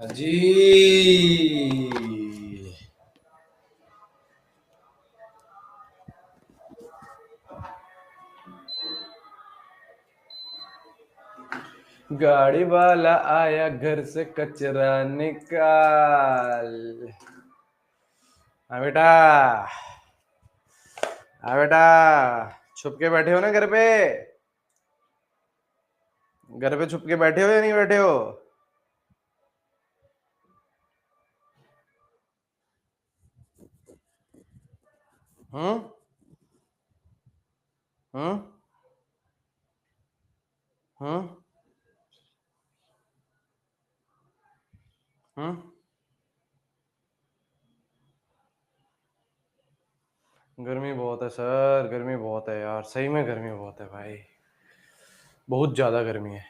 जी। गाड़ी वाला आया घर से कचरा निकाल। हाँ बेटा, हाँ बेटा, छुप के बैठे हो ना घर पे? घर पे छुप के बैठे हो या नहीं बैठे हो? हम्म हम्म हम्म हम्म गर्मी बहुत है सर, गर्मी बहुत है यार, सही में गर्मी बहुत है भाई। बहुत ज्यादा गर्मी है,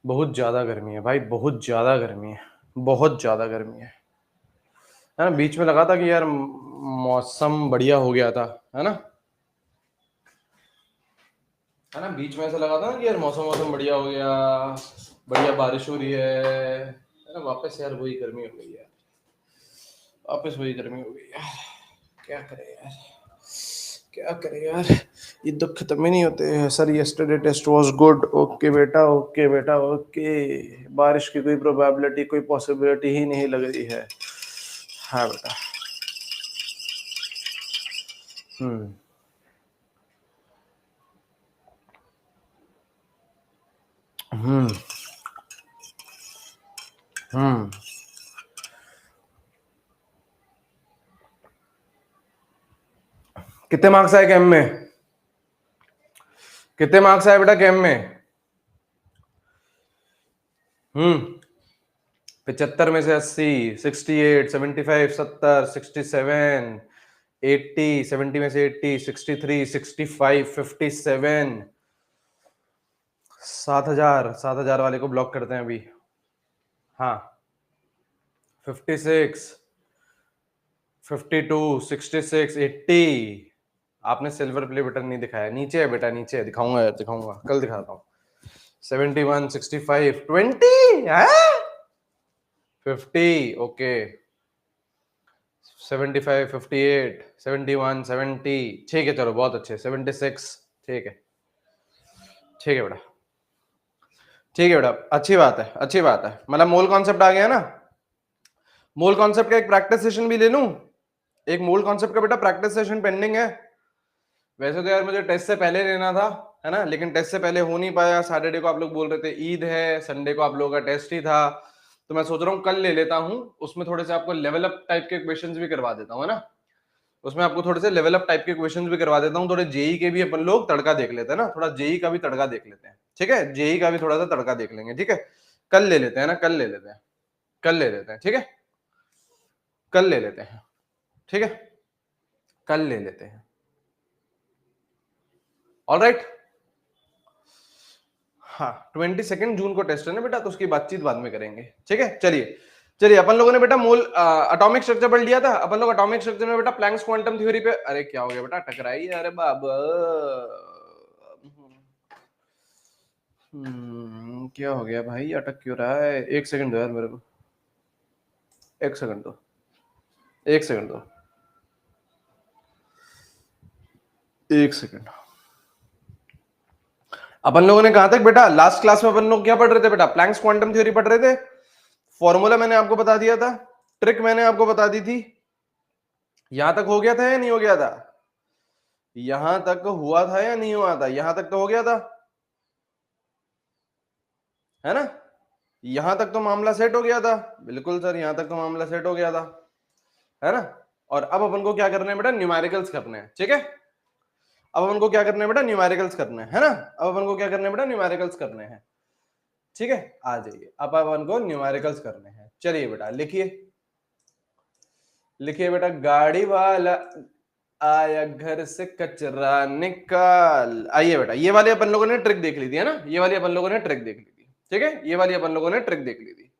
बहुत ज्यादा गर्मी है भाई, बहुत ज्यादा गर्मी है, बहुत ज्यादा गर्मी है ना। बीच में लगा था कि यार मौसम बढ़िया हो गया था, है ना? है ना, बीच में ऐसा लगा था ना कि यार मौसम मौसम बढ़िया हो गया, बढ़िया बारिश हो रही है ना। वापस यार वही गर्मी हो गई यार, वापस वही गर्मी हो गई यार। क्या करें यार, क्या करें यार, ये दुख खत्म ही नहीं होते। Sir yesterday test was good. Okay बेटा, ओके बेटा, ओके। बारिश की कोई प्रोबेबिलिटी, कोई पॉसिबिलिटी ही नहीं लग रही है। हाँ बेटा। हम्म हम्म हम्म कितने मार्क्स आए कैम में? कितने मार्क्स आए बेटा कैम में? 75 में से 80, 68, 75, 70, 67, 80, 70 में से 80, 63, 65, 57। 7,000, 7,000 वाले को ब्लॉक करते हैं अभी। हाँ। 56, 52, 66, 80। आपने सिल्वर प्ले बटन नहीं दिखाया, नीचे है बेटा, नीचे है। दिखाऊंगा यार, दिखाऊंगा, कल दिखाता हूँ। 71, 65, 20 है। 50 ओके। 75, 58, 71, 70। ठीक है, चलो बहुत अच्छे। 76। ठीक है, ठीक है बेटा, ठीक है बेटा, अच्छी बात है, अच्छी बात है। मतलब मोल कॉन्सेप्ट आ गया ना। मोल कॉन्सेप्ट का एक प्रैक्टिस सेशन भी ले लूं? एक मोल कॉन्सेप्ट का बेटा प्रैक्टिस सेशन पेंडिंग है। वैसे तो यार मुझे टेस्ट से पहले लेना था, है ना, लेकिन टेस्ट से पहले हो नहीं पाया। सैटरडे को आप लोग बोल रहे थे ईद है, संडे को आप लोगों का टेस्ट ही था। तो मैं सोच रहा हूँ कल ले लेता हूँ। उसमें थोड़े से आपको लेवल अप टाइप के क्वेश्चंस भी करवा देता हूँ, है ना। उसमें आपको थोड़े से लेवल अप टाइप के क्वेश्चंस भी करवा देता हूँ। थोड़े जेई के भी अपन लोग तड़का देख लेते हैं ना, थोड़ा जेई का भी तड़का देख लेते हैं। ठीक है, जेई का भी थोड़ा सा तड़का देख लेंगे। ठीक है, कल ले लेते हैं ना, कल ले लेते हैं, कल ले लेते हैं। ठीक है, कल ले लेते हैं। ठीक है, कल ले लेते हैं। All right. हाँ, 22 जून को टेस्ट है ना बेटा, तो उसकी बातचीत बाद में करेंगे। ठीक है, चलिए चलिए। अपन लोगों ने बेटा मोल एटॉमिक स्ट्रक्चर पढ़ लिया था। अपन लोग एटॉमिक स्ट्रक्चर में बेटा प्लैंक्स क्वांटम थ्योरी पे, अरे क्या हो गया बेटा, टकराई? अरे बाबा, क्या हो गया भाई, अटक क्यों रहा है? एक सेकंड दो यार मेरे को, एक सेकंड दो, एक सेकंड दो, एक सेकंड। अपन लोगों ने कहां तक बेटा, लास्ट क्लास में अपन लोग क्या पढ़ रहे थे बेटा? प्लैंक्स क्वांटम थ्योरी पढ़ रहे थे। फॉर्मूला मैंने आपको बता दिया था, ट्रिक मैंने आपको बता दी थी। यहां तक हो गया था या नहीं हो गया था? यहां तक हुआ था या नहीं हुआ था? यहां तक तो हो गया था, है ना। यहां तक तो मामला सेट हो गया था। बिल्कुल सर, यहां तक तो मामला सेट हो गया था, है ना। और अब अपन को क्या करना है बेटा? न्यूमेरिकल्स करने हैं। ठीक है, अब अपन को क्या करना है बेटा? न्यूमेरिकल्स करने हैं, है ना। अब अपन को क्या करना है बेटा? न्यूमेरिकल्स करने हैं। ठीक है, आ जाइए, अब अपन को न्यूमेरिकल्स करने हैं। चलिए बेटा, लिखिए, लिखिए बेटा। गाड़ी वाला आया घर से कचरा निकाल। आइए बेटा, ये वाली अपन लोगों ने ट्रिक देख ली थी, है ना। ये वाली अपन लोगों ने ट्रिक देख ली थी। ठीक है, ये वाली अपन लोगों ने ट्रिक देख ली थी।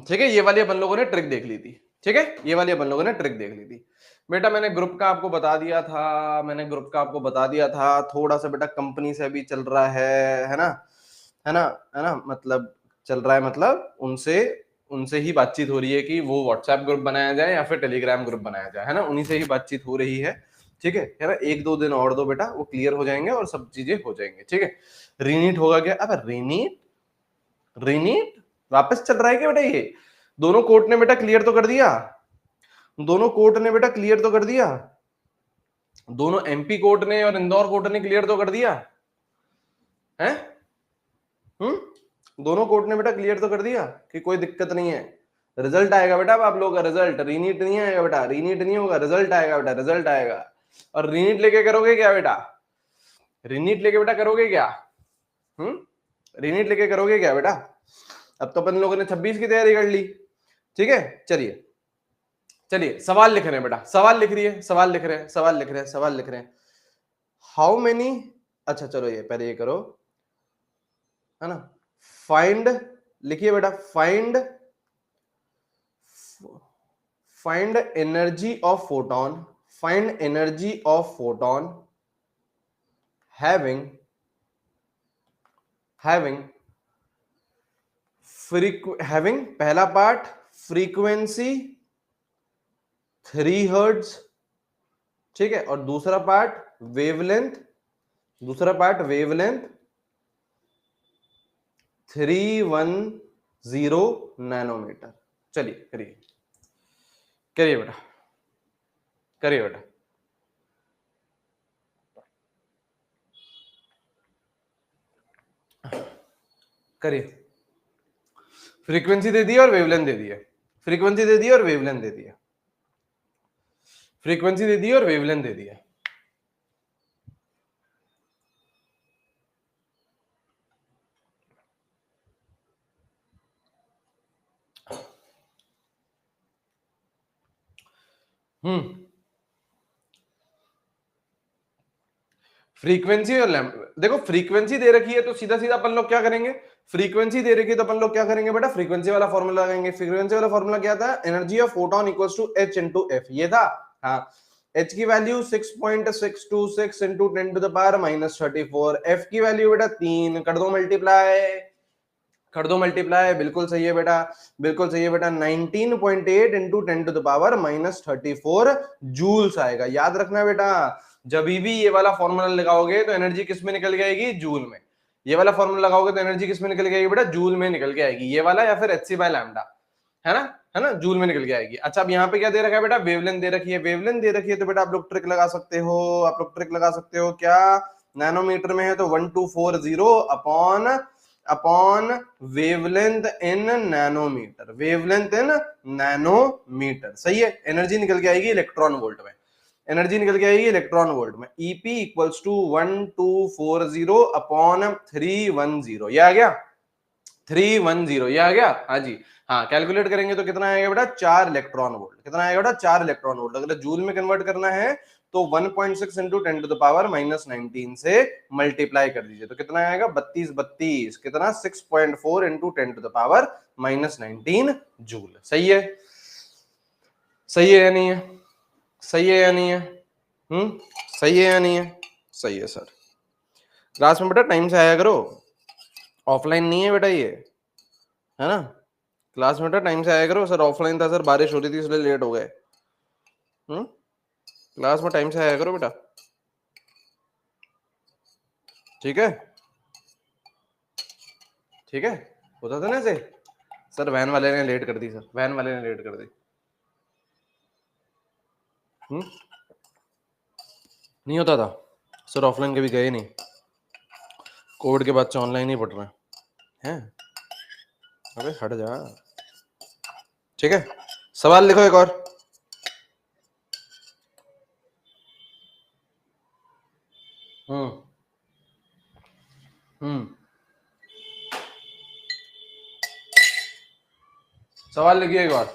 ठीक है, ये वाली अपन लोगों ने ट्रिक देख ली थी। ठीक है, ये वाली अपन लोगों ने ट्रिक देख ली थी बेटा। मैंने ग्रुप का आपको बता दिया था, थोड़ा सा बेटा कंपनी से अभी चल रहा है ना, है ना, है ना, मतलब चल रहा है, मतलब उनसे उनसे ही बातचीत हो रही है कि वो व्हाट्सएप ग्रुप बनाया जाए या फिर टेलीग्राम ग्रुप बनाया जाए, है ना, उन्हीं से ही बातचीत हो रही है। ठीक है ना, एक दो दिन और दो बेटा, वो क्लियर हो जाएंगे और सब चीजें हो जाएंगे। ठीक है, रीनीट होगा क्या? अब रीनीट रीनीट वापस चल रहा है क्या बेटा? ये दोनों कोर्ट ने बेटा क्लियर तो कर दिया, दोनों कोर्ट ने बेटा क्लियर तो कर दिया, दोनों एमपी कोर्ट ने और इंदौर कोर्ट ने क्लियर तो कर दिया है। दोनों कोर्ट ने बेटा क्लियर तो कर दिया कि कोई दिक्कत नहीं है। रिजल्ट आएगा बेटा, अब आप लोगों का रिजल्ट, रीनीट नहीं आएगा बेटा, रीनीट नहीं होगा, रिजल्ट आएगा बेटा, रिजल्ट आएगा। और रीनीट लेके करोगे क्या बेटा? रीनीट लेके बेटा करोगे क्या? रीनीट लेके करोगे क्या बेटा? अब तो अपन लोगों ने 26 की तैयारी कर ली। ठीक है, चलिए चलिए, सवाल लिख रहे हैं बेटा, सवाल लिख रही है, सवाल लिख रहे हैं, सवाल लिख रहे हैं, सवाल लिख रहे हैं। हाउ मेनी, अच्छा चलो ये पहले ये करो, है ना, फाइंड, लिखिए बेटा, find find energy of photon, find energy of photon having having having पहला पार्ट फ्रीक्वेंसी 3 हर्ट्ज, ठीक है, और दूसरा पार्ट वेवलेंथ, दूसरा पार्ट वेवलेंथ 310 नैनोमीटर। चलिए करिए, करिए बेटा, करिए बेटा, करिए। फ्रीक्वेंसी दे दी और वेवलेंथ दे दी है, फ्रीक्वेंसी दे दी और वेवलेंथ दे दी है, फ्रीक्वेंसी दे दी और वेवलेंथ दे दी है। फ्रीक्वेंसी और देखो फ्रीक्वेंसी दे रखी है तो सीधा सीधा अपन लोग क्या करेंगे, फ्रीक्वेंसी दे रखी है तो अपन लोग क्या करेंगे बेटा, फ्रीक्वेंसी वाला फॉर्मूला लगाएंगे। फ्रीक्वेंसी वाला फॉर्मूला क्या था? Energy of photon equals to H into F, ये था। हाँ, एच की value 6.626 into 10 to the power -34, F की वैल्यू बेटा 3, कर दो मल्टीप्लाई, कर दो मल्टीप्लाई, बिल्कुल सही है बेटा, बिल्कुल सही है बेटा, 19.8 into 10 to the power -34 joules आएगा। याद रखना बेटा, जब भी ये वाला फॉर्मूला लगाओगे तो एनर्जी किस में निकल के आएगी? जूल में। ये वाला फॉर्मूला लगाओगे तो एनर्जी किस में निकल के आएगी बेटा? जूल में निकल के आएगी, ये वाला या फिर एचसी बाय लैम्डा, है ना, है ना, जूल में निकल के आएगी। अच्छा अब यहाँ पे क्या दे रखा है बेटा? वेवलेंथ दे रखी है, वेवलेंथ दे रखी है तो बेटा आप लोग ट्रिक लगा सकते हो, आप लोग ट्रिक लगा सकते हो क्या? नैनोमीटर में है तो 1240 upon upon wavelength in nanometre, wavelength in nanometre, सही है। एनर्जी निकल के आएगी इलेक्ट्रॉन वोल्ट में, एनर्जी निकल के आएगी इलेक्ट्रॉन वोल्ट में। ईपी इक्वल्स टू 1240 अपॉन 310, ये आ गया 310, ये आ गया। हाँ जी, हाँ, कैलकुलेट करेंगे तो कितना आएगा बेटा? 4 इलेक्ट्रॉन वोल्ट। कितना आएगा बेटा? 4 इलेक्ट्रॉन वोल्ट। अगर जूल में कन्वर्ट करना है तो 1.6 इंटू 10 टू द पावर -19 से मल्टीप्लाई कर दीजिए तो कितना आएगा? 32 कितना? 6.4 into 10 to the power -19 joule. सही है, सही है या नहीं है? सही है या नहीं है? सही है या नहीं है? सही है सर। क्लास में बेटा टाइम से आया करो, ऑफलाइन नहीं है बेटा ये, है ना, क्लास में बेटा टाइम से आया करो। सर ऑफलाइन था सर, बारिश हो रही थी इसलिए लेट हो गए। क्लास में टाइम से आया करो बेटा, ठीक है, ठीक है, होता था ना ऐसे। सर वैन वाले ने लेट कर दी, सर वैन वाले ने लेट कर दी। नहीं होता था सर, ऑफलाइन कभी गए नहीं, कोविड के बाद से ऑनलाइन ही पढ़ रहे हैं। अबे हट जा, ठीक है, सवाल लिखो एक और। सवाल लिखिए एक और।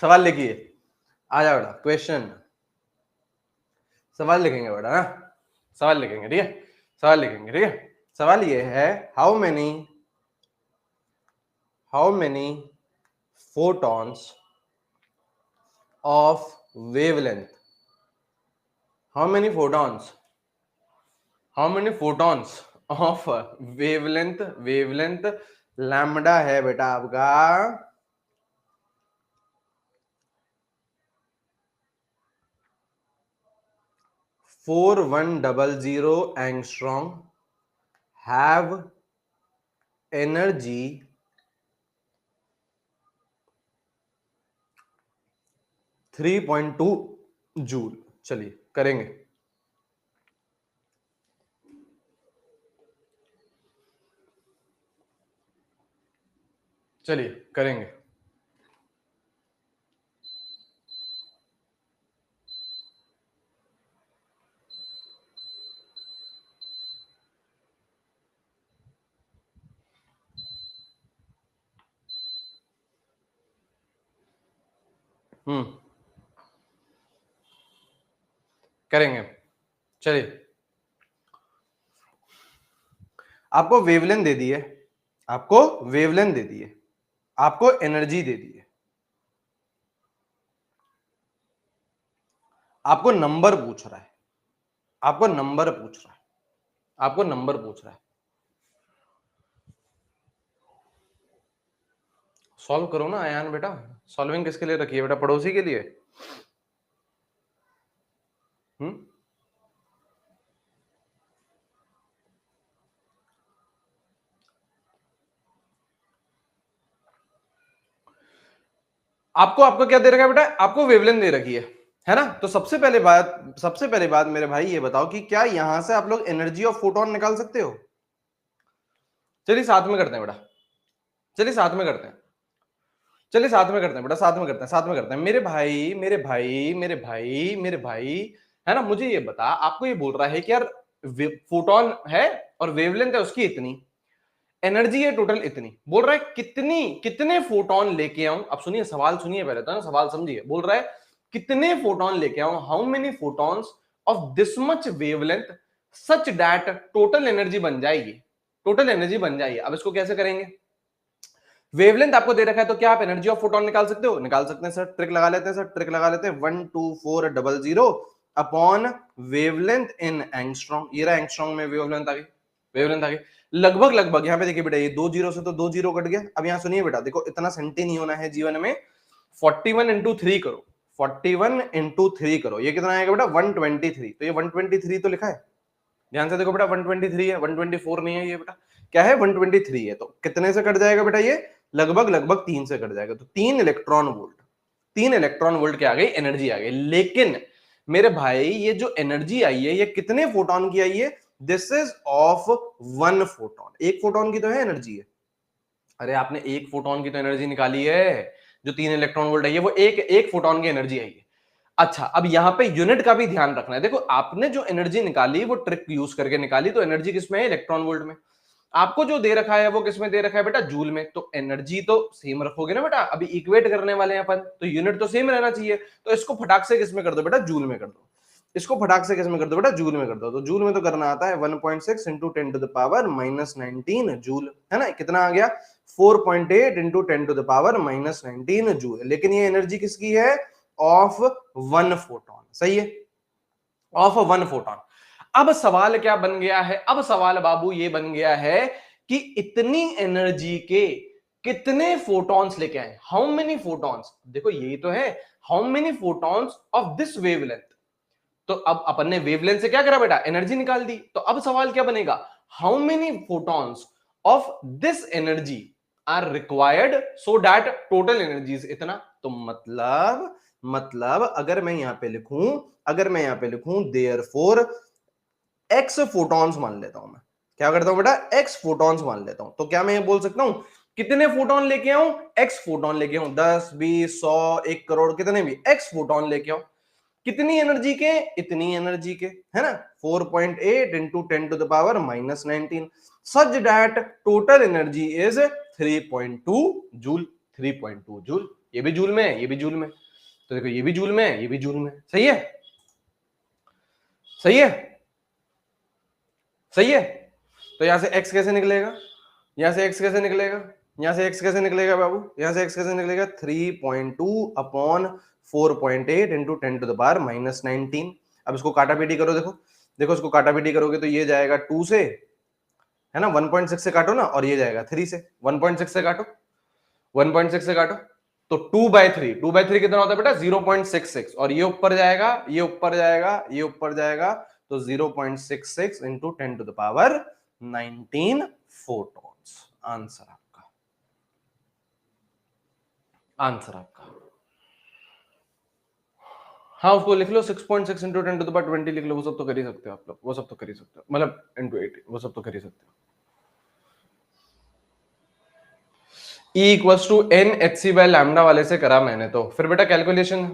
सवाल लिखिए, आ जाओ बेटा, क्वेश्चन, सवाल लिखेंगे बेटा, ना सवाल लिखेंगे, ठीक है, सवाल लिखेंगे, ठीक है। सवाल ये है, how many how many photons of wavelength, how many photons, how many photons of wavelength lambda है बेटा आपका 4100 एंगस्ट्रॉम have energy 3.2 जूल। चलिए करेंगे, चलिए करेंगे। करेंगे, चलिए। आपको वेवलेंथ दे दी है, आपको वेवलेंथ दे दी है, आपको एनर्जी दे दी है, आपको नंबर पूछ रहा है, आपको नंबर पूछ रहा है, आपको नंबर पूछ रहा है। सॉल्व करो ना आयान बेटा, सॉल्विंग किसके लिए रखी है बेटा? पड़ोसी के लिए। आपको आपको क्या दे रखा है बेटा? आपको वेवलेंथ दे रखी है ना? तो सबसे पहले बात मेरे भाई ये बताओ कि क्या यहां से आप लोग एनर्जी ऑफ फोटोन निकाल सकते हो? चलिए साथ में करते हैं बेटा, चलिए साथ में करते हैं, चलिए साथ में करते हैं बेटा, साथ में करते हैं, साथ में करते हैं। मेरे भाई मेरे भाई मेरे भाई मेरे भाई, है ना? मुझे ये बता, आपको ये बोल रहा है कि यार फोटोन है और वेवलेंथ है उसकी इतनी, एनर्जी है टोटल इतनी, बोल रहा है कितनी, कितने फोटोन लेके आऊं? अब सुनिए सवाल, सुनिए पहले तो ना सवाल समझिए। बोल रहा है कितने फोटोन लेके आऊं, how many photons of this much wavelength such that total energy बन जाएगी, टोटल एनर्जी बन जाएगी। अब इसको कैसे करेंगे? वेवलेंथ आपको दे रखा है तो क्या आप एनर्जी ऑफ फोटोन निकाल सकते हो? निकाल सकते हैं सर, ट्रिक लगा लेते हैं सर, ट्रिक लगा लेते हैं। 12400 अपॉन वेवलेंथ इन एंगस्ट्रॉम, ये रहा एंगस्ट्रॉम में वेवलेंथ आ गई, वेवलेंथ आ गई लगभग लगभग। यहाँ पे देखिए बेटा, ये 2 जीरो से तो 2 जीरो कट गया। अब यहाँ सुनिए बेटा, देखो इतना सेंटी नहीं होना है जीवन में। 41 इंटू 3 करो, 41 इंटू 3 करो, ये कितना आएगा बेटा? 123। तो ये 123 तो लिखा है, ध्यान से देखो बेटा, 123 है, 124 नहीं है ये बेटा, क्या है? 123 है। तो कितने से कट जाएगा बेटा? ये लगभग लगभग 3 से कट जाएगा। तो 3 इलेक्ट्रॉन वोल्ट, 3 इलेक्ट्रॉन वोल्ट क्या आ गई? एनर्जी आ गई। लेकिन मेरे भाई ये जो एनर्जी आई है ये कितने फोटोन की आई है? दिस इज ऑफ 1 फोटोन, एक फोटोन की तो है एनर्जी है। अरे आपने एक फोटोन की तो एनर्जी निकाली है, जो 3 इलेक्ट्रॉन वोल्ट आई है वो एक एक फोटोन की एनर्जी आई है। अच्छा, अब यहां पे यूनिट का भी ध्यान रखना है। देखो आपने जो एनर्जी निकाली वो ट्रिक यूज करके निकाली, तो एनर्जी किसमें है? इलेक्ट्रॉन वोल्ट में। आपको जो दे रखा है वो किसमें दे रखा है बेटा? जूल में। तो एनर्जी तो सेम रखोगे ना बेटा, अभी इक्वेट करने वाले हैं अपन, तो यूनिट तो सेम रहना चाहिए। तो इसको फटाक से किसमें कर दो बेटा? जूल में कर दो। इसको फटाक से किसमें कर दो बेटा? जूल में कर दो। तो जूल में तो करना आता है 1.6 into 10 to the power minus 19 joule, है ना? कितना आ गया? 4.8 into 10 to the power minus 19 joule. लेकिन ये एनर्जी किसकी है? ऑफ 1 फोटोन, सही है, ऑफ 1 फोटोन। अब सवाल क्या बन गया है? अब सवाल बाबू ये बन गया है कि इतनी एनर्जी के कितने फोटॉन्स लेके आए? How many photons? देखो यही तो है, how many photons of this wavelength. तो अब अपन ने वेवलेंथ से क्या करा बेटा? एनर्जी निकाल दी। तो अब सवाल क्या बनेगा? How many photons of this energy are required so that total energy is इतना। तो मतलब अगर मैं यहां पे लिखूं, अगर मैं यहां पे लिखूं देयरफॉर एक्स फोटॉन्स मान लेता हूं, मैं क्या करता हूं बेटा? एक्स फोटॉन्स मान लेता हूं। तो क्या मैं ये बोल सकता हूं कितने फोटोन लेके आऊं? एक्स फोटोन लेके आऊं, 10 20 100 1 करोड़, कितने भी एक्स फोटोन लेके आऊं। कितनी एनर्जी के? इतनी एनर्जी के, है ना? 4.8 into 10 to the power minus 19 such that total energy is 3.2 joule, 3.2 joule. ये भी जूल में है, ये भी जूल में। तो देखो ये भी जूल में है, ये भी जूल में। सही है, सही है, सही है। तो यहां से x कैसे निकलेगा? यहां से x कैसे निकलेगा? यहां से x कैसे निकलेगा बाबू, यहां से x कैसे निकलेगा 3.2 upon 4.8 into 10 to the power minus 19। अब इसको काटा पीटी करो, देखो देखो इसको काटा पीटी करोगे तो ये जाएगा 2 से, है ना, 1.6 से काटो ना, और ये जाएगा 3 से, 1.6 से काटो, 1.6 से काटो तो 2/3, 2/3 कितना होता है बेटा 0.66, और ये ऊपर जाएगा, ये ऊपर जाएगा, ये ऊपर जाएगा, तो 0.66 into 10 to the power 19 photons. Answer आपका, आंसर आपका। हाँ उसको लिख लो 6.6 इंटू 10 टू द पावर 20 लिख लो, वो सब तो कर ही सकते हो आप लोग, वो सब तो कर ही सकते हो, मतलब इंटू 80, वो सब तो कर ही सकते हो। E equals to N H C by lambda वाले से करा मैंने, तो फिर बेटा कैलकुलेशन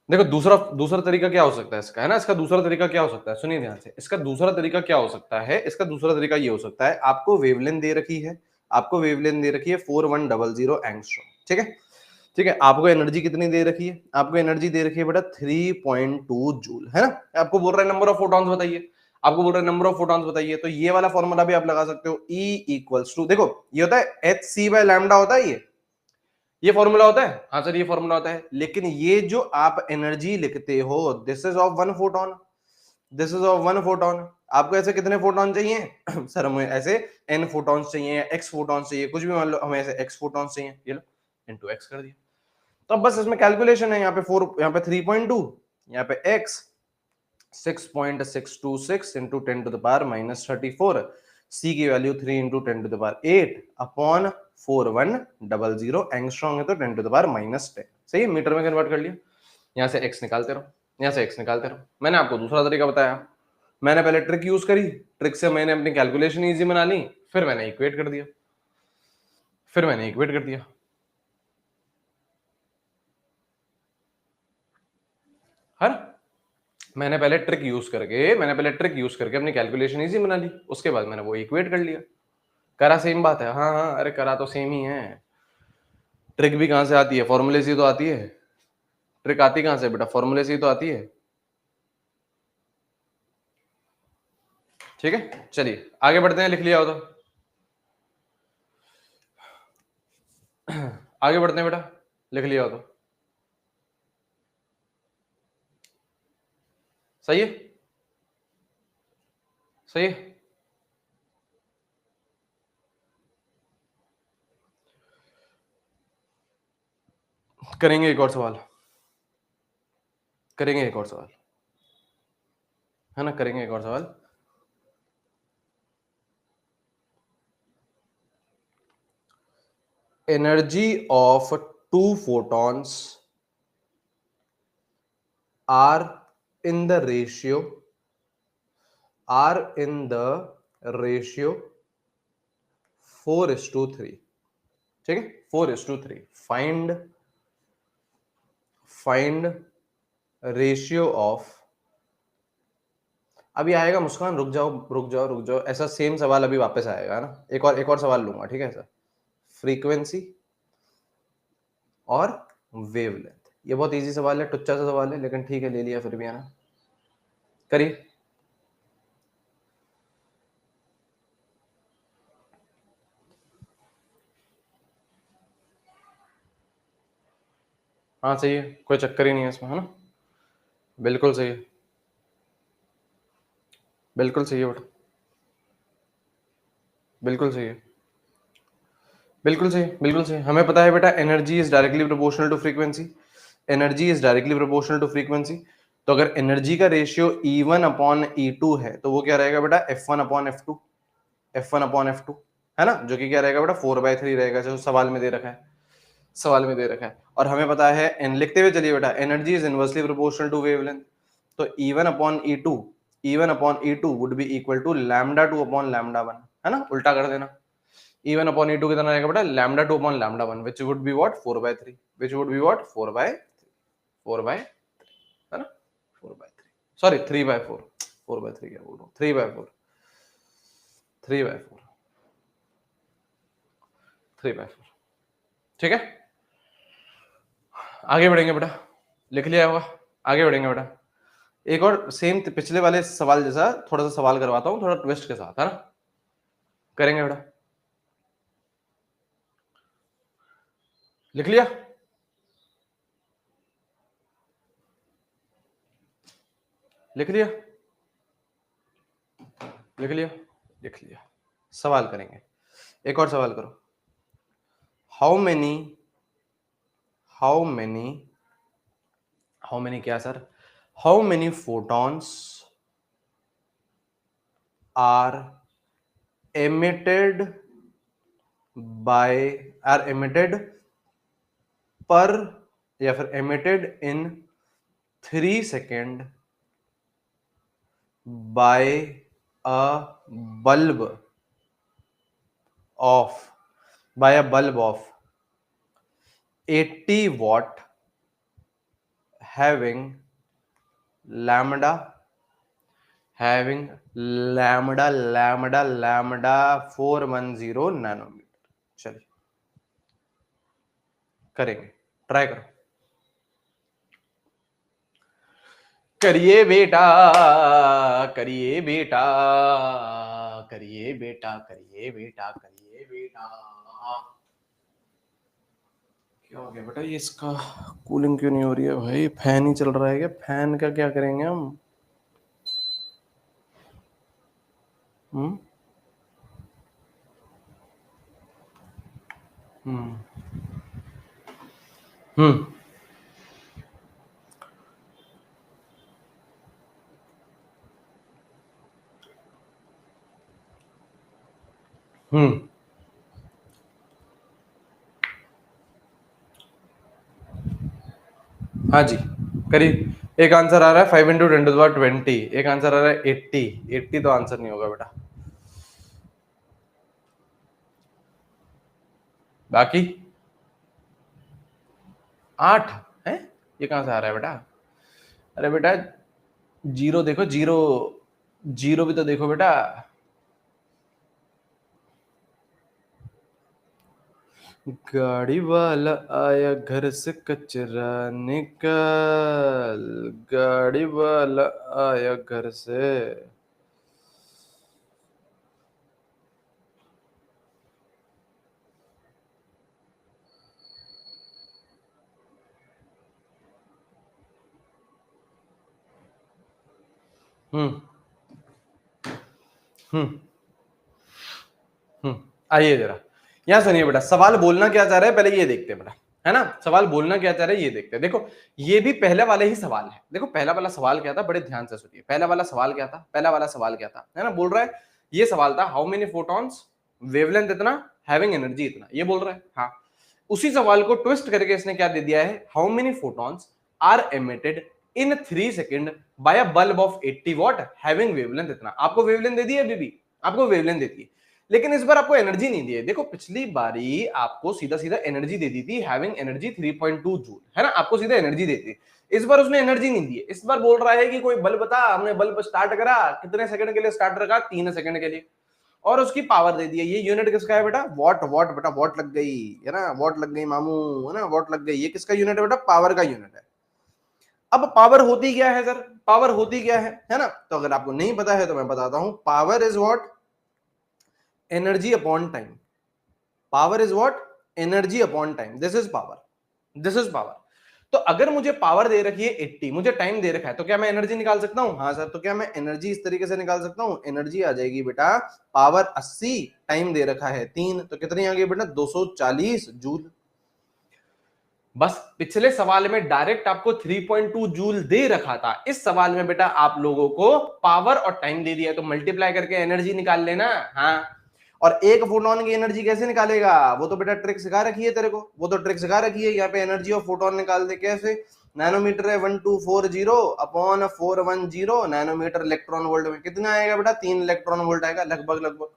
देखो, दूसरा दूसरा तरीका क्या हो सकता है इसका, है ना, इसका दूसरा तरीका क्या हो सकता है, सुनिए ध्यान से, इसका दूसरा तरीका क्या हो सकता है, इसका दूसरा तरीका ये हो सकता है, आपको वेवलेंथ दे रखी है, आपको वेवलेंथ दे रखी है 4100 एंगस्ट्रॉम, ठीक है, ठीक है, आपको एनर्जी कितनी दे रखी है, आपको एनर्जी दे रखी है बेटा 3.2 जूल, है ना, आपको बोल रहा है नंबर ऑफ फोटॉन्स बताइए, आपको बोल रहा है नंबर ऑफ फोटॉन्स बताइए, तो ये वाला फॉर्मूला भी आप लगा सकते हो, E इक्वल्स टू, देखो ये होता है एच सी बाय लैम्डा होता है, ये फॉर्मूला होता है, हाँ सर ये फॉर्मूला होता है, लेकिन ये जो आप एनर्जी लिखते हो, this is of one photon, this is of one photon, आपको ऐसे कितने फोटोन चाहिए सर हमें ऐसे n फोटॉन्स चाहिए या x फोटॉन्स चाहिए, कुछ भी मान लो, हमें ऐसे x फोटॉन्स चाहिए, ये लो इनटू x कर दिया, तो अब बस इसमें कैलकुलेशन है, यहाँ पे 4, यहाँ पे 3.2, यहाँ पे x 6.626 into 10 to the power minus 34, c की value 3 into 10 to the power 8 upon 4100 angstrom है, तो 10 टू द पावर माइनस 10, सही है, मीटर में कन्वर्ट कर लिया, यहाँ से x निकालते रहो, यहाँ से x निकालते रहो, मैंने आपको दूसरा तरीका बताया, मैंने पहले ट्रिक यूज करी, ट्रिक से मैंने अपनी कैलकुलेशन इजी बना ली, फिर मैंने इक्वेट कर दिया, फिर मैंने इक्वेट कर दिया, है ना, मैंने पहले ट्रिक यूज करके अपनी कैलकुलेशन इजी बना ली, उसके बाद मैंने वो इक्वेट कर लिया, करा सेम बात है, हाँ हाँ अरे करा तो सेम ही है, ट्रिक भी कहां से आती है, फॉर्मूले से तो आती है, ट्रिक आती कहां से बेटा, फॉर्मूले से तो आती है, ठीक है, चलिए आगे बढ़ते हैं, लिख लिया हो तो आगे बढ़ते हैं बेटा, लिख लिया हो तो सही है, सही है, करेंगे एक और सवाल, करेंगे एक और सवाल, है ना, करेंगे एक और सवाल, energy of 2 photons are in the ratio, are in the ratio 4:3, ठीक है, 4:3, फाइंड रेशियो ऑफ, अभी आएगा मुस्कान, रुक जाओ रुक जाओ रुक जाओ, ऐसा सेम सवाल अभी वापस आएगा ना, एक और सवाल लूंगा, ठीक है सर, फ्रीक्वेंसी और वेवलेंथ, ये बहुत इजी सवाल है, टुच्चा सा सवाल है, लेकिन ठीक है ले लिया फिर भी, है ना, करिए, हाँ सही है, कोई चक्कर ही नहीं है इसमें, है ना, बिल्कुल सही है, बिल्कुल सही है बेटा, बिल्कुल सही है, बिल्कुल सही, बिल्कुल सही, हमें पता है बेटा energy is directly proportional to frequency, energy is directly proportional to frequency, तो अगर एनर्जी का रेशियो E1 अपॉन E2 है, तो वो क्या रहेगा बेटा F1 upon F2, F1 upon F2, है ना, जो कि क्या रहेगा बेटा 4/3 रहेगा, जो सवाल में दे रखा है, सवाल में दे रखा है, और हमें पता है एन, लिखते हुए चलिए बेटा, energy is inversely proportional to wavelength, तो E1 upon E2, E1 upon E2 would be equal to λ2 upon λ1, है ना, उल्टा कर देना, E1 अपॉन E2 कितना रहेगा बेटा λ2 upon λ1, which would be what 4/3, which would be what 4/4, है ना, 4/3, सॉरी 3/4, 4/3 क्या बोल रहा हूँ, 3/4, 3/4, 3/4, ठीक है, आगे बढ़ेंगे बेटा, लिख लिया होगा, आगे बढ़ेंगे बेटा, एक और सेम पिछले वाले सवाल जैसा थोड़ा सा सवाल करवाता हूँ, थोड़ा ट्विस्ट के साथ, है ना, करेंगे बेटा, लिख लिया? लिख लिया? लिख लिया? लिख लिया। सवाल करेंगे, एक और सवाल करो। हाउ मेनी क्या sir? How many photons are emitted पर या फिर emitted in 3 second by a bulb of 80 watt having lambda 410 nanometre. चलिए करेंगे, ट्राई करो, करिए बेटा, करिए बेटा, करिए बेटा, करिए बेटा, करिए बेटा। क्या हो गया बेटा? ये इसका कूलिंग क्यों नहीं हो रही है भाई? फैन ही चल रहा है क्या? फैन का क्या करेंगे हम? हम्म हम्म हम्म हम्म हाँ जी, करिए। एक आंसर आ रहा है 5 इंटू 10⁻20, एक आंसर आ रहा है 80 तो आंसर नहीं होगा बेटा। बाकी 8 है, ये कहां से आ रहा है बेटा? अरे बेटा जीरो देखो, जीरो जीरो भी तो देखो बेटा। गाड़ी वाला आया घर से कचरा निकाल, गाड़ी वाला आया घर से। हम्म हम्म आइए जरा यहाँ सुनिए बेटा, सवाल बोलना क्या चाह रहा है पहले ये देखते हैं बेटा, है ना? सवाल बोलना क्या चाह रहा है ये देखते हैं। देखो ये भी पहले वाले ही सवाल है। देखो पहला वाला सवाल क्या था, बड़े ध्यान से सुनिए। पहला वाला सवाल क्या था? पहला वाला सवाल क्या था, है ना? बोल रहा है, ये सवाल था हाउ मेनी फोटॉन्स, वेवलेंथ इतना, हैविंग एनर्जी इतना, ये बोल रहा है। हाँ, उसी सवाल को ट्विस्ट करके इसने क्या दे दिया है, how many photons are emitted in 3 second by a bulb of 80 watt having wavelength इतना। आपको वेवलेंथ दे दी है, अभी भी आपको वेवलेंथ देती है, लेकिन इस बार आपको एनर्जी नहीं दी है। देखो पिछली बारी आपको सीधा सीधा एनर्जी दे दी थी, हैविंग एनर्जी 3.2 जूल, है ना? आपको सीधा एनर्जी देती। इस बार उसने एनर्जी नहीं दी है। इस बार बोल रहा है कि कोई बल्ब बता, हमने बल्ब स्टार्ट करा, कितने सेकंड के लिए स्टार्ट रखा? 3 सेकंड के लिए, और उसकी पावर दे दी है। ये यूनिट किसका है बेटा? वॉट। वॉट बेटा, वॉट लग गई, है ना? वॉट लग गई मामू, है ना? वॉट लग गई। ये किसका यूनिट है बेटा? पावर का यूनिट है। अब पावर होती क्या है सर? पावर होती क्या है ना? तो अगर आपको नहीं पता है तो मैं बताता हूं। Power is what? Energy upon time. Power is what? Energy upon time. This is power, this is power. तो अगर मुझे पावर दे रखी है 80, मुझे टाइम दे रखा है, तो क्या मैं एनर्जी निकाल सकता हूं? हाँ सर। तो क्या मैं एनर्जी इस तरीके से निकाल सकता हूं? एनर्जी आ जाएगी बेटा, पावर 80, टाइम दे रखा है 3, तो कितनी आ गई बेटा? 240 जूल। बस पिछले सवाल में डायरेक्ट आपको 3.2 जूल दे रखा था, इस सवाल में बेटा आप लोगों को पावर और टाइम दे दिया, तो मल्टीप्लाई करके एनर्जी निकाल लेना। हाँ, और एक फोटोन की एनर्जी कैसे निकालेगा? वो तो बेटा ट्रिक सिखा रखी है तेरे को, वो तो ट्रिक सिखा रखी है। यहाँ पे एनर्जी ऑफ फोटोन निकाल दे कैसे? नैनोमीटर है 1240 अपॉन 410 नैनोमीटर इलेक्ट्रॉन वोल्ट में कितना आएगा बेटा? 3 इलेक्ट्रॉन वोल्ट आएगा, लगभग लगभग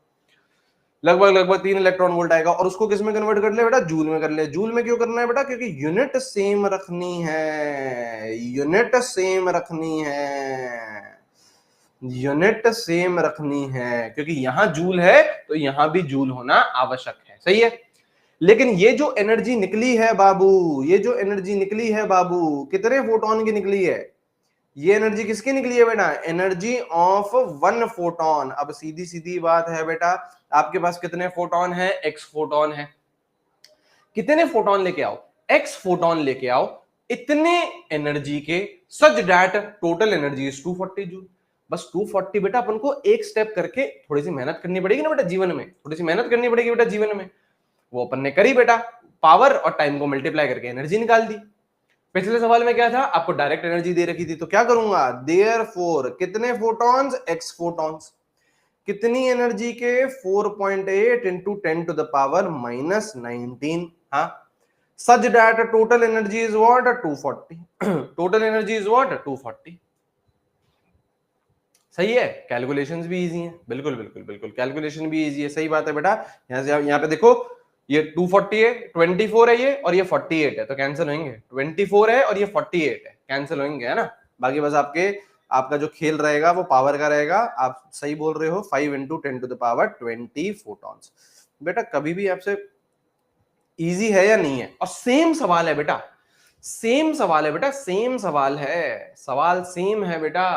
लगभग लगभग 3 इलेक्ट्रॉन वोल्ट आएगा। और उसको किस में कन्वर्ट कर ले बेटा? जूल में कर ले। जूल में क्यों करना है बेटा? क्योंकि यूनिट सेम रखनी है, यूनिट सेम रखनी है, यूनिट सेम रखनी है। क्योंकि यहां जूल है तो यहां भी जूल होना आवश्यक है, सही है? लेकिन ये जो एनर्जी निकली है बाबू, ये जो एनर्जी निकली है बाबू, कितने फोटोन की निकली है? ये एनर्जी किसकी निकली है बेटा? Energy of 1 photon. अब सीधी सीधी बात है बेटा, आपके पास कितने फोटोन है? x फोटोन है। कितने फोटोन लेके आओ, x फोटोन लेके आओ इतने एनर्जी के, सच that total energy is 240 joule. बस 240 बेटा अपन को एक स्टेप करके थोड़ी सी मेहनत करनी पड़ेगी ना बेटा जीवन में, थोड़ी सी मेहनत करनी पड़ेगी बेटा जीवन में, वो अपन ने करी बेटा, पावर और टाइम को मल्टीप्लाई करके एनर्जी निकाल दी। पिछले सवाल में क्या था, आपको डायरेक्ट एनर्जी दे रखी थी, तो क्या करूंगा, देयरफॉर कितने फोटॉन्स, x फोटॉन्स, कितनी एनर्जी के 4.8 into 10 to the power minus 19, हाँ, such that total energy is what 240, total energy is what 240। सही है, कैलकुलेशंस भी इजी हैं, बिल्कुल बिल्कुल बिल्कुल, कैलकुलेशन भी इजी है, सही बात है बेटा। यहां से यहाँ पे देखो, ये 240 है, 24 है ये, और ये 48 है, तो कैंसिल होंगे, 24 है और ये 48 है, कैंसिल होंगे, है ना। बाकी बस आपका जो खेल रहेगा वो पावर का रहेगा। आप सही बोल रहे हो, 5 into 10 to the power 20 photons. बेटा कभी भी आपसे इजी है या नहीं है, और सेम सवाल है बेटा, सेम सवाल है बेटा, सेम सवाल है, सवाल सेम है बेटा।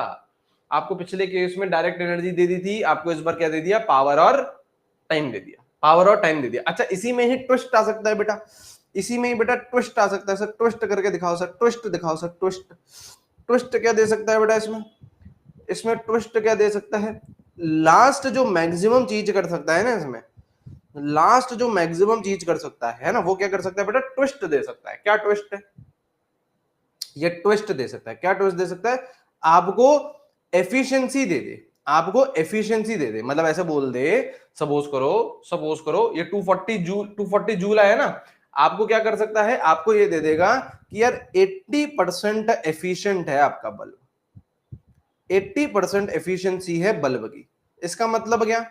आपको पिछले केस में डायरेक्ट एनर्जी दे दी थी, आपको इस बार क्या दे दिया, पावर और टाइम दे दिया, पावर और टाइम दे दिया। अच्छा इसी में ही ट्विस्ट आ सकता है बेटा, इसी में ही बेटा ट्विस्ट आ सकता है सर, ट्विस्ट करके दिखाओ सर, ट्विस्ट दिखाओ सर, ट्विस्ट, ट्विस्ट क्या दे सकता है बेटा इसमें, इसमें ट्विस्ट क्या दे सकता है, लास्ट जो मैक्सिमम चीज कर सकता है ना इसमें, लास्ट जो मैक्सिमम चीज कर सकता है ना, वो क्या कर सकता है बेटा, ट्विस्ट दे सकता है। क्या ट्विस्ट है, ये ट्विस्ट दे सकता है। क्या ट्विस्ट दे सकता है, आपको एफिशिएंसी दे दे, आपको एफिशिएंसी दे दे, मतलब ऐसे बोल दे, सपोज करो ये 240 जूल आया ना, आपको क्या कर सकता है, आपको ये दे देगा कि यार 80% एफिशिएंट है आपका बल्ब, 80% एफिशिएंसी है बल्ब की। इसका मतलब क्या,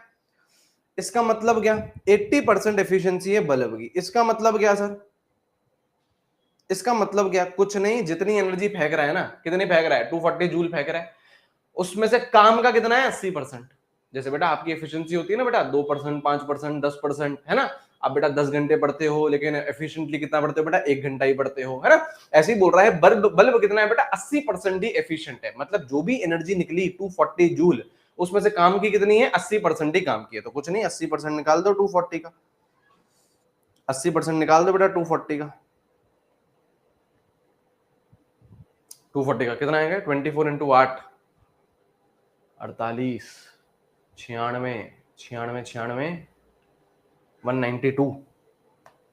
इसका मतलब क्या, 80% एफिशिएंसी है बल्ब की, इसका मतलब क्या सर, इसका मतलब क्या, कुछ नहीं, जितनी एनर्जी फेंक रहा है ना, कितनी फेंक रहा है, 240 जूल फेंक रहा है, उसमें से काम का कितना है, 80%। जैसे बेटा आपकी एफिशिएंसी होती है ना बेटा 2%, 5%, 10%, है ना। आप बेटा 10 घंटे पढ़ते हो, लेकिन एफिशिएंटली कितना पढ़ते हो बेटा, 1 घंटा ही पढ़ते हो, है ना। ऐसे ही बोल रहा है, बल्ब बल्ब कितना है बेटा, 80% ही एफिशिएंट है, मतलब जो भी एनर्जी निकली 240 जूल, उसमें से काम की कितनी है, 80% ही काम की है। तो कुछ नहीं, 80% निकाल दो 240 का, 80% निकाल दो बेटा 240 का, 240 का कितना आएगा, 24 इंटू 8, 48, 96, 96, 96, 192,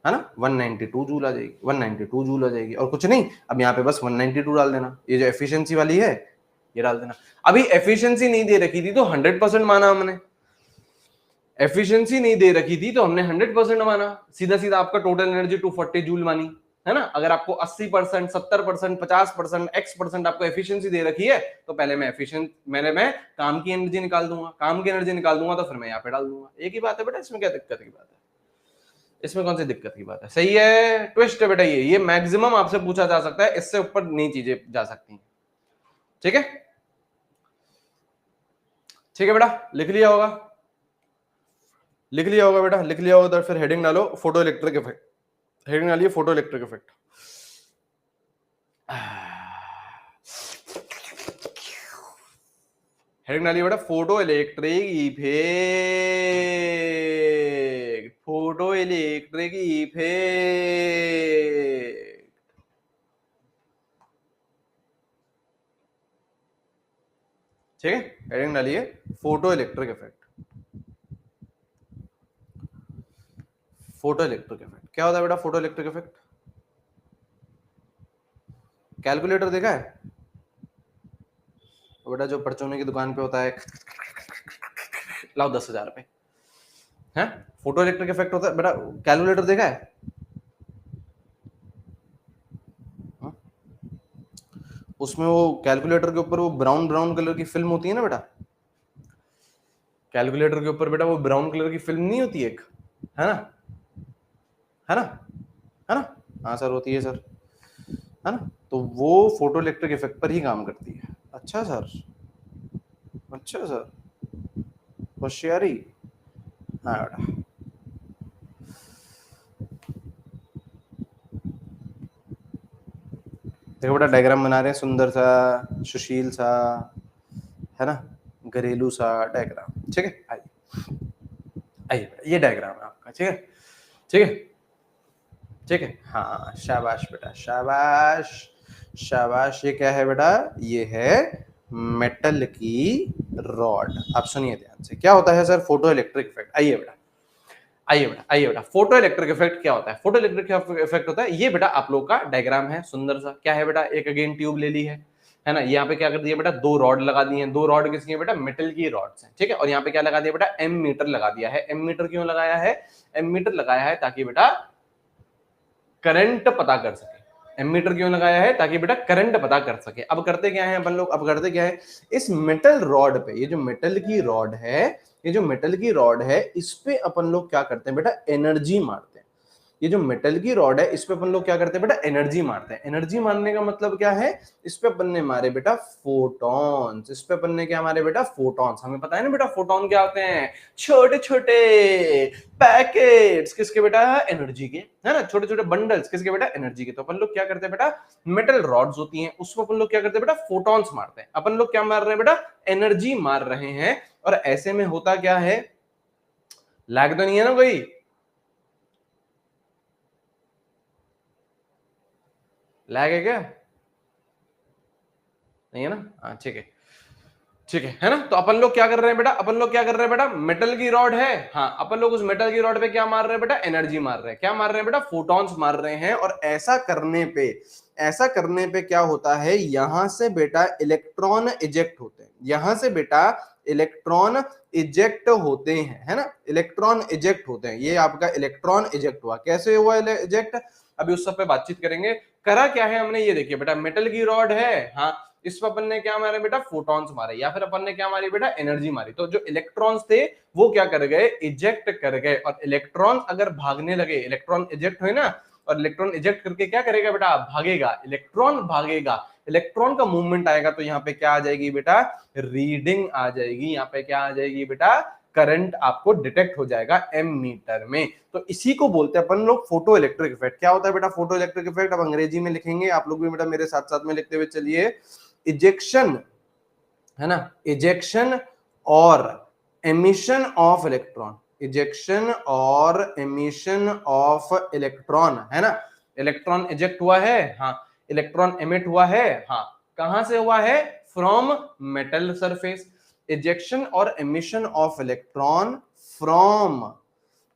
है ना, 192 जूल आ जाएगी, 192 जूल आ जाएगी, और कुछ नहीं। अब यहाँ पे बस 192 डाल देना, ये जो एफिशिएंसी वाली है ये डाल देना। अभी एफिशिएंसी नहीं दे रखी थी तो 100% माना हमने, एफिशिएंसी नहीं दे रखी थी तो हमने 100% माना, सीधा सीधा आपका टोटल एनर्जी 240 जूल मानी, है ना। अगर आपको 80%, 70%, 50%, x% आपको एफिशिएंसी दे रखी है, तो पहले मैं काम की एनर्जी निकाल दूंगा, काम की एनर्जी निकाल दूंगा तो फिर मैं यहाँ पे डाल दूंगा। एक ही बात है बेटा, इसमें क्या दिक्कत की बात है, इसमें कौन सी दिक्कत की बात है, सही है। ट्विस्ट है बेटा, ये मैक्सिमम आपसे पूछा जा सकता है, इससे ऊपर नहीं चीजें जा सकती, ठीक है। ठीक है बेटा, लिख लिया होगा, लिख लिया होगा बेटा, लिख लिया होगा। तो फिर हेडिंग डालो, फोटो इलेक्ट्रिक इफेक्ट, हेडिंग डालिए फोटो इलेक्ट्रिक इफेक्ट। हेडिंग डालिए बेटा, photo electric effect, photo electric effect. ठीक है, हेडिंग डालिए photo electric effect, photo electric effect क्या होता है बेटा, फोटो इलेक्ट्रिक इफेक्ट, कैलकुलेटर देखा है बेटा, जो परचूने की दुकान पे होता है, लाओ 10,000 रुपए, है, फोटो इलेक्ट्रिक इफेक्ट होता है बेटा। कैलकुलेटर देखा है, हाँ? उसमें वो कैलकुलेटर के ऊपर वो ब्राउन ब्राउन कलर की फिल्म होती है ना बेटा, कैलकुलेटर के ऊपर बेटा वो ब्राउन कलर की फिल्म नहीं होती एक, है ना, है ना, है ना, हाँ सर होती है सर, है ना। तो वो फोटो इलेक्ट्रिक इफेक्ट पर ही काम करती है। अच्छा सर, अच्छा सर, होशियारी, हाँ बेटा। देखो बेटा डायग्राम बना रहे हैं, सुंदर सा, सुशील सा, है ना, घरेलू सा डायग्राम, ठीक है। आइए आइए बेटा, ये डायग्राम है आपका, ठीक है, ठीक है। ठीक है, हाँ शाबाश बेटा, शाबाश शाबाश। ये क्या है बेटा? ये है मेटल की रॉड। आप सुनिए ध्यान से, क्या होता है सर? Photo electric effect. आइए बेटा, आइए बेटा, आइए बेटा, फोटो इलेक्ट्रिक इफेक्ट क्या होता है? फोटो इलेक्ट्रिक इफेक्ट होता है, ये बेटा आप लोग का डायग्राम है सुंदर सा। क्या है बेटा? एक अगेन ट्यूब ले ली है ना? यहाँ पे क्या कर दिया बेटा? दो रॉड लगा दी हैं। दो रॉड किसकी है बेटा? मेटल की रॉड्स हैं, ठीक है। और यहाँ पे क्या लगा दिया बेटा? एम मीटर लगा दिया है। एम मीटर क्यों लगाया है? एम मीटर लगाया है ताकि बेटा करंट पता कर सके। एमीटर क्यों लगाया है? ताकि बेटा करंट पता कर सके। अब करते क्या है अपन लोग? अब करते क्या है, इस मेटल रॉड पे, ये जो मेटल की रॉड है, ये जो मेटल की रॉड है, इस पे अपन लोग क्या करते हैं बेटा? एनर्जी मारते हैं। ये जो मेटल की रॉड है, इस पे अपन लोग क्या करते हैं बेटा? एनर्जी मारते हैं। एनर्जी मारने का मतलब क्या है? इस पे अपन ने मारे बेटा फोटॉन्स। इस पे अपन ने क्या मारे बेटा? फोटॉन्स। हमें पता है ना बेटा फोटॉन क्या होते हैं? छोटे छोटे पैकेट्स किसके बेटा? एनर्जी के, है ना? छोटे छोटे बंडल्स किसके बेटा? एनर्जी के। तो अपन लोग क्या करते हैं बेटा? मेटल रॉड्स होती हैं, उसमें अपन लोग क्या करते हैं बेटा? फोटॉन्स मारते हैं। अपन लोग क्या मार रहे हैं बेटा? एनर्जी मार रहे हैं। और ऐसे में होता क्या है? लैग तो नहीं है ना कोई? लैग है क्या? नहीं है ना? हाँ ठीक है, ठीक है ना? तो अपन लोग क्या कर रहे हैं बेटा? अपन लोग क्या कर रहे हैं बेटा? मेटल की रॉड है, हाँ, अपन लोग उस मेटल की रॉड पे क्या मार रहे हैं बेटा? एनर्जी मार रहे हैं। क्या मार रहे हैं बेटा? फोटॉन्स मार रहे हैं। और ऐसा करने पे क्या होता है? यहां से बेटा इलेक्ट्रॉन इजेक्ट होते हैं। यहां से बेटा इलेक्ट्रॉन इजेक्ट होते हैं, है ना? इलेक्ट्रॉन इजेक्ट होते हैं। ये आपका इलेक्ट्रॉन इजेक्ट हुआ। कैसे हुआ इजेक्ट? अभी उस सब पे बातचीत करेंगे। करा क्या है हमने? ये देखिए बेटा, मेटल की रॉड है, हाँ, इस पर अपन ने क्या मारे बेटा? फोटॉन्स मारे, या फिर अपन ने क्या मारी बेटा? एनर्जी मारी। तो जो इलेक्ट्रॉन्स थे वो क्या कर गए? इजेक्ट कर गए। और इलेक्ट्रॉन अगर भागने लगे, इलेक्ट्रॉन इजेक्ट हुए ना, और इलेक्ट्रॉन इजेक्ट करके क्या करेगा बेटा? भागेगा। इलेक्ट्रॉन भागेगा, इलेक्ट्रॉन का मूवमेंट आएगा, तो यहाँ पे क्या आ जाएगी बेटा? रीडिंग आ जाएगी। यहाँ पे क्या आ जाएगी बेटा? करंट आपको डिटेक्ट हो जाएगा एम मीटर में। तो इसी को बोलते हैं अपन लोग फोटो इलेक्ट्रिक इफेक्ट। क्या होता है बेटा फोटो इलेक्ट्रिक इफेक्ट? अब अंग्रेजी में लिखेंगे आप लोग भी बेटा, मेरे साथ साथ में लिखते हुए चलिए। इजेक्शन, है ना? इजेक्शन और एमिशन ऑफ इलेक्ट्रॉन। इजेक्शन और एमिशन ऑफ इलेक्ट्रॉन, है ना? इलेक्ट्रॉन इजेक्ट हुआ है, हाँ, इलेक्ट्रॉन एमिट हुआ है, हाँ, कहां से हुआ है? From metal surface. इजेक्शन और emission of electron from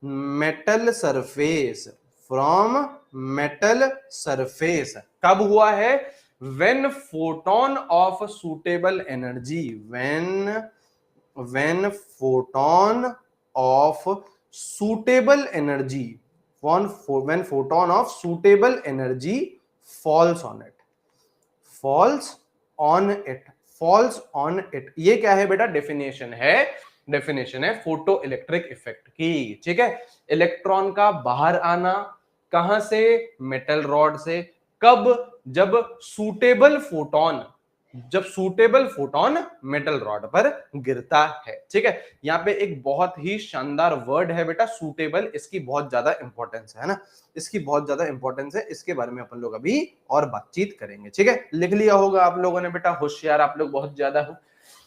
metal surface, from metal surface कब हुआ है? when photon of suitable energy, when photon of suitable energy, when photon of suitable energy falls on it, falls on it, falls on it। ये क्या है बेटा? Definition है, definition है photo electric effect की, ठीक है। इलेक्ट्रॉन का बाहर आना, कहां से? मेटल रॉड से। कब? जब सूटेबल फोटोन, जब सूटेबल फोटोन मेटल रॉड पर गिरता है, ठीक है। यहाँ पे एक बहुत ही शानदार वर्ड है बेटा, सूटेबल। इसकी बहुत ज्यादा इंपॉर्टेंस है ना, इसकी बहुत ज्यादा इंपॉर्टेंस है। इसके बारे में अपन लोग अभी और बातचीत करेंगे, ठीक है। लिख लिया होगा आप लोगों ने बेटा, होशियार आप लोग बहुत ज्यादा हो,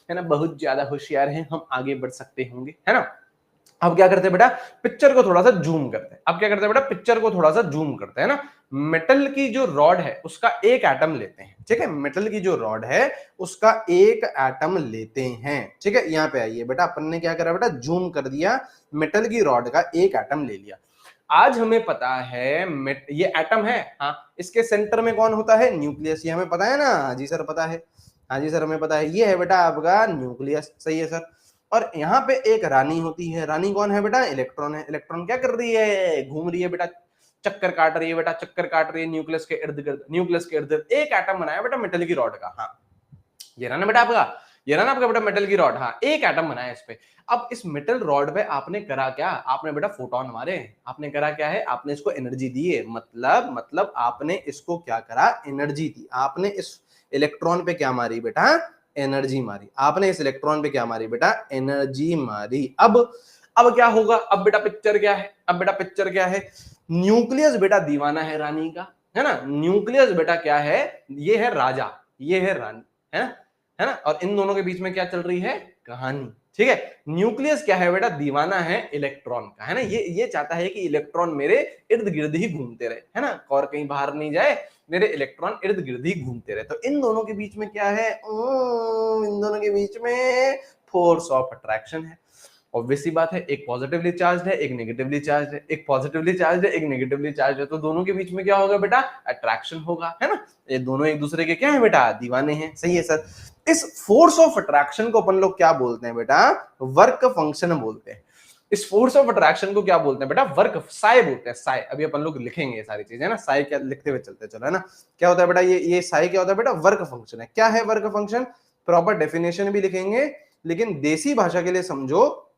है ना? बहुत ज्यादा होशियार हैं हम, आगे बढ़ सकते होंगे, है ना? अब क्या करते हैं बेटा? पिक्चर को थोड़ा सा जूम करते हैं। अब क्या करते हैं बेटा? पिक्चर को थोड़ा सा जूम करते हैं ना। मेटल की जो रॉड है उसका एक एटम लेते हैं, ठीक है। मेटल की जो रॉड है उसका एक एटम लेते हैं, ठीक है। यहाँ पे आइए बेटा, अपन ने क्या करा बेटा? जूम कर दिया, मेटल की रॉड का एक एटम ले लिया। आज हमें पता है ये एटम है, हाँ, इसके सेंटर में कौन होता है? न्यूक्लियस। ये हमें पता है ना? हाँ जी सर पता है, हाँ जी सर हमें पता है। ये है बेटा आपका न्यूक्लियस, सही है सर। और यहाँ पे एक रानी होती है। रानी कौन है बेटा? इलेक्ट्रॉन है। इलेक्ट्रॉन क्या कर रही है? घूम रही है बेटा, चक्कर काट रही है बेटा, चक्कर काट रही है न्यूक्लियस के इर्द गिर्द। न्यूक्लियस के इर्द गिर्द एक एटम बनाया बेटा मेटल की रॉड का, हाँ, ये रहा ना बेटा आपका, ये रहा ना आपका बेटा मेटल की रॉड, हाँ, एक एटम बनाया इस पे। अब इस मेटल रॉड पे आपने करा क्या? आपने बेटा फोटोन मारे। आपने करा क्या है? आपने इसको एनर्जी दी है। मतलब आपने इसको क्या करा? एनर्जी दी। आपने इस इलेक्ट्रॉन पे क्या मारी बेटा? एनर्जी मारी। आपने इस इलेक्ट्रॉन पे क्या मारी बेटा? एनर्जी मारी। अब क्या होगा? अब बेटा पिक्चर क्या है? अब बेटा पिक्चर क्या है? न्यूक्लियस बेटा दीवाना है रानी का, है ना? न्यूक्लियस बेटा क्या है? ये है राजा, ये है रानी, है ना? है ना? और इन दोनों के बीच में क्या चल रही है? कहानी, ठीक है। न्यूक्लियस क्या है बेटा, दीवाना है इलेक्ट्रॉन का, है ना। ये चाहता है कि इलेक्ट्रॉन मेरे इर्द गिर्द ही घूमते रहे, है ना, और कहीं बाहर नहीं जाए, मेरे इलेक्ट्रॉन इर्द गिर्द ही घूमते रहे। तो इन दोनों के बीच में क्या है, इन दोनों के बीच में फोर्स ऑफ अट्रैक्शन है। ऑब्वियसली बात है, एक पॉजिटिवली चार्ज है, एक नेगेटिवली चार्ज है, एक पॉजिटिवली चार्ज है, एक नेगेटिवली चार्ज है, तो दोनों के बीच में क्या होगा बेटा, अट्रैक्शन होगा, है ना। ये दोनों एक दूसरे के क्या है बेटा, दीवाने हैं। सही है सर। इस फोर्स ऑफ अट्रैक्शन को अपन लोग क्या बोलते हैं बेटा, वर्क फंक्शन बोलते हैं। इस फोर्स ऑफ अट्रैक्शन को क्या बोलते हैं बेटा, वर्क, साई बोलते हैं, साई। अभी अपन लोग लिखेंगे ये सारी चीजें, है ना, साई क्या लिखते हुए चलते चलो, है ना। क्या होता है बेटा, ये साई क्या होता है बेटा, वर्क फंक्शन है। क्या है वर्क फंक्शन, प्रॉपर डेफिनेशन भी लिखेंगे, लेकिन देसी भाषा के लिए समझो,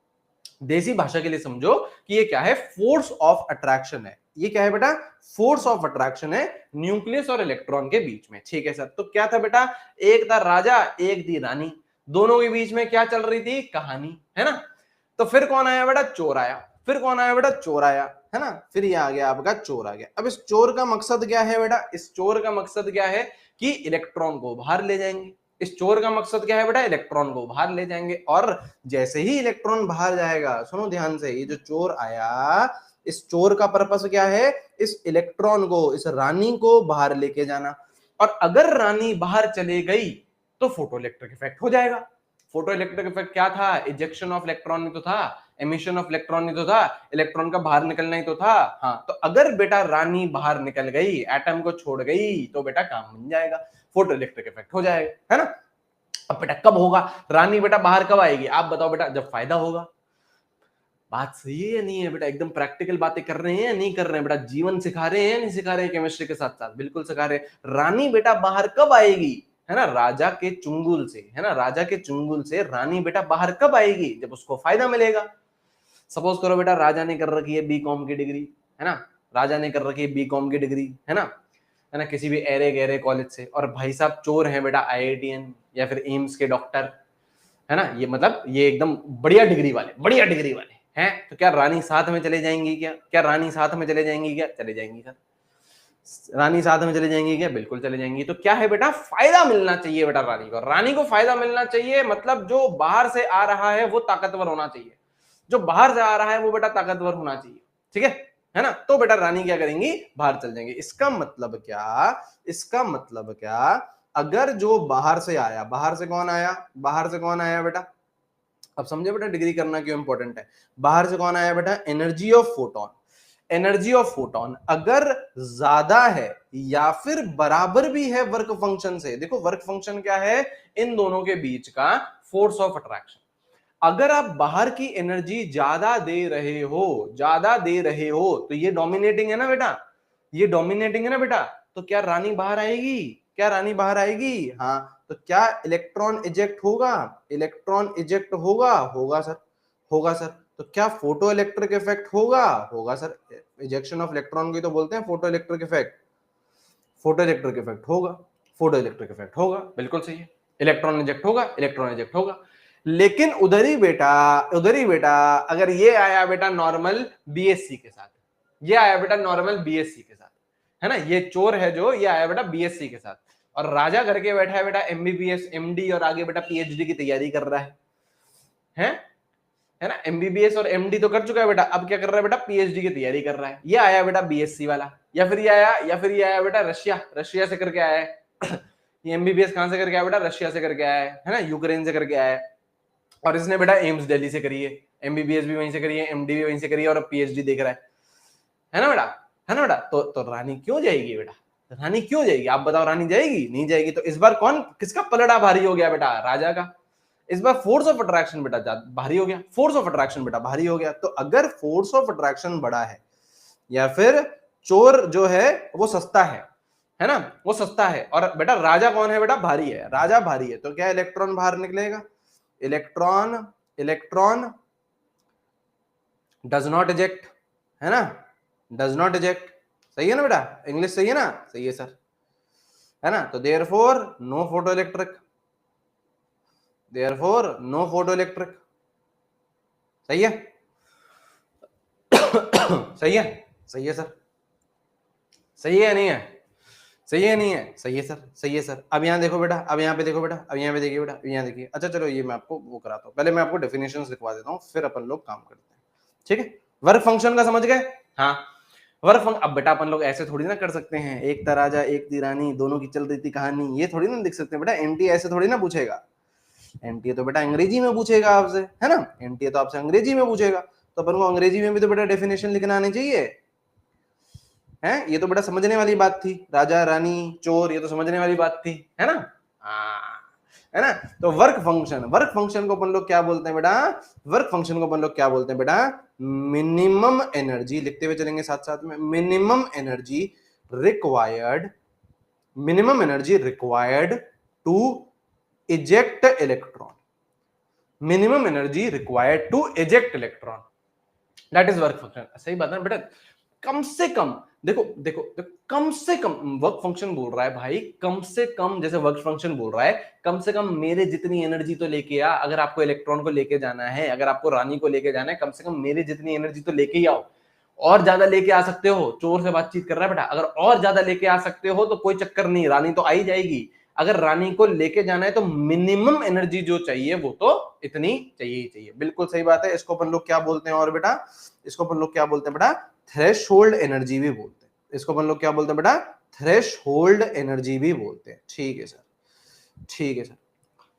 देसी भाषा के लिए समझो कि ये क्या है, फोर्स ऑफ अट्रैक्शन है। ये क्या है बेटा, फोर्स ऑफ अट्रैक्शन है न्यूक्लियस और इलेक्ट्रॉन के बीच में, ठीक है सर। तो क्या था बेटा, एक था राजा, एक थी रानी, दोनों के बीच में क्या चल रही थी, कहानी, है ना। तो फिर कौन आया बेटा, चोर आया। फिर कौन आया बेटा, चोर आया, है ना। फिर ये आ गया आपका, चोर आ गया। अब इस चोर का मकसद क्या है बेटा, इस चोर का मकसद क्या है कि इलेक्ट्रॉन को बाहर ले जाएंगे। इस चोर का मकसद क्या है बेटा, इलेक्ट्रॉन को बाहर ले जाएंगे। और जैसे ही इलेक्ट्रॉन बाहर जाएगा, सुनो ध्यान से, ये जो चोर आया, इस चोर का पर्पस क्या है, इस इलेक्ट्रॉन को, इस रानी को बाहर लेके जाना। और अगर रानी बाहर चले गई तो फोटो इलेक्ट्रिक इफेक्ट हो जाएगा। फोटो इलेक्ट्रिक इफेक्ट क्या था, इजेक्शन ऑफ इलेक्ट्रॉन ही तो था, एमिशन ऑफ इलेक्ट्रॉन ही तो था, इलेक्ट्रॉन का बाहर निकलना ही तो था। हाँ, तो अगर बेटा रानी बाहर निकल गई, एटम को छोड़ गई, तो बेटा काम बन जाएगा, फोटो इलेक्ट्रिक इफेक्ट हो जाएगा, है ना। अब बेटा कब होगा, रानी बेटा बाहर कब आएगी, आप बताओ बेटा, जब फायदा होगा। बात सही है या नहीं है बेटा, एकदम प्रैक्टिकल बातें कर रहे हैं या नहीं कर रहे हैं बेटा, जीवन सिखा रहे हैं नहीं सिखा रहे हैं, केमिस्ट्री के साथ साथ बिल्कुल सिखा रहे हैं। रानी बेटा बाहर कब आएगी, है ना, राजा के चुंगुल से, है ना, राजा के चुंगुल से रानी बेटा बाहर कब आएगी, जब उसको फायदा मिलेगा। सपोज करो बेटा, राजा ने कर रखी है बीकॉम की डिग्री, है ना, राजा ने कर रखी है बीकॉम की डिग्री, है ना, किसी भी एरे गहरे कॉलेज से, और भाई साहब चोर हैं बेटा, आईआईटीएन या फिर एम्स के डॉक्टर, है ना, ये मतलब ये एकदम बढ़िया डिग्री वाले, बढ़िया डिग्री वाले हैं। तो क्या रानी साथ में चले जाएंगी, क्या रानी साथ में चले जाएंगी, क्या चले जाएंगी सर, रानी साथ में चले जाएंगी क्या, बिल्कुल चले जाएंगी। तो क्या है बेटा, फायदा मिलना चाहिए बेटा रानी को, रानी को फायदा मिलना चाहिए, मतलब जो बाहर से आ रहा है वो ताकतवर होना चाहिए, जो बाहर से आ रहा है वो बेटा ताकतवर होना चाहिए, ठीक है ना। तो बेटा रानी क्या करेंगी, बाहर चल जाएंगे। इसका मतलब क्या, इसका मतलब क्या, अगर जो बाहर से आया, बाहर से कौन आया, बाहर से कौन आया बेटा, अब समझे बेटा डिग्री करना क्यों इंपॉर्टेंट है। बाहर से कौन आया बेटा, energy of photon. Energy of photon अगर ज्यादा है या फिर बराबर भी है वर्क फंक्शन से, देखो वर्क फंक्शन क्या है, इन दोनों के बीच का फोर्स ऑफ अट्रैक्शन। अगर आप बाहर की एनर्जी ज्यादा दे रहे हो, ज्यादा दे रहे हो, तो ये डोमिनेटिंग है ना बेटा, ये डोमिनेटिंग है ना बेटा। तो क्या रानी बाहर आएगी, क्या रानी बाहर आएगी, हाँ। तो क्या इलेक्ट्रॉन इजेक्ट होगा, इलेक्ट्रॉन इजेक्ट होगा, होगा सर, होगा सर। तो क्या फोटो इलेक्ट्रिक इफेक्ट होगा, होगा सर। इजेक्शन ऑफ इलेक्ट्रॉन को तो बोलते हैं photo electric effect, photo electric effect होगा, फोटो इलेक्ट्रिक इफेक्ट होगा, बिल्कुल सही है। इलेक्ट्रॉन इजेक्ट होगा, इलेक्ट्रॉन इजेक्ट होगा। लेकिन उधर ही बेटा, उधर ही बेटा, अगर ये आया बेटा नॉर्मल बीएससी के साथ, ये आया बेटा नॉर्मल बीएससी के साथ, है ना, ये चोर है जो, ये आया बेटा बीएससी के साथ, और राजा घर के बैठा है बेटा एमबीबीएस एमडी, और आगे बेटा पीएचडी की तैयारी कर रहा है ना। एमबीबीएस और एमडी तो कर चुका है बेटा, अब क्या कर रहा है बेटा, पीएचडी की तैयारी कर रहा है। ये आया बेटा बीएससी वाला, या फिर ये आया बेटा रशिया, रशिया से करके आया है ये एमबीबीएस कहां से करके आया बेटा, रशिया से करके आया है ना, यूक्रेन से करके आया है। और इसने बेटा एम्स दिल्ली से करी है, एमबीबीएस भी वहीं से करी है, एमडी भी वहीं से करी है, और अब पीएचडी देख रहा है ना बेटा, है ना बेटा। तो रानी क्यों जाएगी बेटा, रानी क्यों जाएगी, आप बताओ, रानी जाएगी, नहीं जाएगी। तो इस बार कौन, किसका पलड़ा भारी हो गया बेटा, राजा का। इस बार फोर्स ऑफ अट्रैक्शन बेटा भारी हो गया, फोर्स ऑफ अट्रैक्शन बेटा भारी हो गया। तो अगर फोर्स ऑफ अट्रैक्शन बड़ा है, या फिर चोर जो है वो सस्ता है ना, वो सस्ता है, और बेटा राजा कौन है बेटा, भारी है, राजा भारी है, तो क्या इलेक्ट्रॉन बाहर निकलेगा, electron, electron does not eject, है ना, डज नॉट इजेक्ट। सही है ना बेटा, इंग्लिश सही है ना, सही है सर, है ना। तो therefore no photo electric, therefore no photo electric. सही है सही है, सही है सर, सही है नहीं है, सही है नहीं है? सही है सर, सही है सर। अब यहाँ देखो बेटा, अब यहाँ पे देखो बेटा, अब यहाँ पे देखिए बेटा, अब यहाँ देखिए। अच्छा चलो ये मैं आपको वो कराता हूँ, पहले मैं आपको डेफिनेशंस लिखवा देता हूँ, फिर अपन लोग काम करते हैं, ठीक है? वर्क फंक्शन का समझ गए? हाँ, वर्क फंक्शन। अब बेटा अपन लोग ऐसे थोड़ी ना कर सकते हैं, एक तराजा एक तिरानी दोनों की चल रही थी कहानी, ये थोड़ी ना लिख सकते हैं बेटा। एनटीए ऐसे थोड़ी ना पूछेगा, एनटीए तो बेटा अंग्रेजी में पूछेगा आपसे, है ना? एनटीए तो आपसे अंग्रेजी में पूछेगा, तो अपन को अंग्रेजी में भी तो बेटा डेफिनेशन लिखना आनी चाहिए, है? ये तो बेटा समझने वाली बात थी, राजा रानी चोर, ये तो समझने वाली बात थी, है ना? है ना? तो वर्क फंक्शन, वर्क फंक्शन को अपन लोग क्या बोलते हैं बेटा? वर्क फंक्शन को अपन लोग क्या बोलते हैं बेटा? मिनिमम एनर्जी, लिखते हुए चलेंगे साथ साथ में, minimum energy required, minimum energy required to eject electron, minimum energy required to eject electron, that is work function. सही बात है बेटा, कम से कम देखो देखो देखो, कम से कम वर्क फंक्शन बोल रहा है भाई, कम से कम, जैसे वर्क फंक्शन बोल रहा है कम से कम मेरे जितनी एनर्जी तो लेके आ। अगर आपको इलेक्ट्रॉन को लेके जाना है, अगर आपको रानी को लेके जाना है, कम से कम मेरे जितनी एनर्जी तो लेके ही आओ। और ज्यादा लेके आ सकते हो, चोर से बातचीत कर रहा है बेटा, अगर और ज्यादा लेके आ सकते हो तो कोई चक्कर नहीं, रानी तो आ ही जाएगी। अगर रानी को लेके जाना है तो मिनिमम एनर्जी जो चाहिए वो तो इतनी चाहिए ही चाहिए। बिल्कुल सही बात है। इसको अपन लोग क्या बोलते हैं और बेटा? इसको अपन लोग क्या बोलते हैं बेटा? थ्रेशोल्ड एनर्जी भी बोलते हैं। इसको अपन लोग क्या बोलते हैं बेटा? थ्रेशोल्ड एनर्जी भी बोलते हैं। ठीक है सर, ठीक है सर,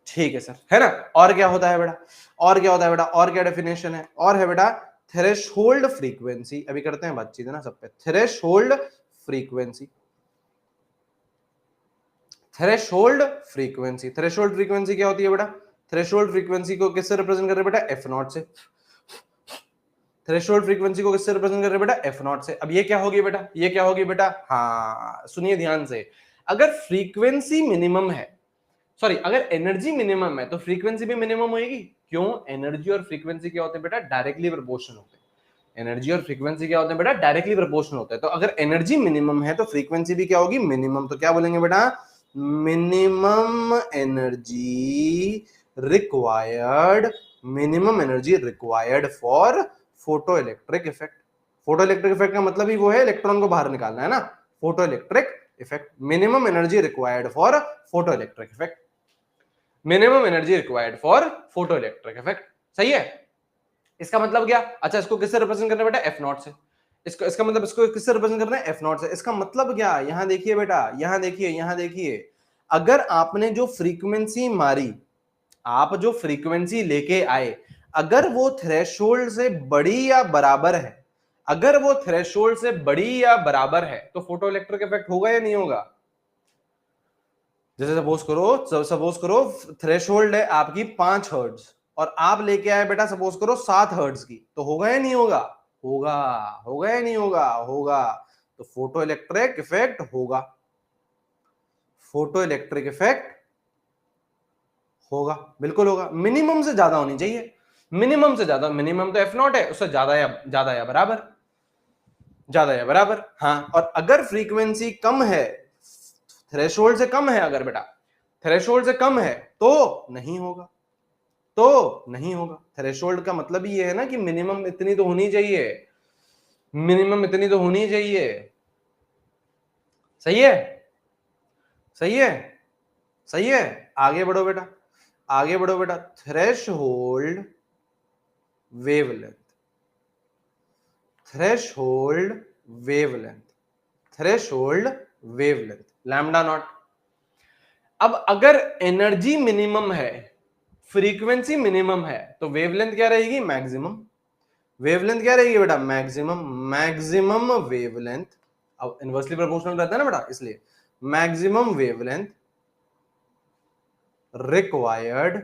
ठीक है सर, है ना? और क्या होता है बेटा? और क्या होता है बेटा? और क्या डेफिनेशन है? और है बेटा थ्रेशोल्ड फ्रीक्वेंसी। अभी करते हैं बातचीत है ना सब पे। Threshold frequency, threshold frequency, threshold frequency क्या होती है बेटा? थ्रेशोल्ड फ्रीक्वेंसी को किससे रिप्रेजेंट कर रहे हैं बेटा? एफ नॉट से। थ्रेशोल्ड फ्रीक्वेंसी को किससे रिप्रेजेंट कर रहे हैं बेटा? एफ नॉट से। अब ये क्या होगी बेटा? ये क्या होगी बेटा? हाँ सुनिए ध्यान से, अगर फ्रीक्वेंसी मिनिमम है, सॉरी अगर एनर्जी मिनिमम है तो फ्रीक्वेंसी भी मिनिमम होगी। क्यों? एनर्जी और फ्रीक्वेंसी क्या होते हैं बेटा? डायरेक्टली प्रोपोर्शनल होते हैं। एनर्जी और फ्रीक्वेंसी क्या होते हैं बेटा? डायरेक्टली प्रोपोर्शनल होते हैं। तो अगर एनर्जी मिनिमम है तो फ्रीक्वेंसी भी क्या होगी? मिनिमम। तो क्या बोलेंगे बेटा? Minimum energy required, minimum energy required for photo electric effect. Photo electric effect का मतलब ही वो है इलेक्ट्रॉन को बाहर निकालना, है ना? Photo electric effect, minimum energy required for photo electric effect, minimum energy required for photo electric effect. सही है? इसका मतलब क्या? अच्छा इसको किससे रिप्रेजेंट करना है बेटा? एफ नॉट से। इसको, इसका मतलब इसको किससे रिप्रेजेंट करना है? एफ नॉट से। इसका मतलब क्या? यहां देखिए बेटा, यहां देखिए, यहां देखिए, अगर आपने जो फ्रीक्वेंसी मारी, आप जो फ्रीक्वेंसी लेके आए, अगर वो थ्रेशोल्ड से बड़ी या बराबर है, अगर वो थ्रेशोल्ड से बड़ी या बराबर है तो फोटो इलेक्ट्रिक इफेक्ट होगा या नहीं होगा? जैसे सपोज करो थ्रेशोल्ड है आपकी 5 हर्ट्ज और आप लेके आए बेटा सपोज करो 7 हर्ट्ज की, तो होगा या नहीं होगा? होगा। होगा या नहीं होगा? होगा। तो फोटो इलेक्ट्रिक इफेक्ट होगा, फोटो इलेक्ट्रिक इफेक्ट होगा, बिल्कुल होगा। मिनिमम से ज्यादा होनी चाहिए, मिनिमम से ज्यादा, मिनिमम तो एफ नॉट है, उससे ज्यादा या बराबर, ज्यादा या बराबर। हाँ, और अगर फ्रीक्वेंसी कम है, थ्रेशोल्ड से कम है, अगर बेटा थ्रेशोल्ड से कम है तो नहीं होगा, तो नहीं होगा। थ्रेशोल्ड का मतलब ही ये है ना कि मिनिमम इतनी तो होनी चाहिए, मिनिमम इतनी तो होनी चाहिए। सही है? सही है? सही है? आगे बढ़ो बेटा, आगे बढ़ो बेटा। Threshold wavelength, threshold wavelength, threshold wavelength lambda naught. अब अगर एनर्जी मिनिमम है, फ्रीक्वेंसी मिनिमम है, तो वेवलेंथ क्या रहेगी? मैक्सिमम। वेवलेंथ क्या रहेगी बेटा? मैक्सिमम। मैक्सिमम वेवलेंथ, अब इनवर्सली प्रोपोर्शनल रहता है ना बेटा, इसलिए maximum wavelength required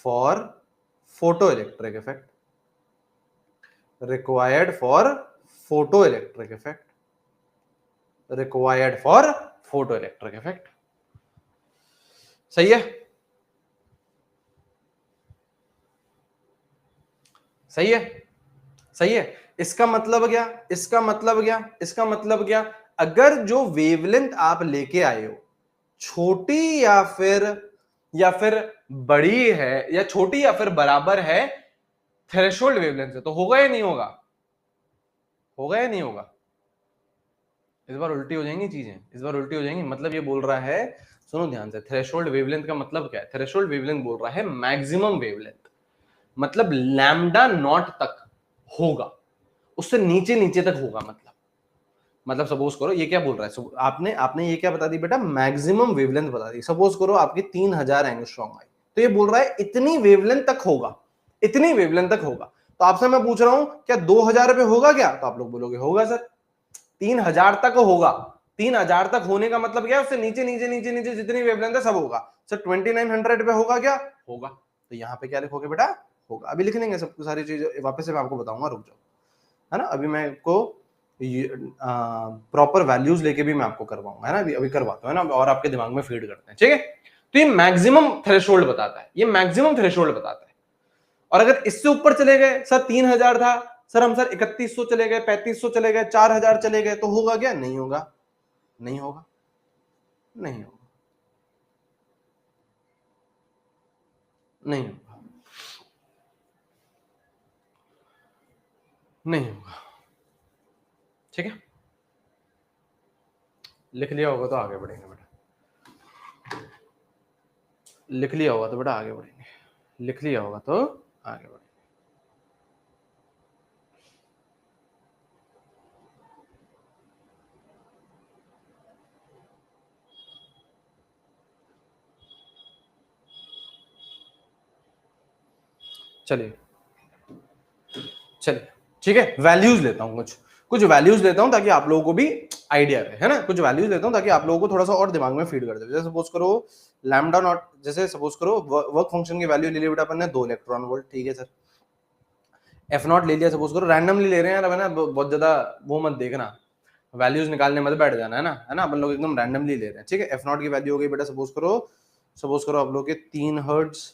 for photo electric effect, required for photo electric effect, required for photo electric effect. सही है? सही है? सही है? इसका मतलब क्या? इसका मतलब क्या? इसका मतलब क्या? अगर जो वेवलेंथ आप लेके आए हो छोटी या फिर बड़ी है, या छोटी या फिर बराबर है थ्रेशोल्ड वेवलेंथ से, तो होगा या नहीं होगा? होगा या नहीं होगा? इस बार उल्टी हो जाएंगी चीजें, इस बार उल्टी हो जाएंगी। मतलब ये बोल रहा है, सुनो ध्यान से, थ्रेशोल्ड वेवलेंथ का मतलब क्या है? थ्रेशोल्ड वेवलेंथ बोल रहा है मैक्सिमम वेवलेंथ, मतलब लैम्डा नॉट तक होगा, उससे नीचे नीचे तक होगा। मतलब सपोज करो ये क्या बोल रहा है, आपने आपने ये क्या बता दी बेटा, मैक्सिमम वेवलेंथ बता दी। सपोज करो आपकी 3000 एंगस्ट्रॉम आई, तो ये बोल रहा है इतनी वेवलेंथ तक होगा, इतनी वेवलेंथ तक होगा। तो आपसे मैं पूछ रहा हूं क्या 2000 पे होगा क्या? तो आप लोग बोलोगे होगा सर। 3000 तक होगा, 3000 तक होने का मतलब क्या है, उससे नीचे नीचे नीचे नीचे जितनी वेवलेंथ है सब होगा। सर 2900 पे होगा क्या? होगा। तो यहाँ पे क्या लिखोगे बेटा? होगा। अभी लिख लेंगे सब सारी चीजें, वापस से मैं आपको बताऊंगा, रुक जाओ, है ना। अभी मैं आपको प्रॉपर वैल्यूज लेके भी मैं आपको करवाऊंगा, है ना। अभी अभी करवाता हूं, है ना, और आपके दिमाग में फीड करते हैं, ठीक है। तो ये मैक्सिमम थ्रेशोल्ड बताता है, ये मैक्सिमम थ्रेशोल्ड बताता है। और अगर इससे ऊपर चले गए, सर 3000 था, सर हम सर 3100 चले गए, 3500 चले गए, 4000 चले गए, तो होगा क्या? नहीं होगा, नहीं होगा, नहीं होगा, नहीं होगा, नहीं होगा, ठीक है। लिख लिया होगा तो आगे बढ़ेंगे बेटा, लिख लिया होगा तो बेटा आगे बढ़ेंगे, लिख लिया होगा तो आगे बढ़ेंगे। चलिए चलिए, ठीक है, वैल्यूज लेता हूं, कुछ कुछ वैल्यूज लेता हूं ताकि आप लोगों को भी आइडिया रहे, है ना। कुछ वैल्यूज लेता हूं ताकि आप लोगों को थोड़ा सा और दिमाग में फीड कर दे। जैसे सपोज करो लैम्डा नॉट, जैसे सपोज करो वर्क फंक्शन की वैल्यू ले ली बेटा अपन ने 2 इलेक्ट्रॉन वोल्ट, ठीक है सर। एफ नॉट ले लिया, सपोज करो रैंडमली ले रहे हैं यार, है ना, बहुत ज्यादा वो मत देखना, वैल्यूज निकालने मत बैठ जाना, है ना, अपन लोग एकदम रैंडमली ले रहे हैं, ठीक है। एफ नॉट की वैल्यू हो गई बेटा, सपोज करो आप लोग के 3 हर्ट्ज,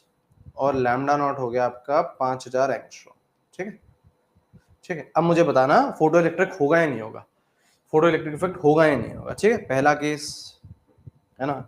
और लैम्डा नॉट हो गया आपका 5000 एंगस्ट्रॉम, ठीक है, ठीक है। अब मुझे बताना फोटो इलेक्ट्रिक होगा या नहीं होगा, फोटो इलेक्ट्रिक इफेक्ट होगा या नहीं होगा, ठीक है। पहला केस, है ना,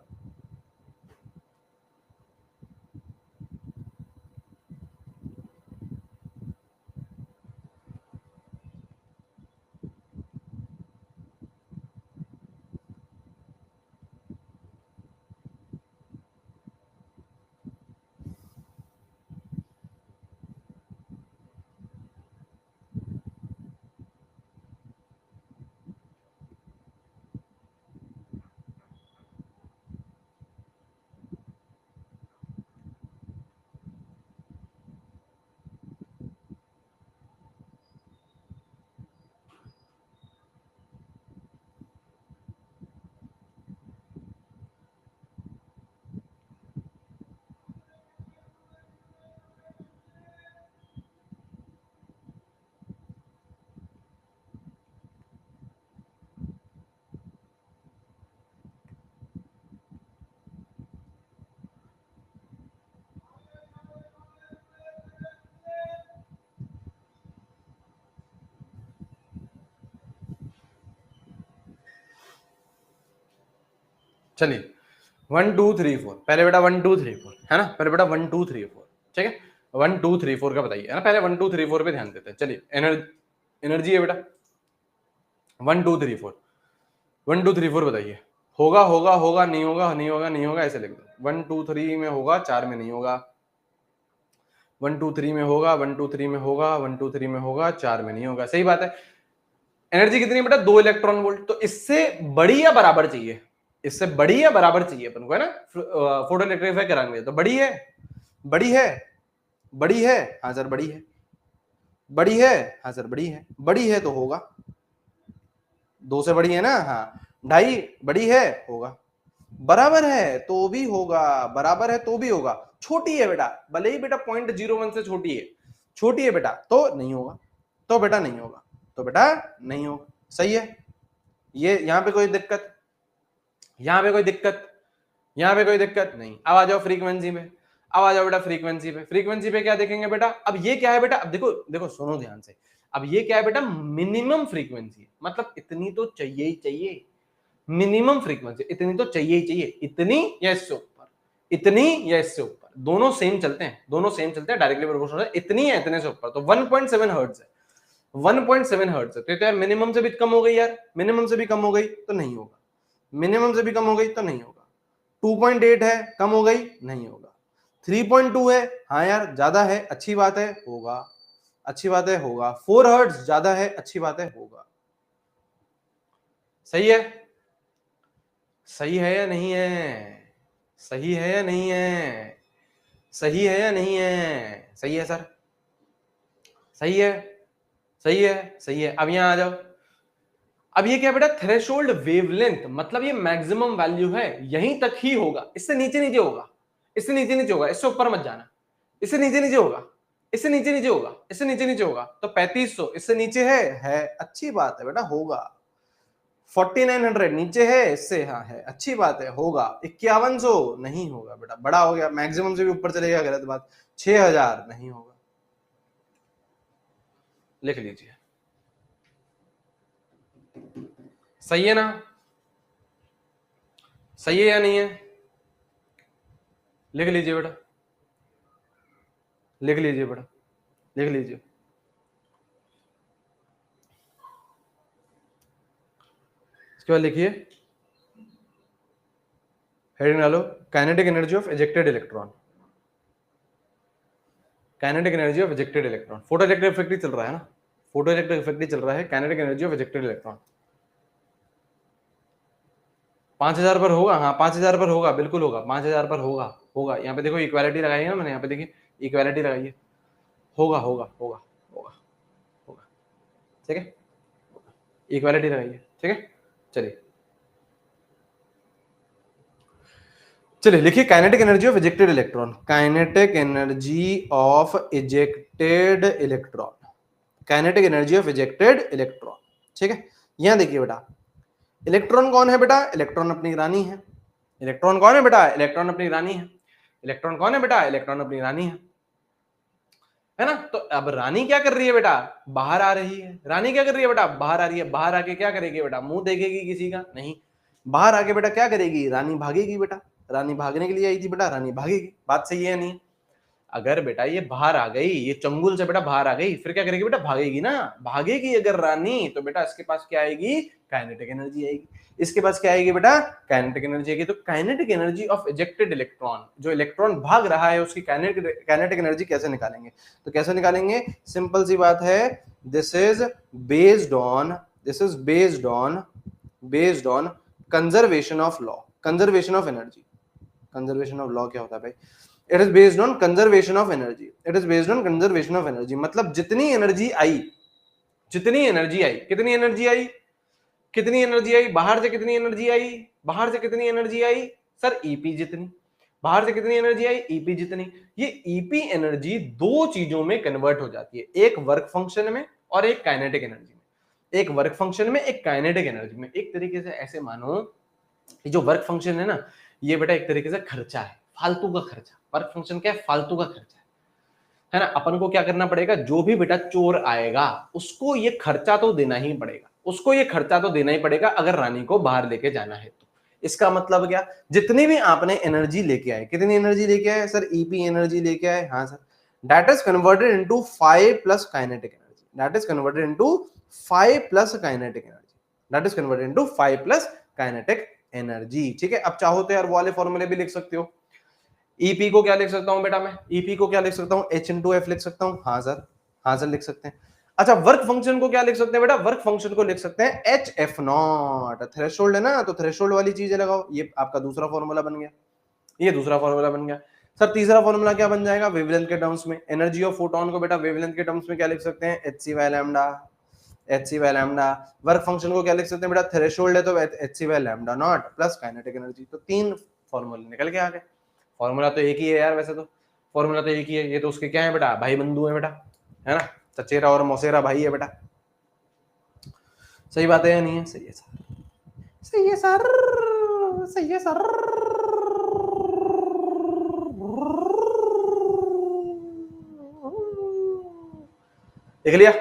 चलिए 1 2 3 4, पहले बेटा 1 2 3 4, है ना, पहले बेटा 1 2 3 4, ठीक है। 1 2 3 4 का बताइए, है ना, पहले 1 2 3 4 पे ध्यान देते हैं। चलिए एनर्जी है बेटा 1 2 3 4, 1 2 3 4 बताइए। होगा होगा होगा, नहीं होगा नहीं होगा नहीं होगा, ऐसे लिख दो। 1 2 3 में होगा, 4 में नहीं होगा। 1 2 3 में होगा, 1 2 3 में होगा, 1 2 3 में होगा, 4 में नहीं होगा, सही बात है। एनर्जी कितनी है बेटा? 2 इलेक्ट्रॉन वोल्ट। तो इससे बड़ी या बराबर चाहिए, इससे बड़ी या बराबर चाहिए अपन को, है ना, फोटो इलेक्ट्रिफाई कराएंगे तो बड़ी है, बड़ी है, बड़ी है, हाँ सर बड़ी है, बड़ी है, हाँ सर बड़ी है, बड़ी है तो होगा। 2 से बड़ी है ना, हाँ। 2.5 बड़ी है, होगा। बराबर है तो भी होगा, बराबर है तो भी होगा। छोटी है बेटा, भले ही बेटा 0.01 से छोटी है, छोटी है बेटा, तो नहीं होगा, तो बेटा नहीं होगा, तो बेटा नहीं होगा, सही है। ये यहाँ पे कोई दिक्कत, यहाँ पे कोई दिक्कत, यहाँ पे कोई दिक्कत नहीं। अब आ जाओ फ्रीक्वेंसी पे, अब आ जाओ बेटा फ्रीक्वेंसी पे। फ्रीक्वेंसी पे क्या देखेंगे बेटा? अब ये क्या है बेटा? अब देखो देखो सुनो ध्यान से, अब ये क्या है बेटा? मिनिमम फ्रीक्वेंसी, मतलब इतनी तो चाहिए ही चाहिए, मिनिमम फ्रीक्वेंसी इतनी तो चाहिए ही चाहिए। इतनी या इससे ऊपर, इतनी या इससे ऊपर, दोनों सेम चलते हैं, दोनों सेम चलते हैं, डायरेक्टली प्रोपोर्शनल है। इतनी है इतने से ऊपर तो 1.7 हर्ट्ज है, 1.7 हर्ट्ज है, तो यार मिनिमम से भी कम हो गई यार, मिनिमम से भी कम हो गई तो नहीं होगा, मिनिमम से भी कम हो गई तो नहीं होगा। 2.8 है, कम हो गई नहीं होगा। 3.2 है, हाँ यार ज्यादा है, अच्छी बात है, होगा, अच्छी बात है, होगा। 4 हर्ट्ज ज्यादा है, अच्छी बात है, होगा। सही है, सही है या नहीं है, सही है या नहीं है, सही है या नहीं है, सही है सर, सही है, सही है, सही है। अब यहां आ जाओ। अब ये क्या बेटा, थ्रेशोल्ड वेवलेंथ, मतलब ये मैक्सिमम वैल्यू है, यहीं तक ही होगा, इससे नीचे नीचे होगा, इससे नीचे नीचे होगा, इससे ऊपर मत जाना, इससे नीचे नीचे होगा, इससे नीचे नीचे होगा, इससे नीचे नीचे होगा। तो 3500 इससे नीचे है, अच्छी बात है बेटा, होगा। 4900 नीचे है इससे, हाँ है, अच्छी बात है, होगा। 5100 नहीं होगा बेटा, बड़ा हो गया, मैक्सिमम से भी ऊपर चलेगा, गलत बात। 6000 नहीं होगा, लिख लीजिए। सही है ना, सही है या नहीं है, लिख लीजिए बेटा, लिख लीजिए बेटा, लिख लीजिए। इसके बाद लिखिए, हेडिंग डालो, kinetic energy of ejected electron, kinetic energy of ejected electron. Photo electric effect ही चल रहा है ना, फोटो इलेक्ट्रिक इफेक्ट ही चल रहा है, kinetic energy of ejected electron. 5000 पर होगा, हाँ 5000 पर होगा, बिल्कुल होगा, 5000 पर होगा, होगा। यहाँ पे देखो इक्वालिटी लगाई है ना मैंने, यहाँ पे देखिए इक्वालिटी लगाई है, होगा होगा होगा होगा होगा, ठीक है, इक्वालिटी लगाई है, ठीक है। चलिए चलिए लिखिए, kinetic energy of ejected electron, kinetic energy of ejected electron, kinetic energy of ejected electron, ठीक है। यहां देखिए बेटा, इलेक्ट्रॉन कौन है बेटा, इलेक्ट्रॉन अपनी रानी है। इलेक्ट्रॉन कौन है बेटा, इलेक्ट्रॉन अपनी रानी है। इलेक्ट्रॉन कौन है बेटा, इलेक्ट्रॉन अपनी रानी है ना। तो अब रानी क्या कर रही है बेटा, बाहर आ रही है। रानी क्या कर रही है बेटा, बाहर आ रही है। बाहर आके क्या करेगी बेटा, मुंह देखेगी किसी का नहीं, बाहर आके बेटा क्या करेगी, रानी भागेगी बेटा। रानी भागने के लिए आई थी बेटा, रानी भागेगी। बात सही है नहीं, अगर बेटा ये बाहर आ गई, ये चंगुल से बेटा बाहर आ गई, फिर क्या करेगी बेटा, भागेगी ना। भागेगी अगर रानी, तो बेटा इसके पास क्या आएगी, काइनेटिक एनर्जी आएगी। इसके पास क्या आएगी बेटा, काइनेटिक एनर्जी आएगी। तो kinetic energy of ejected electron, जो इलेक्ट्रॉन भाग रहा है उसकी काइनेटिक एनर्जी कैसे निकालेंगे, तो कैसे निकालेंगे, सिंपल सी बात है, this is based on, this is based on conservation of law, conservation of energy. Conservation of law क्या होता है भाई, it is based on conservation of energy, it is based on conservation of energy. मतलब जितनी energy आई, जितनी energy आई, कितनी energy आई, कितनी energy आई, बाहर से कितनी एनर्जी आई, बाहर से कितनी एनर्जी आई, सर ईपी जितनी, बाहर से कितनी एनर्जी आई, ईपी जितनी। ये ईपी एनर्जी दो चीजों में कन्वर्ट हो जाती है, एक वर्क फंक्शन में और एक काइनेटिक एनर्जी में। एक वर्क फंक्शन में, एक काइनेटिक एनर्जी में। एक तरीके से ऐसे मानो, ये जो वर्क फंक्शन है ना, ये बेटा एक तरीके से खर्चा है, फालतू का खर्चा। वर्क फंक्शन क्या है, फालतू का खर्चा है ना। अपन को क्या करना पड़ेगा, जो भी बेटा चोर आएगा उसको ये खर्चा तो देना ही पड़ेगा, उसको ये खर्चा तो देना ही पड़ेगा, अगर रानी को बाहर लेके जाना है तो। इसका मतलब क्या, जितनी भी आपने एनर्जी लेके आए, कितनी एनर्जी लेके आए सर, ईपी एनर्जी लेके आए, हाँ sir, that is converted into 5 plus kinetic energy, that is converted into 5 plus kinetic energy, that is converted into 5 plus kinetic energy, ठीक है। अब चाहो तो यार वो वाले फॉर्मूले भी लिख सकते हो। ईपी को क्या लिख सकता हूं बेटा मैं, ईपी को क्या लिख सकता हूं, एच इंटू एफ लिख सकता हूं, हाँ सर, हाँ सर लिख सकते हैं। अच्छा वर्क फंक्शन को क्या लिख सकते हैं बेटा, वर्क फंक्शन को लिख सकते हैं एच एफ नॉट, थ्रेशोल्ड है ना, तो थ्रेशोल्ड वाली चीजें लगाओ, ये आपका दूसरा फॉर्मूला बन गया, ये दूसरा फॉर्मूला बन गया। सर तीसरा फॉर्मूला क्या बन जाएगा, वेवलेंथ के टर्म्स में, एनर्जी ऑफ फोटोन को बेटा वेवलेंथ के टर्म्स में क्या लिख सकते हैं, H C by lambda, H C by lambda. Work function को क्या लिख सकते हैं बेटा, थ्रेशोल्ड है तो H C by lambda not plus kinetic energy. तो तीन फॉर्मूले निकल के आ गए। फॉर्मूला तो एक ही है यार, वैसे तो फॉर्मूला तो एक ही है, ये तो उसके क्या है बेटा, भाई बंधु है बेटा, है ना, चचेरा और मौसेरा भाई है बेटा। सही बात है या नहीं है, सही है सर, सही है सर, सही है सर। देख लिया,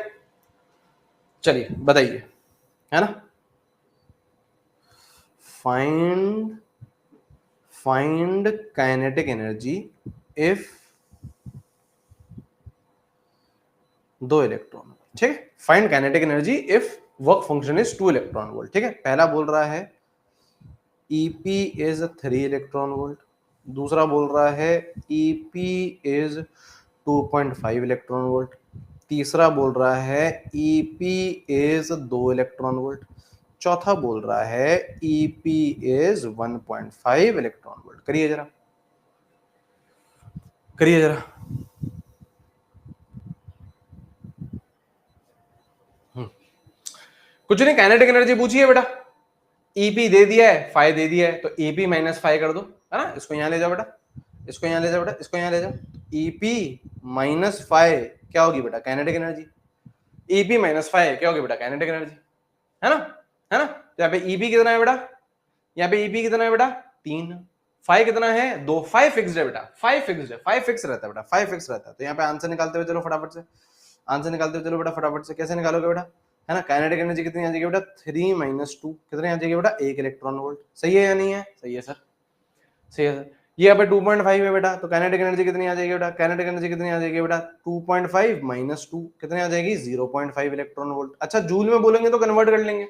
चलिए बताइए, है ना। Find find kinetic energy if दो इलेक्ट्रॉन, ठीक है, find kinetic energy if work function is 2 electron volt. ठीक है, पहला बोल रहा है EP इज 3 इलेक्ट्रॉन वोल्ट, दूसरा बोल रहा है EP इज 2.5 इलेक्ट्रॉन वोल्ट, तीसरा बोल रहा है EP इज 2 इलेक्ट्रॉन वोल्ट, चौथा बोल रहा है EP इज 1.5 इलेक्ट्रॉन वोल्ट। करिए जरा, करिए जरा। कुछ नहीं, काइनेटिक एनर्जी पूछी है बेटा, EP दे दिया है, फाइ दे दिया है, तो EP माइनस फाइ कर दो, है ना। इसको यहां ले जाओ बेटा, इसको यहां ले जाओ बेटा, इसको यहां ले जाओ। EP माइनस फाइ क्या होगी बेटा, kinetic energy. EP minus phi क्या होगी बेटा, काइनेटिक एनर्जी, है ना, है ना। तो यहाँ पे EP कितना है बेटा, यहाँ पे EP कितना है बेटा 3, फाइ कितना है 2, फाइ फिक्स्ड है बेटा, फाइ फिक्स्ड है, फाइ फिक्स रहता है बेटा, फाइ फिक्स रहता है। तो यहाँ पे आंसर निकालते हुए चलो फटाफट से, आंसर निकालते हुए चलो बेटा फटाफट से। कैसे निकालोगे बेटा, है ना। काइनेटिक एनर्जी कितनी आ जाएगी बेटा 3 - 2, कितनी आ जाएगी बेटा 1 इलेक्ट्रॉन वोल्ट। सही है या नहीं है, सही है सर, सही है सर। ये यहाँ पे 2.5 है बेटा, तो काइनेटिक एनर्जी कितनी आ जाएगी बेटा, काइनेटिक एनर्जी कितनी आ जाएगी बेटा 2.5 - 2, कितनी आ जाएगी 0.5 इलेक्ट्रॉन वोल्ट। अच्छा, जूल में बोलेंगे तो कन्वर्ट कर लेंगे,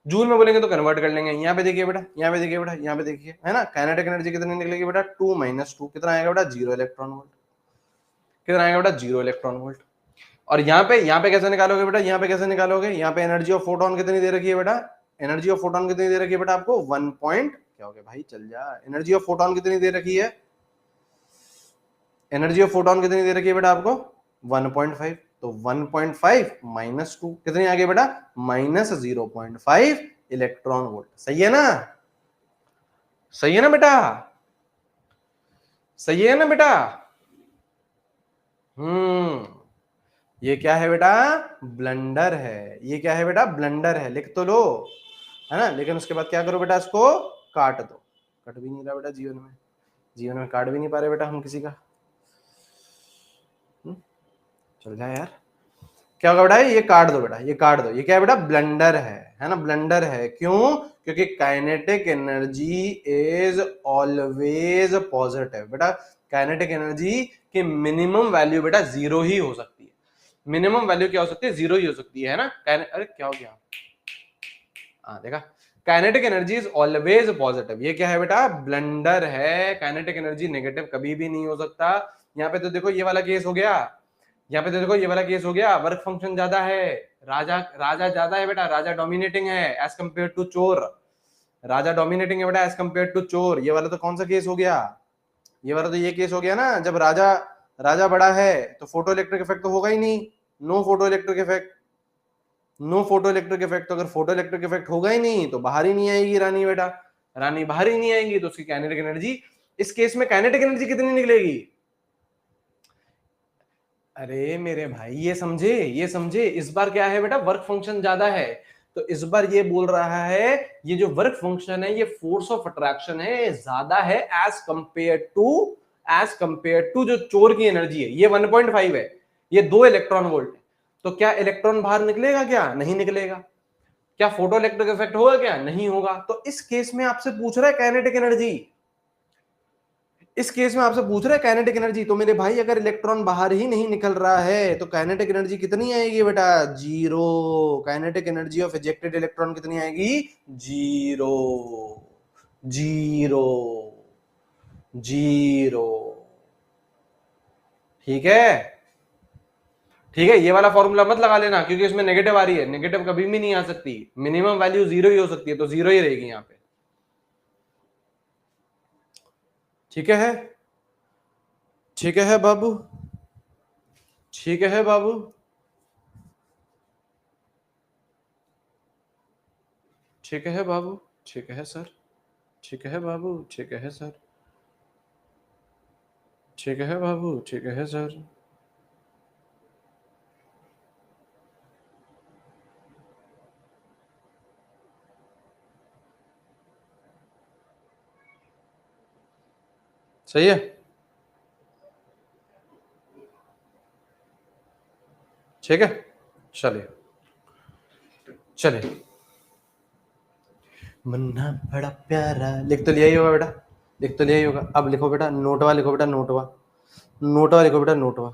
जूल में बोलेंगे तो कन्वर्ट कर लेंगे। यहाँ पे देखिए बेटा, यहाँ पे देखिए बेटा, यहाँ पे देखिए, है ना। काइनेटिक एनर्जी कितनी निकलेगी बेटा 2 - 2, कितना आएगा बेटा 0 इलेक्ट्रॉन वोल्ट, कितना आएगा बेटा 0 इलेक्ट्रॉन वोल्ट। और यहाँ पे कैसे निकालोगे बेटा, यहाँ पे कैसे निकालोगे, यहाँ पे एनर्जी ऑफ फोटोन कितनी दे रखी है बेटा, एनर्जी ऑफ फोटोन कितनी दे रखी है बेटा आपको 1 पॉइंट, क्या हो गया भाई चल जा, एनर्जी ऑफ फोटोन कितनी दे रखी है, एनर्जी ऑफ फोटोन कितनी दे रखी है बेटा आपको 1.5, तो 1.5 - 2 कितनी आ गई बेटा -0.5 इलेक्ट्रॉन वोल्ट। सही है ना, सही है ना बेटा, सही है ना बेटा। ये क्या है बेटा, ब्लंडर है, ये क्या है बेटा ब्लंडर है, लिख तो लो, है ना। लेकिन उसके बाद क्या करो बेटा, इसको काट दो, कट भी नहीं रहा बेटा जीवन में, जीवन में काट भी नहीं पा रहे बेटा हम किसी का। चल जाए यार, क्या होगा बेटा, ये काट दो बेटा, ये काट दो, ये क्या है बेटा ब्लंडर है ना, ब्लंडर है। क्यों, क्योंकि kinetic energy is always positive बेटा, काइनेटिक एनर्जी की मिनिमम वैल्यू बेटा 0 ही हो सकती है, मिनिमम वैल्यू क्या हो सकती है 0 ही हो सकती है ना। अरे क्या हो गया, हाँ देखा, kinetic energy is always positive, ये क्या है बेटा ब्लंडर है, काइनेटिक एनर्जी नेगेटिव कभी भी नहीं हो सकता। यहाँ पे तो देखो ये वाला केस हो गया, यहाँ पे तो देखो ये वाला केस हो गया, वर्क फंक्शन ज्यादा है, राजा राजा ज्यादा है बेटा, राजा डोमिनेटिंग है एज कंपेयर टू चोर, राजा डोमिनेटिंग है बेटा एज कंपेयर टू चोर। ये वाला तो कौन सा केस हो गया, ये वाला तो ये केस हो गया ना, जब राजा राजा बड़ा है तो फोटो इलेक्ट्रिक इफेक्ट तो होगा ही नहीं, no photo electric effect, no photo electric effect. तो अगर फोटो इलेक्ट्रिक इफेक्ट होगा ही नहीं तो बाहर ही नहीं आएगी रानी बेटा, रानी बाहर ही नहीं आएगी, तो उसकी काइनेटिक एनर्जी, इस केस में काइनेटिक एनर्जी कितनी निकलेगी। अरे मेरे भाई ये समझे, ये समझे, इस बार क्या है बेटा वर्क फंक्शन ज्यादा है, तो इस बार ये बोल रहा है ये जो वर्क फंक्शन है ये फोर्स ऑफ अट्रैक्शन है ज्यादा है एज कंपेयर टू जो चोर की एनर्जी है, ये 1.5 है, ये 2 इलेक्ट्रॉन वोल्ट है। तो क्या इलेक्ट्रॉन बाहर निकलेगा, क्या नहीं निकलेगा, क्या फोटो इलेक्ट्रिक इफेक्ट होगा, क्या नहीं होगा। तो इस केस में आपसे पूछ रहा है काइनेटिक एनर्जी, इस केस में आपसे पूछ रहा है काइनेटिक एनर्जी। तो मेरे भाई अगर इलेक्ट्रॉन बाहर ही नहीं निकल रहा है तो काइनेटिक एनर्जी कितनी आएगी बेटा 0, kinetic energy of ejected electron कितनी आएगी 0, 0, 0। ठीक है, ठीक है, ये वाला फॉर्मूला मत लगा लेना क्योंकि इसमें नेगेटिव आ रही है, नेगेटिव कभी भी नहीं आ सकती, मिनिमम वैल्यू 0 ही हो सकती है, तो 0 ही रहेगी यहां पे। ठीक है, ठीक है बाबू, ठीक है बाबू, ठीक है बाबू, ठीक है सर, ठीक है बाबू, ठीक है सर, ठीक है बाबू, ठीक है सर। सही है, ठीक है, चलिए चलिए। मन्ना बड़ा प्यारा, लिख तो लिया ही होगा बेटा, लिख तो लिया ही होगा। अब लिखो बेटा नोटवा, लिखो बेटा नोटवा, नोटवा लिखो बेटा नोटवा।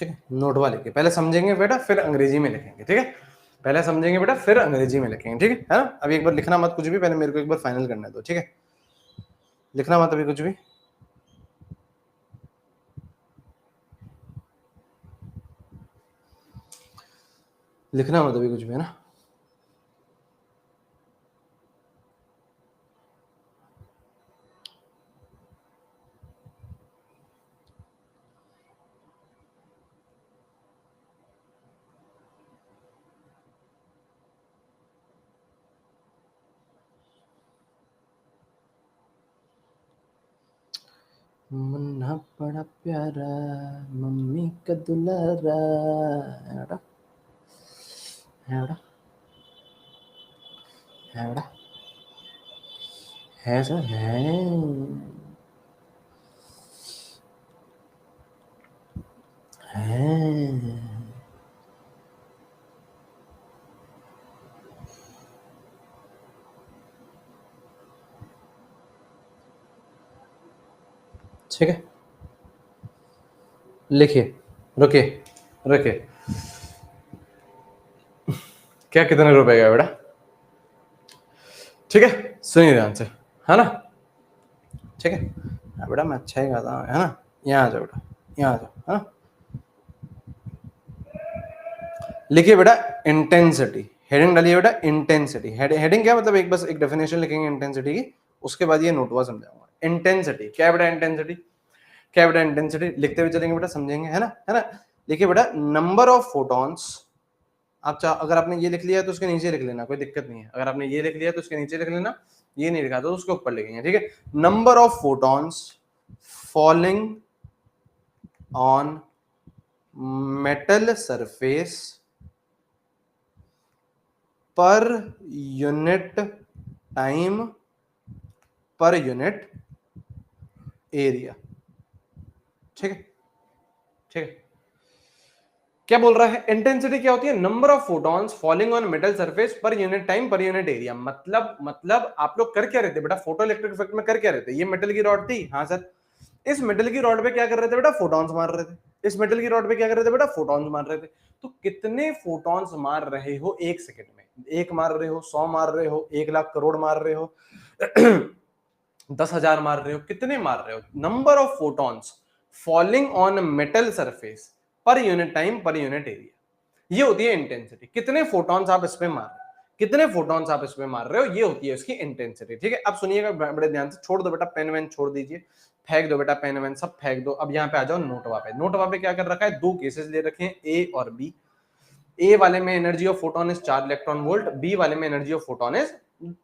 ठीक है, नोटवा लिखिए, पहले समझेंगे बेटा फिर अंग्रेजी में लिखेंगे, ठीक है, पहले समझेंगे बेटा फिर अंग्रेजी में लिखेंगे, ठीक है ना। अभी एक बार लिखना मत कुछ भी, पहले मेरे को एक बार फाइनल करने दो, ठीक है, लिखना मत अभी कुछ भी। लिखना मत अभी कुछ भी, है ना। मुन्ना बड़ा प्यारा मम्मी का दुलारा है बेटा, है बेटा, है बेटा, है सर, है। ठीक है, लिखिए, रुकिए, रुकिए, क्या कितने रुपए का बेटा, ठीक है, सुनिए ध्यान से, है ना, ठीक है। हाँ बेटा मैं अच्छा ही गाता हूँ, है ना, यहाँ आ जाओ बेटा, यहाँ आ जाओ, है ना। लिखिए बेटा इंटेंसिटी, हेडिंग डालिए बेटा इंटेंसिटी, हेडिंग क्या मतलब, एक बस एक डेफिनेशन लिखेंगे इंटेंसिटी की, उसके बाद ये नोटवा समझाऊंगा। इंटेंसिटी क्या है बेटा, इंटेंसिटी क्या है बेटा, इंटेंसिटी लिखते हुए चलेंगे बेटा, समझेंगे, है ना, है ना। लिखिए बेटा नंबर ऑफ फोटॉन्स, आप अगर आपने ये लिख लिया तो उसके नीचे लिख लेना, कोई दिक्कत नहीं है, अगर आपने ये लिख लिया तो उसके नीचे लिख लेना, ये नहीं लिखा तो उसके ऊपर लिखेंगे, ठीक है। Number of photons falling on metal surface per unit time per unit area, ठीक है, ठीक है। क्या बोल रहा है, इंटेंसिटी क्या होती है, number of photons falling on metal surface per unit time per unit area. मतलब आप लोग कर क्या रहे थे बेटा, फोटो इलेक्ट्रिक इफेक्ट में कर क्या रहे थे, ये मेटल की रॉड थी, हाँ सर, इस मेटल की रॉड पे क्या कर रहे थे बेटा, फोटॉन्स मार रहे थे, इस मेटल की रॉड पे क्या कर रहे थे बेटा, फोटॉन्स मार रहे थे। तो कितने फोटॉन्स मार रहे हो एक सेकंड में, एक मार रहे हो, 100 मार रहे हो, 1 लाख करोड़ मार रहे हो, 10,000 मार रहे हो, कितने मार रहे हो, number of photons falling on metal surface per unit time per unit area, ये होती है इंटेंसिटी। कितने फोटॉन्स आप इस पे मार रहे हो, कितने फोटॉन्स आप इसमें मार रहे हो, ये होती है उसकी इंटेंसिटी, ठीक है। अब सुनिएगा बड़े ध्यान से, छोड़ दो बेटा पेन वेन, छोड़ दीजिए, फेंक दो बेटा पेन वेन, सब फेंक दो। अब यहाँ पे आ जाओ नोटवा पे। नोटवा पे क्या कर रखा है, दो केसेस ले रखे हैं, ए और बी। ए वाले में energy of photon is 4 electron volt, B वाले में energy of photon is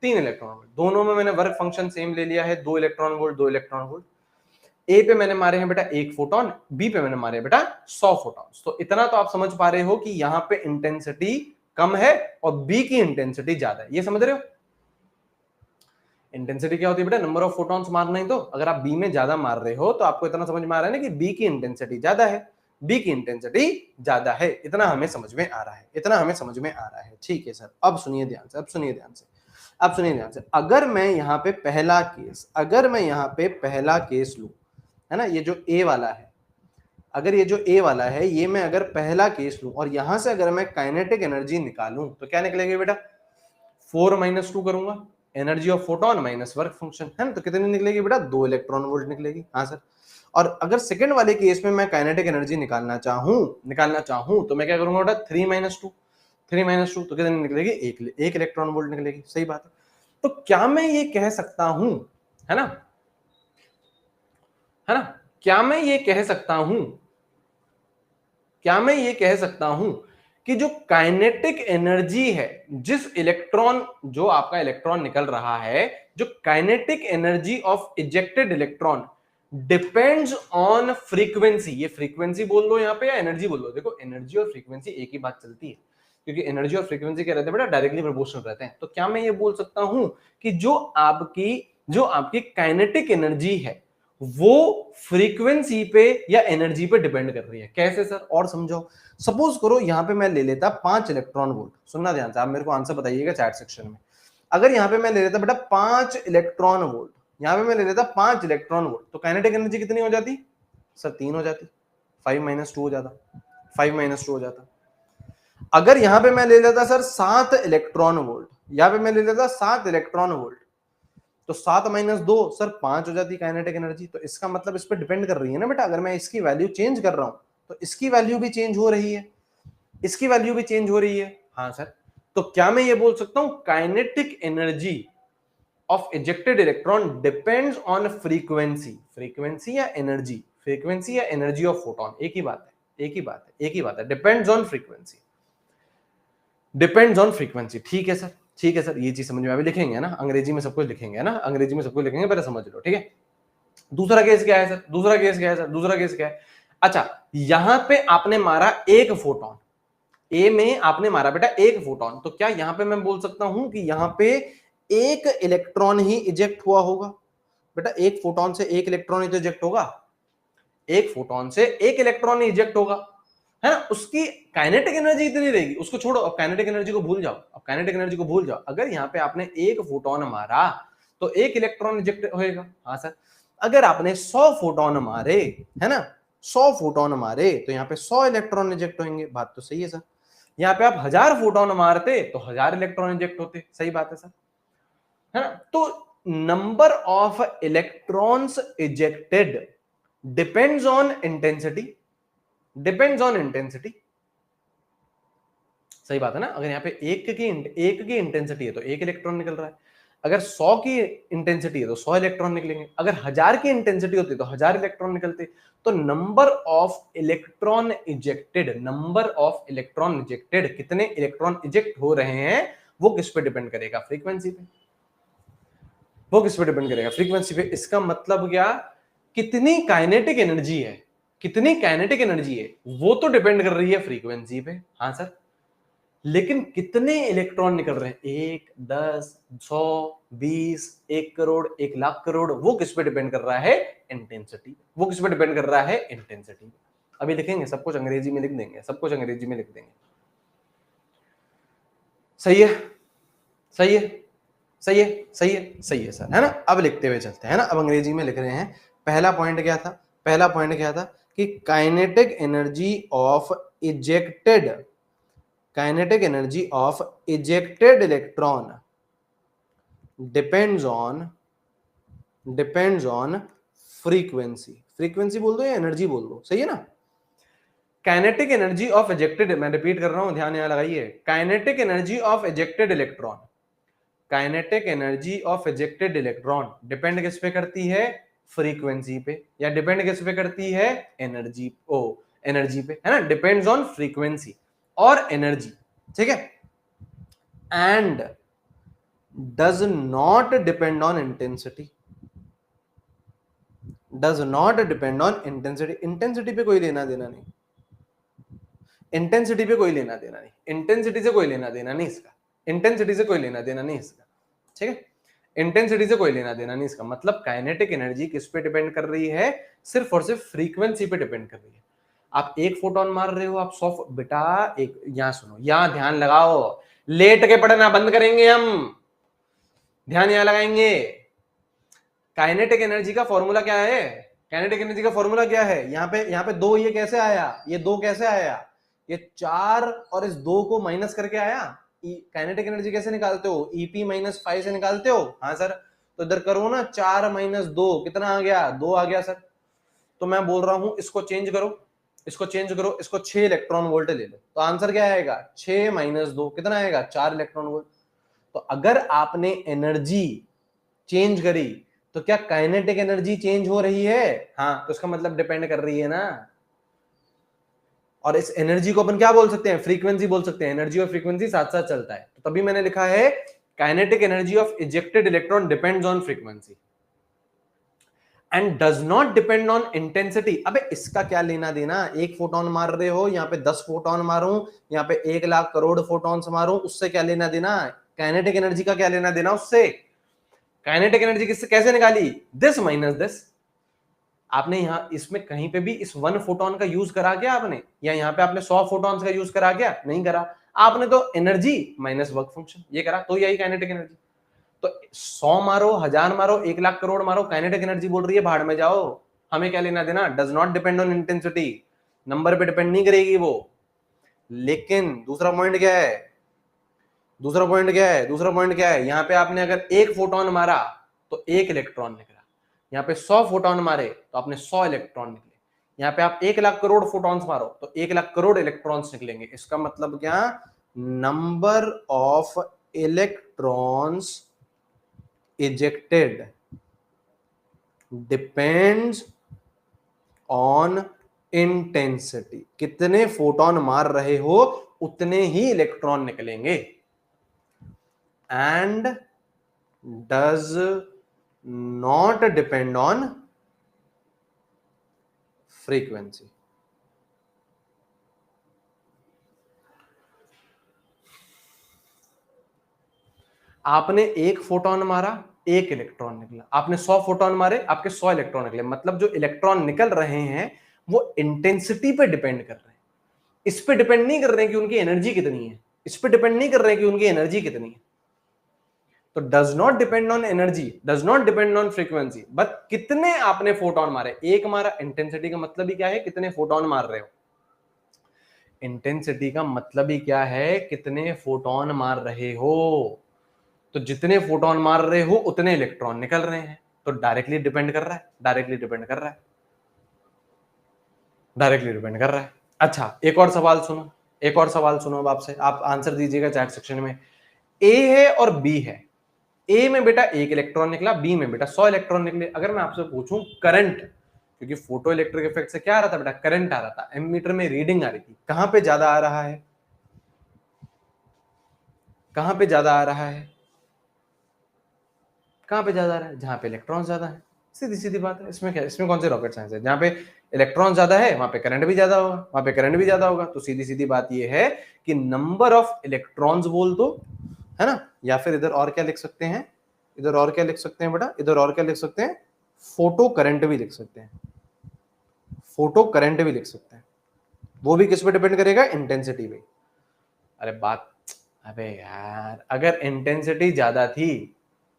3 electron volt. दोनों में मैंने वर्क फंक्शन सेम ले लिया है, 2 इलेक्ट्रॉन वोल्ट, 2 इलेक्ट्रॉन वोल्ट। ए पे मैंने मारे हैं बेटा 1 फोटोन, बी पे मैंने मारे बेटा 100 फोटॉन। तो इतना तो आप समझ पा रहे हो कि यहाँ पे इंटेंसिटी कम है और बी की इंटेंसिटी ज्यादा है, ये समझ रहे हो। इंटेंसिटी क्या होती है बेटा, नंबर ऑफ फोटॉन्स मारना ही, तो अगर आप बी में ज्यादा मार रहे हो तो आपको इतना समझ में आ रहा है ना कि बी की इंटेंसिटी ज्यादा है, बी की इंटेंसिटी ज्यादा है, इतना हमें समझ में आ रहा है, इतना हमें समझ में आ रहा है, ठीक है सर। अब सुनिए ध्यान से, अब सुनिए ध्यान से, अब सुनिए ध्यान से। अगर मैं यहाँ पे पहला केस, अगर मैं यहाँ पे पहला केस लूं, है ना, ये जो ए वाला है, अगर ये जो ए वाला है, ये मैं अगर पहला केस लूं और यहां से अगर मैं काइनेटिक एनर्जी निकालूं तो क्या निकलेगी बेटा, 4 - 2 करूंगा, energy of photon minus work function, है ना, तो कितनी निकलेगी बेटा, 2 इलेक्ट्रॉन वोल्ट निकलेगी, हाँ सर। और अगर सेकंड वाले केस में मैं काइनेटिक एनर्जी निकालना चाहूं तो मैं क्या करूंगा बेटा, 3 - 2 तो कितनी निकलेगी, एक इलेक्ट्रॉन वोल्ट निकलेगी, सही बात है। तो क्या मैं ये कह सकता हूं, है ना, है ना, क्या मैं ये कह सकता हूं, क्या मैं ये कह सकता हूं कि जो काइनेटिक एनर्जी है, जिस इलेक्ट्रॉन, जो आपका इलेक्ट्रॉन निकल रहा है, जो kinetic energy of ejected electron depends on frequency, ये फ्रीक्वेंसी बोल लो यहाँ पे या एनर्जी बोल लो, देखो एनर्जी और फ्रीक्वेंसी एक ही बात चलती है, क्योंकि एनर्जी और फ्रीक्वेंसी क्या रहते हैं बेटा, डायरेक्टली प्रोपोर्शनल रहते हैं। तो क्या मैं ये बोल सकता हूं कि जो आपकी काइनेटिक एनर्जी है वो फ्रीक्वेंसी पे या एनर्जी पे डिपेंड कर रही है, कैसे सर, और समझो। सपोज करो यहां पे मैं ले लेता 5 इलेक्ट्रॉन वोल्ट, सुनना ध्यान से, आप मेरे को आंसर बताइएगा चैट सेक्शन में। अगर यहां पे मैं ले लेता बेटा 5 इलेक्ट्रॉन वोल्ट, यहां पे मैं ले लेता 5 इलेक्ट्रॉन वोल्ट, तो काइनेटिक एनर्जी कितनी हो जाती सर, 3 हो जाती, 5 - 2 हो जाता, 5 माइनस 2 हो जाता। अगर यहां पे मैं ले लेता सर 7 इलेक्ट्रॉन वोल्ट, यहां पे मैं ले लेता 7 इलेक्ट्रॉन वोल्ट, तो 7 माइनस 2 सर 5 हो जाती काइनेटिक एनर्जी। तो इसका मतलब इस पर डिपेंड कर रही है ना बेटा, अगर मैं इसकी वैल्यू चेंज कर रहा हूं तो इसकी वैल्यू भी चेंज हो रही है, इसकी वैल्यू भी चेंज हो रही है। हाँ सर, तो क्या मैं ये बोल सकता हूं kinetic energy of ejected electron depends on frequency, frequency या एनर्जी, फ्रीक्वेंसी या एनर्जी ऑफ फोटोन, एक ही बात है, एक ही बात है, एक ही बात है, depends on frequency, depends on frequency. ठीक है सर, ठीक है सर, ये चीज समझ में अभी लिखेंगे ना, अंग्रेजी में सब कुछ लिखेंगे ना, अंग्रेजी में सब कुछ लिखेंगे, पहले समझ लो। ठीक है, दूसरा केस क्या है सर, दूसरा केस क्या है सर, दूसरा केस क्या है? अच्छा, यहां पे आपने मारा एक फोटोन, ए में आपने मारा बेटा एक फोटोन, तो क्या यहां पे मैं बोल सकता हूं कि यहां पे एक इलेक्ट्रॉन ही इजेक्ट हुआ होगा? बेटा एक फोटोन से एक इलेक्ट्रॉन ही तो इजेक्ट होगा, एक फोटोन से एक इलेक्ट्रॉन ही इजेक्ट होगा, है ना? उसकी काइनेटिक एनर्जी इतनी रहेगी, उसको छोड़ो, अब काइनेटिक एनर्जी को भूल जाओ, अब काइनेटिक एनर्जी को भूल जाओ। अगर यहाँ पे आपने एक फोटोन मारा तो एक इलेक्ट्रॉन इजेक्ट होएगा। हाँ सर, अगर आपने 100 फोटोन मारे, है ना, 100 फोटोन मारे तो यहाँ पे 100 इलेक्ट्रॉन इजेक्ट होंगे। बात तो सही है सर। यहाँ पे आप 1000 फोटोन मारते तो 1000 इलेक्ट्रॉन इंजेक्ट होते। सही बात है सर, है ना? तो number of electrons ejected depends on intensity, depends on intensity. सही बात है ना? अगर यहाँ पे एक की इंटेंसिटी है तो एक इलेक्ट्रॉन निकल रहा है, अगर 100 की इंटेंसिटी है तो 100 इलेक्ट्रॉन निकलेंगे, अगर 1000 की इंटेंसिटी होती तो 1000 इलेक्ट्रॉन निकलते। तो number of electron ejected, number of electron ejected, कितने इलेक्ट्रॉन इजेक्ट हो रहे हैं, वो किस पे डिपेंड करेगा? फ्रीक्वेंसी पे। वो किस पे डिपेंड करेगा? फ्रीक्वेंसी पे। इसका मतलब क्या, कितनी काइनेटिक एनर्जी है, कितनी काइनेटिक एनर्जी है, वो तो डिपेंड कर रही है फ्रीक्वेंसी पे। हाँ सर, लेकिन कितने इलेक्ट्रॉन निकल रहे हैं, 1, 10, 100, 20, 1 करोड़, 1 लाख करोड़, वो किस पे डिपेंड कर रहा है? इंटेंसिटी। वो किस पे डिपेंड कर रहा है? इंटेंसिटी। अभी लिखेंगे, सब कुछ अंग्रेजी में लिख देंगे, सब कुछ अंग्रेजी में लिख देंगे। सही है, सही है, सही है, सही है, सही है सर, है ना? अब लिखते हुए चलते हैं ना, अब अंग्रेजी में लिख रहे हैं। पहला पॉइंट क्या था? पहला पॉइंट क्या था कि kinetic energy of ejected, kinetic energy of ejected electron depends on frequency. Frequency बोल दो या एनर्जी बोल दो, सही है ना? काइनेटिक एनर्जी ऑफ इजेक्टेड, मैं रिपीट कर रहा हूं, ध्यान यहां लगाइए, kinetic energy of ejected electron, kinetic energy of ejected electron depend किस पे करती है? फ्रीक्वेंसी पे, या डिपेंड किस पे करती है? एनर्जी, ओ एनर्जी पे, है ना? डिपेंड्स ऑन फ्रीक्वेंसी और एनर्जी, ठीक है? And does not depend on intensity, does not depend on intensity. Intensity पे कोई लेना देना नहीं, इंटेंसिटी पे कोई लेना देना नहीं, इंटेंसिटी से कोई लेना देना नहीं इसका, इंटेंसिटी से कोई लेना देना नहीं इसका, ठीक है? इंटेंसिटी से कोई लेना देना नहीं इसका। मतलब काइनेटिक एनर्जी किस पे डिपेंड कर रही है? सिर्फ और सिर्फ फ्रीक्वेंसी पे डिपेंड कर रही है। आप एक फोटोन मार रहे हो, आप 100, बेटा एक, यहां सुनो, यहां ध्यान लगाओ, लेट के पढ़ना बंद करेंगे हम, ध्यान यहां लगाएंगे। काइनेटिक एनर्जी का फॉर्मूला क्या है? काइनेटिक एनर्जी का फॉर्मूला क्या है? यहाँ पे दो, ये कैसे आया? ये दो कैसे आया? ये 4 और इस 2 को माइनस करके आया। काइनेटिक एनर्जी कैसे निकालते हो? ईपी माइनस 5 से निकालते हो। हाँ सर, तो इधर करो ना, 4 माइनस 2 कितना आ गया? 2 आ गया सर। तो मैं बोल रहा हूं इसको चेंज करो, इसको चेंज करो, इसको 6 इलेक्ट्रॉन वोल्ट ले लो, तो आंसर क्या आएगा? 6 माइनस 2 कितना आएगा? 4 इलेक्ट्रॉन वोल्ट। तो अगर आपने एनर्जी चेंज करी तो क्या काइनेटिक एनर्जी चेंज हो रही है? हाँ, तो इसका मतलब डिपेंड कर रही है ना। और इस एनर्जी को अपन क्या बोल सकते हैं? फ्रीक्वेंसी बोल सकते हैं। एनर्जी और फ्रीक्वेंसी साथ साथ चलता है, तो तभी मैंने लिखा है kinetic energy of ejected electron depends on frequency and does not depend on intensity. अबे इसका क्या लेना देना? एक फोटोन मार रहे हो, यहाँ पे 10 फोटोन मारूं, यहाँ पे 1 लाख करोड़ फोटोन मारूं, उससे क्या लेना देना? काइनेटिक एनर्जी का क्या लेना देना उससे? काइनेटिक एनर्जी किससे कैसे निकाली? This minus this. आपने यहां इसमें कहीं पे भी इस 1 फोटोन का यूज करा क्या आपने? या यहाँ पे आपने 100 फोटॉन्स का यूज करा क्या? नहीं करा। आपने तो एनर्जी माइनस वर्क फंक्शन ये करा, तो यही काइनेटिक एनर्जी। तो 100 मारो, 1000 मारो, 1 लाख करोड़ मारो, काइनेटिक एनर्जी बोल रही है भाड़ में जाओ, हमें क्या लेना देना? Does not depend on intensity, number पे डिपेंड नहीं करेगी वो। लेकिन दूसरा पॉइंट क्या है, दूसरा पॉइंट क्या है, दूसरा पॉइंट क्या है, यहां पे आपने अगर एक फोटोन मारा तो एक इलेक्ट्रॉन निकला, यहाँ पे 100 फोटोन मारे तो आपने 100 इलेक्ट्रॉन निकले, यहाँ पे आप 1 लाख करोड़ फोटॉन्स मारो तो 1 लाख करोड़ इलेक्ट्रॉन्स निकलेंगे। इसका मतलब क्या, number of electrons ejected depends on intensity. कितने फोटोन मार रहे हो उतने ही इलेक्ट्रॉन निकलेंगे। And does not depend on frequency. आपने एक फोटोन मारा, एक इलेक्ट्रॉन निकला, आपने 100 फोटोन मारे, आपके 100 इलेक्ट्रॉन निकले। मतलब जो इलेक्ट्रॉन निकल रहे हैं वो इंटेंसिटी पे डिपेंड कर रहे हैं, इस पे डिपेंड नहीं कर रहे हैं कि उनकी एनर्जी कितनी है, इस पे डिपेंड नहीं कर रहे हैं कि उनकी एनर्जी कितनी है। तो does not depend on energy, does not depend on frequency, but कितने आपने फोटोन मारे, एक मारा। इंटेंसिटी का मतलब ही क्या है, कितने फोटोन मार रहे हो। इंटेंसिटी का मतलब ही क्या है, कितने फोटोन मार रहे हो। तो जितने फोटोन मार रहे हो उतने इलेक्ट्रॉन निकल रहे हैं, तो डायरेक्टली डिपेंड कर रहा है, डायरेक्टली डिपेंड कर रहा है, डायरेक्टली डिपेंड कर रहा है। अच्छा एक और सवाल सुनो, एक और सवाल सुनो अब आपसे, आप आंसर दीजिएगा चैट सेक्शन में। ए है और बी है, ए में बेटा 1 इलेक्ट्रॉन निकला, बी में बेटा 100 इलेक्ट्रॉन निकले। अगर मैं आपसे पूछूं करंट, क्योंकि फोटो इलेक्ट्रिक इफेक्ट से क्या आ रहा था बेटा, करंट आ रहा था, एमीटर में रीडिंग आ रही थी, कहां पे ज्यादा आ रहा है, कहां पे ज्यादा आ रहा है, कहां पे ज्यादा आ रहा है, जहां पे इलेक्ट्रॉन ज्यादा है। सीधी सीधी बात है, इसमें क्या, इसमें कौन सी रॉकेट साइंस है। जहां पे इलेक्ट्रॉन ज्यादा है वहां पे करंट भी ज्यादा होगा, वहां पे करंट भी ज्यादा होगा। तो सीधी सीधी बात ये है कि नंबर ऑफ इलेक्ट्रॉन्स बोल दो, है ना, या फिर इधर और क्या लिख सकते हैं, इधर और क्या लिख सकते हैं बेटा, इधर और क्या लिख सकते हैं, फोटो करंट भी लिख सकते हैं, फोटो करंट भी लिख सकते हैं। वो भी किस पे डिपेंड करेगा, इंटेंसिटी पे। अरे बात, अबे यार अगर इंटेंसिटी ज्यादा थी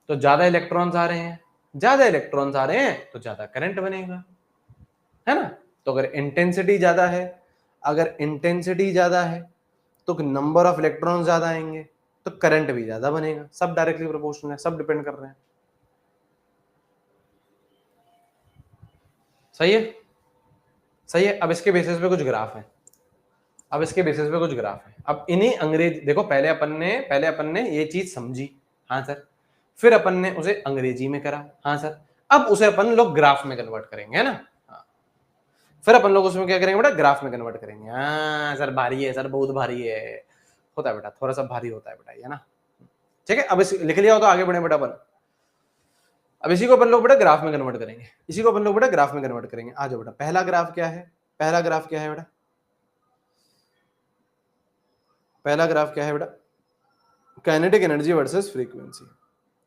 तो ज्यादा इलेक्ट्रॉन्स आ रहे हैं, ज्यादा इलेक्ट्रॉन्स आ रहे हैं तो ज्यादा करंट बनेगा, है ना। तो अगर इंटेंसिटी ज्यादा है, अगर इंटेंसिटी ज्यादा है तो नंबर ऑफ इलेक्ट्रॉन्स ज्यादा आएंगे तो करंट भी ज्यादा बनेगा। सब डायरेक्टली प्रोपोर्शनल है, सब डिपेंड कर रहे हैं। सही है, सही है। अब इसके बेसिस पे कुछ ग्राफ है, अब इसके बेसिस पे कुछ ग्राफ है। अब इन्हीं अंग्रेज देखो, पहले अपन ने ये चीज समझी, हाँ सर, फिर अपन ने उसे अंग्रेजी में करा, हाँ सर, अब उसे अपन लोग ग्राफ में कन्वर्ट करेंगे, है ना। हाँ। फिर अपन लोग उसमें क्या करेंगे बेटा, ग्राफ में कन्वर्ट करेंगे। हाँ सर भारी है, सर बहुत भारी है, होता है बेटा, थोड़ा सा भारी होता है बेटा, है ना। ठीक है, अब इस लिख लिया हो तो आगे बढ़े बेटा अपन। अब इसी को अपन लोग बेटा ग्राफ में कन्वर्ट करेंगे, इसी को अपन लोग बेटा ग्राफ में कन्वर्ट करेंगे। आ जाओ बेटा, पहला ग्राफ क्या है, पहला ग्राफ क्या है बेटा, पहला ग्राफ क्या है बेटा, kinetic energy versus frequency.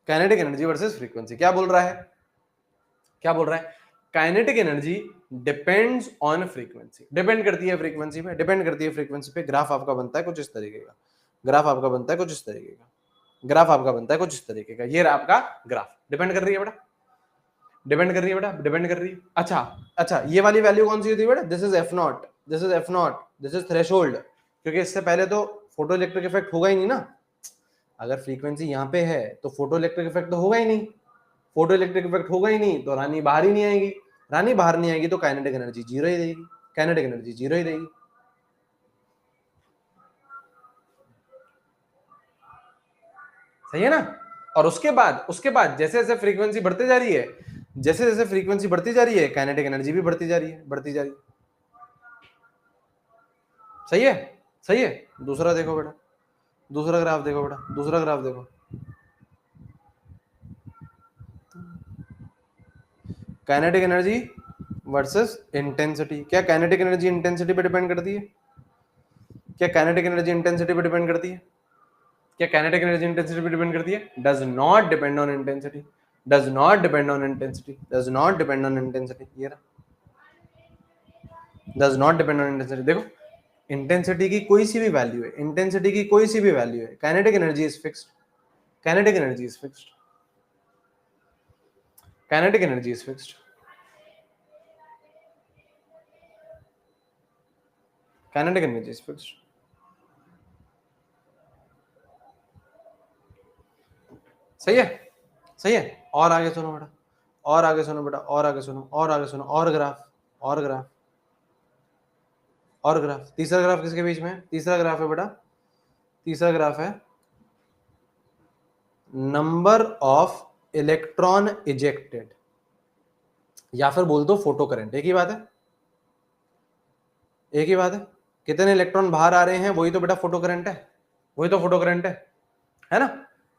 Kinetic energy versus frequency क्या बोल रहा है, क्या बोल रहा है, kinetic energy depends on frequency, depend करती है फ्रीक्वेंसी पे, डिपेंड करती है फ्रीक्वेंसी पे। ग्राफ आपका बनता है कुछ इस तरीके का, ग्राफ आपका बनता है कुछ इस तरीके का, ग्राफ आपका बनता है कुछ इस तरीके का। ये आपका ग्राफ डिपेंड कर रही है बेटा, डिपेंड कर रही है बेटा, डिपेंड कर रही है। अच्छा अच्छा, ये वाली वैल्यू कौन सी होती है बेटा, this is F not, this is F not, this is threshold, क्योंकि इससे पहले तो फोटो इलेक्ट्रिक इफेक्ट होगा ही नहीं ना। अगर फ्रीक्वेंसी यहाँ पे है तो फोटो इलेक्ट्रिक इफेक्ट तो होगा ही नहीं, फोटो इलेक्ट्रिक इफेक्ट होगा ही नहीं तो रानी बाहर ही नहीं आएगी, रानी बाहर नहीं आएगी तो काइनेटिक एनर्जी जीरो ही रहेगी, काइनेटिक एनर्जी जीरो ही रहेगी। सही है ना। और उसके बाद जैसे जैसे फ्रीक्वेंसी बढ़ती जा रही है, जैसे जैसे फ्रीक्वेंसी बढ़ती जा रही है काइनेटिक एनर्जी भी बढ़ती जा रही है, बढ़ती जा रही है। सही है, सही है। दूसरा देखो बेटा, दूसरा ग्राफ देखो बेटा, दूसरा ग्राफ देखो, काइनेटिक एनर्जी वर्सेस इंटेंसिटी। क्या काइनेटिक एनर्जी इंटेंसिटी पे डिपेंड करती है, क्या काइनेटिक एनर्जी इंटेंसिटी पे डिपेंड करती है, क्या काइनेटिक एनर्जी इंटेंसिटी पे डिपेंड करती है, does not depend on intensity, does not depend on intensity, does not depend on intensity. ये रहा, does not depend on intensity. देखो इंटेंसिटी की कोई सी भी वैल्यू है, इंटेंसिटी की कोई सी भी वैल्यू है, kinetic energy is fixed, kinetic energy is fixed, kinetic energy is fixed. Kinetic energy is fixed. सही है, सही है। और आगे सुनो बेटा, और आगे सुनो बेटा, और आगे सुनो, और आगे सुनो, और ग्राफ, और ग्राफ, और ग्राफ। तीसरा ग्राफ किसके बीच में है? तीसरा ग्राफ है बेटा, तीसरा ग्राफ है नंबर ऑफ इलेक्ट्रॉन इजेक्टेड, या फिर बोल दो फोटो करंट। एक ही बात है, एक ही बात है। कितने इलेक्ट्रॉन बाहर आ रहे हैं वही तो बेटा फोटो करंट है, वही तो फोटो करंट है ना,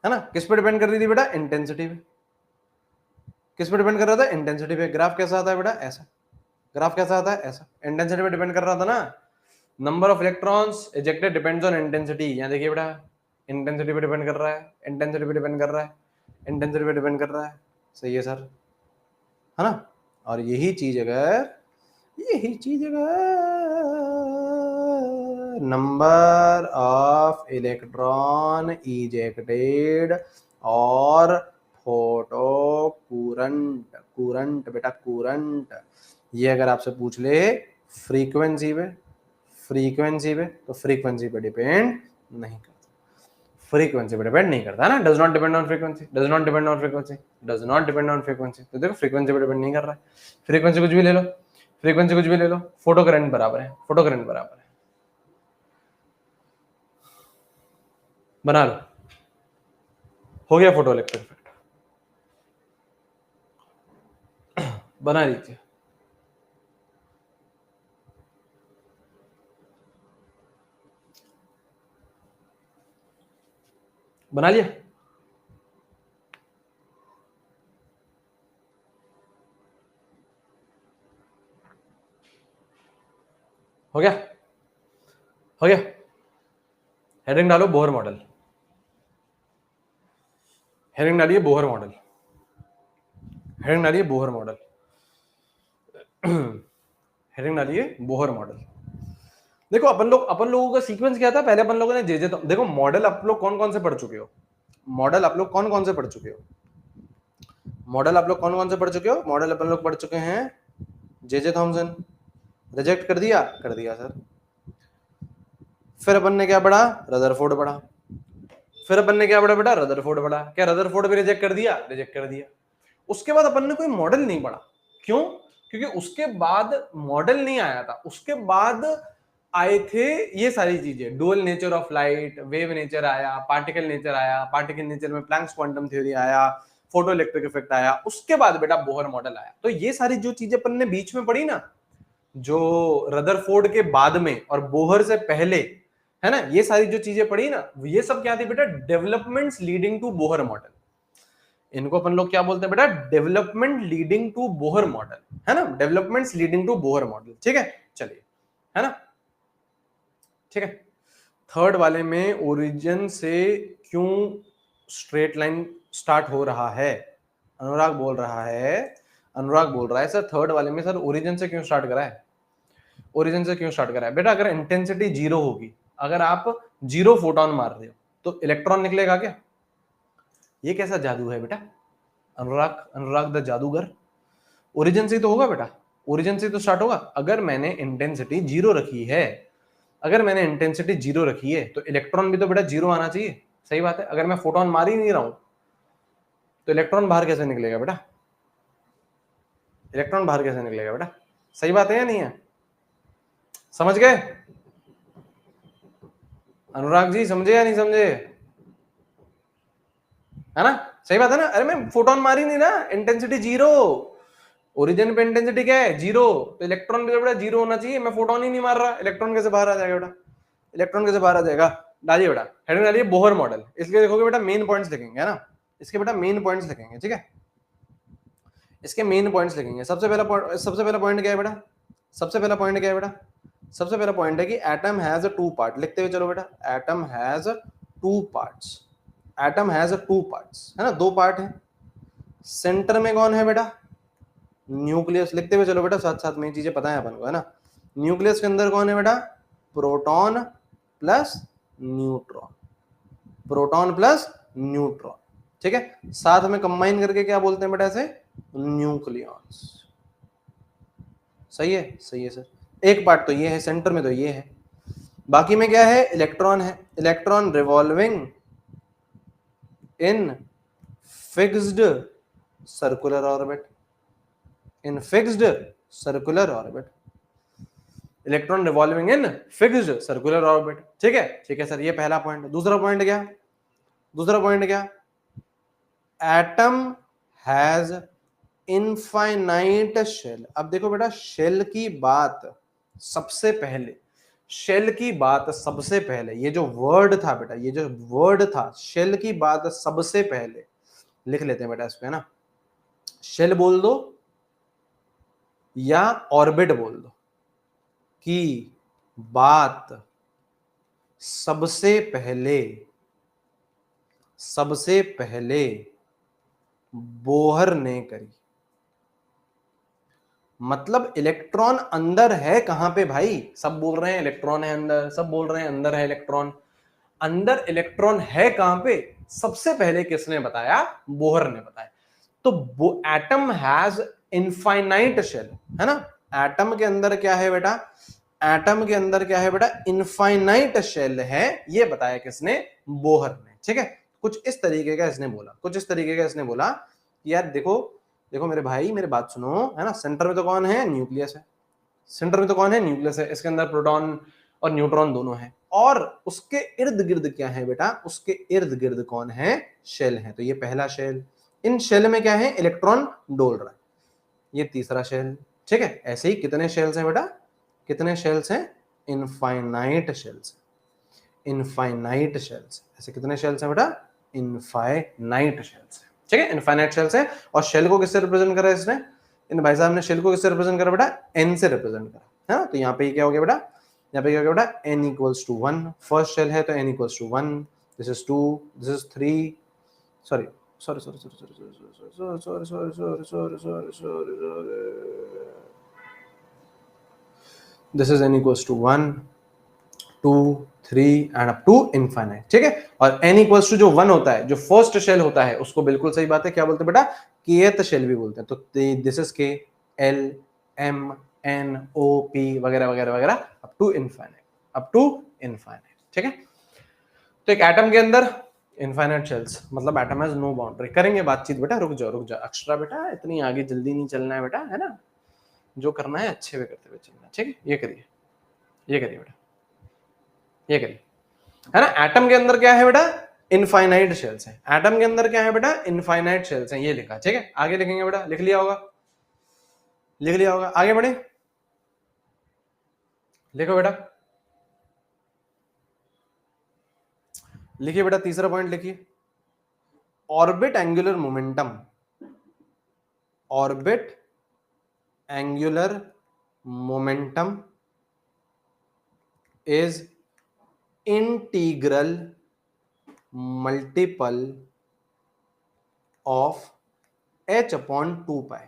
है ना। किस पे डिपेंड कर रही थी बेटा? इंटेंसिटी पे। किस पे डिपेंड कर रहा था? इंटेंसिटी पे। ग्राफ कैसा आता है बेटा? ऐसा। ग्राफ कैसा आता है? ऐसा। इंटेंसिटी पे डिपेंड कर रहा था ना। Number of electrons ejected depends on intensity. यहां देखिए बेटा, इंटेंसिटी पे डिपेंड कर रहा है, इंटेंसिटी पे डिपेंड कर रहा है, इंटेंसिटी पे डिपेंड कर रहा है। सही है सर, है ना। और यही चीज अगर नंबर ऑफ इलेक्ट्रॉन इजेक्टेड और फोटो कूरेंट, कूरेंट बेटा कूरेंट, ये अगर आपसे पूछ ले फ्रीक्वेंसी पे, फ्रीक्वेंसी पे, तो फ्रीक्वेंसी पे डिपेंड नहीं करता, फ्रीक्वेंसी पे डिपेंड नहीं करता ना। Does not depend on frequency, does not depend on frequency, does not depend on frequency. तो देखो फ्रीक्वेंसी पे डिपेंड नहीं कर रहा है। फ्रीक्वेंसी कुछ भी ले लो, फ्रीक्वेंसी कुछ भी ले लो, फोटो करंट बराबर है, फोटो करंट बराबर है। बना लो, हो गया फोटो इलेक्ट्रिक इफेक्ट, बना लीजिए। बना लिया? हो गया, हो गया। हेडिंग डालो बोहर मॉडल, हेडिंग डालिए बोहर मॉडल, हेडिंग डालिए बोहर मॉडल, हेडिंग डालिए बोहर मॉडल। देखो अपन लोगों का सीक्वेंस क्या था? पहले अपन लोगों ने जे तो देखो मॉडल आप लोग कौन कौन से पढ़ चुके हो? मॉडल आप लोग कौन कौन से पढ़ चुके हो? मॉडल आप लोग कौन कौन से पढ़ चुके हो? मॉडल अपन लोग पढ़ चुके हैं जे थॉमसन। रिजेक्ट कर दिया? कर दिया सर। फिर अपन ने क्या पढ़ा? रदरफोर्ड पढ़ा। फिर अपन ने क्या पढ़ा बेटा? रदरफोर्ड पढ़ा। क्या रदरफोर्ड भी रिजेक्ट कर दिया? रिजेक्ट कर दिया। उसके बाद अपन ने कोई मॉडल नहीं पढ़ा। क्यों? क्योंकि उसके बाद मॉडल नहीं आया था, उसके बाद आए थे ये सारी चीजें, dual nature of light, wave nature आया, पार्टिकल नेचर आया, पार्टिकल नेचर में प्लैंक्स क्वांटम थ्योरी आया, फोटो इलेक्ट्रिक इफेक्ट आया, उसके बाद बेटा बोहर मॉडल आया। तो ये सारी जो चीजें अपन ने बीच में पढ़ी ना, जो रदरफोर्ड के बाद में और बोहर से पहले, है ना, ये सारी जो चीजें पढ़ी ना, ये सब क्या थी बेटा? Developments leading to Bohr model. इनको अपन लोग क्या बोलते हैं बेटा? Development leading to Bohr model, है ना, developments leading to Bohr model. ठीक है, चलिए, है ना, ठीक है। थर्ड वाले में ओरिजिन से क्यों स्ट्रेट लाइन स्टार्ट हो रहा है? अनुराग बोल रहा है, अनुराग बोल रहा है सर थर्ड वाले में सर ओरिजिन से क्यों स्टार्ट करा है? ओरिजिन से क्यों स्टार्ट करा है बेटा? अगर इंटेंसिटी जीरो होगी, अगर आप जीरो फोटोन मार रहे हो तो इलेक्ट्रॉन निकलेगा क्या? ये कैसा जादू है बेटा? अनुराग, अनुराग द जादूगर। ओरिजिन से तो होगा बेटा, ओरिजिन से तो स्टार्ट होगा। अगर मैंने इंटेंसिटी जीरो रखी है, अगर मैंने इंटेंसिटी जीरो रखी है तो इलेक्ट्रॉन भी तो बेटा जीरो आना चाहिए। सही बात है। अगर मैं फोटोन मार ही नहीं रहा हूं तो इलेक्ट्रॉन बाहर कैसे निकलेगा बेटा? इलेक्ट्रॉन बाहर कैसे निकलेगा बेटा? सही बात है या नहीं है? समझ गए अनुराग जी? समझे या नहीं समझे? है ना, सही बात है ना। अरे मैं फोटोन मार ही नहीं रहा, इंटेंसिटी जीरो, ओरिजिन पे इंटेंसिटी क्या है? जीरो, तो इलेक्ट्रॉन भी बेटा जीरो होना चाहिए। मैं फोटोन ही नहीं मार रहा, इलेक्ट्रॉन कैसे बाहर आ जाएगा बेटा? इलेक्ट्रॉन कैसे बाहर आ जाएगा? डालिए बेटा, हेडिंग डालिए बोहर मॉडल। इसलिए देखोगे बेटा मेन पॉइंट्स लिखेंगे, है ना, इसके बेटा मेन पॉइंट्स लिखेंगे। ठीक है, इसके मेन पॉइंट्स लिखेंगे। सबसे पहला पॉइंट क्या है बेटा? सबसे पहला पॉइंट क्या है बेटा? सबसे पहला पॉइंट है कि atom has a two part. लिखते हुए चलो बेटा, atom has two parts, atom has two parts, है ना, दो पार्ट है। सेंटर में कौन है बेटा? न्यूक्लियस। लिखते हुए चलो बेटा, साथ साथ में चीजें पता है अपन को, है ना। न्यूक्लियस के अंदर कौन है बेटा? Proton plus neutron, proton plus neutron. ठीक है, साथ में कंबाइन करके क्या बोलते हैं बेटा? ऐसे न्यूक्लियॉन्स। सही है, सही है सर। एक पार्ट तो ये है, सेंटर में तो ये है, बाकी में क्या है, इलेक्ट्रॉन है, electron revolving in fixed circular orbit, in fixed circular orbit, electron revolving in fixed circular orbit. ठीक है, ठीक है सर, ये पहला पॉइंट। दूसरा पॉइंट क्या, दूसरा पॉइंट क्या, एटम हैज इनफाइनाइट शेल। अब देखो बेटा, शेल की बात सबसे पहले, शेल की बात सबसे पहले, ये जो वर्ड था बेटा, ये जो वर्ड था शेल की बात सबसे पहले लिख लेते हैं बेटा इसको, है ना। शेल बोल दो या ऑर्बिट बोल दो कि बात सबसे पहले, सबसे पहले बोहर ने करी। मतलब इलेक्ट्रॉन अंदर है कहां पे भाई, सब बोल रहे हैं इलेक्ट्रॉन है अंदर, सब बोल रहे हैं अंदर है इलेक्ट्रॉन, अंदर इलेक्ट्रॉन है कहां पे, सबसे पहले किसने बताया, बोहर ने बताया। तो एटम हैज इनफाइनाइट शेल, है ना। एटम के अंदर क्या है बेटा, एटम के अंदर क्या है बेटा, इनफाइनाइट शेल है, ये बताया किसने, बोहर ने। ठीक है, कुछ इस तरीके का इसने बोला, कुछ इस तरीके का इसने बोला कि यार देखो, देखो मेरे भाई मेरे बात सुनो, है ना। सेंटर में तो कौन है, न्यूक्लियस है, सेंटर में तो कौन है, न्यूक्लियस है, इसके अंदर प्रोटॉन और न्यूट्रॉन दोनों है, और उसके इर्द गिर्द क्या है बेटा, उसके इर्द गिर्द कौन है, शेल है। तो ये पहला शेल, इन शेल में क्या है, इलेक्ट्रॉन डोल रहा है, ये तीसरा शेल। ठीक है, ऐसे ही कितने शेल्स हैं बेटा, कितने शेल्स हैं, इनफाइनाइट शेल्स, इनफाइनाइट शेल्स, ऐसे कितने शेल्स हैं बेटा, इनफाइनाइट शेल्स है। ठीक है, इनफाइनाइट शेल्स है। और शेल को किससे रिप्रेजेंट करा इसने, इन भाई साहब ने शेल को किससे रिप्रेजेंट करा बेटा, एन से रिप्रेजेंट करा, है ना। तो यहाँ पे क्या हो गया बेटा, यहाँ पे क्या हो गया बेटा, n equals to 1, first shell है तो n equals to 1, this is 2, this is 3, sorry sorry sorry sorry sorry sorry sorry sorry sorry sorry sorry sorry sorry, this is n equals to 1, 2, 3 and up to infinite. ठीक है, और n equals to जो 1 होता है, जो first shell होता है, उसको बिल्कुल सही बात है क्या बोलते हैं बेटा, kth शेल भी बोलते हैं। तो this is k, l, m, n, o, p वगैरह वगैरह वगैरह up to infinite, up to infinite. ठीक है, तो एक एटम के अंदर इनफाइनाइट शेल्स, मतलब एटम हैज नो बाउंड्री। करेंगे बातचीत बेटा, रुक जाओ रुक जाओ अक्षरा बेटा, इतनी आगे जल्दी नहीं चलना है बेटा, है ना। जो करना है अच्छे से करते हुए चलना। ठीक है, ये करिए, ये करिए बेटा, ये करिए, है ना। एटम के अंदर क्या है बेटा, इनफाइनाइट शेल्स है, एटम के अंदर क्या है बेटा, इनफाइनाइट शेल्स है, ये लिखा। ठीक है, आगे लिखेंगे बेटा, लिख लिया होगा, लिख लिया होगा, आगे बढ़े, लिखो बेटा, लिखिए बेटा, तीसरा पॉइंट लिखिए, orbit angular momentum, orbit angular momentum is integral multiple of h upon 2 pi।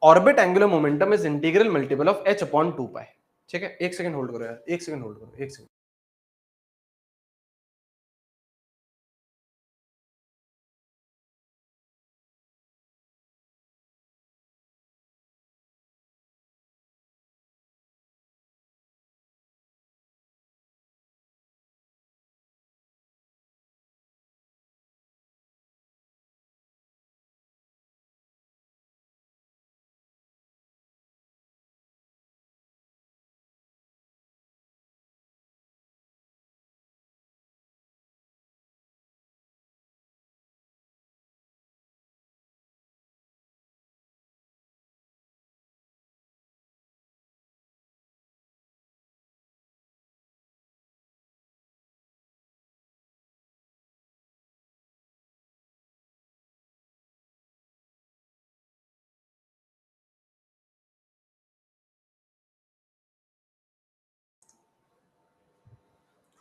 Orbit angular momentum is integral multiple of h upon 2 pi। ठीक है, एक सेकंड होल्ड करो यार, एक सेकंड होल्ड करो, एक सेकंड।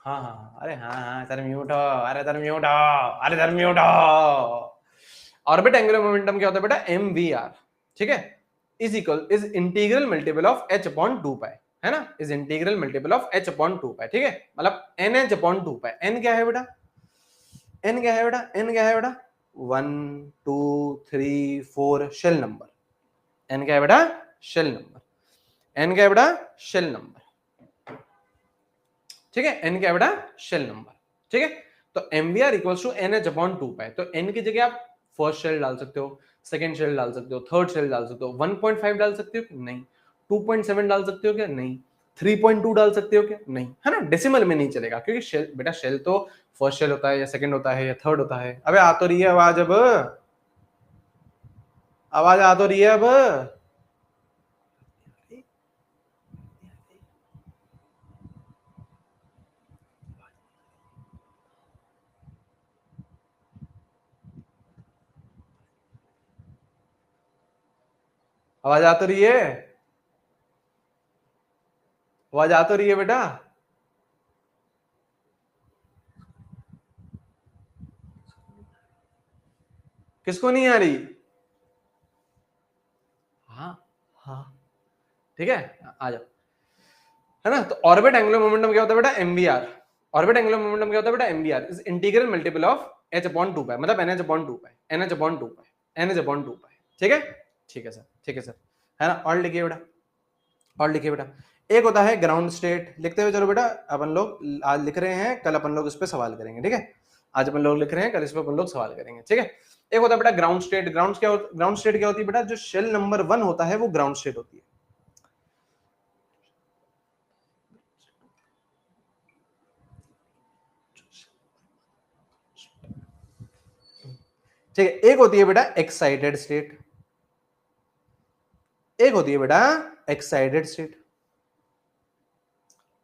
हाँ हाँ, अरे हाँ हाँ सर म्यूट हो, अरे सर म्यूट हो, अरे सर म्यूट हो। ऑर्बिट एंगुलर मोमेंटम क्या होता है बेटा, एम वी आर। ठीक है, is equal, is integral multiple of h upon 2 पाई, है ना, is integral multiple of h upon 2 पाई। ठीक है, मतलब nh अपॉन 2 पाई। n क्या है बेटा, n क्या है बेटा, n क्या है बेटा, 1 2 3 4 शेल नंबर। n क्या है बेटा, शेल नंबर। n क्या है बेटा, शेल नंबर। ठीक है, n क्या है बेटा, शेल नंबर। ठीक है, तो mvr इक्वल्स टू NH/2 तो n की जगह आप फर्स्ट शेल डाल सकते हो, सेकंड शेल डाल सकते हो, थर्ड शेल डाल सकते हो, 1.5 डाल सकते हो नहीं, 2.7 डाल सकते हो क्या, नहीं, 3.2 डाल सकते हो क्या, नहीं, है ना, डेसिमल में नहीं चलेगा क्योंकि शेल बेटा शेल तो फर्स्ट शेल होता है या सेकंड होता है या थर्ड होता है। अबे आ तो रही है आवाज, अब आवाज आ तो रही है अब, आवाज आ तो रही है, आवाज आ तो रही है बेटा। किसको नहीं आ रही? हाँ हाँ, ठीक है, आ जाओ, है ना। तो ऑर्बिट एंगुलर मोमेंटम क्या होता है बेटा, एमवीआर। ऑर्बिट एंगुलर मोमेंटम क्या होता है बेटा, mvr is integral multiple of h/2 मतलब NH/2 ठीक है, ठीक है सर, ठीक है सर, है ना। और लिखिए बेटा, और लिखिए बेटा, एक होता है ग्राउंड स्टेट, लिखते हुए चलो बेटा। अपन लोग आज लिख रहे हैं, कल अपन लोग इस पे सवाल करेंगे, ठीक है। आज अपन लोग लिख रहे हैं, कल इस पे अपन लोग सवाल करेंगे, ठीक है। एक होता है बेटा ग्राउंड स्टेट। ग्राउंड स्टेट क्या होती है बेटा, जो शेल नंबर 1 होता है वो ग्राउंड स्टेट होती है। ठीक है, एक होती है बेटा एक्साइटेड स्टेट, एक होती है बेटा एक्साइटेड स्टेट,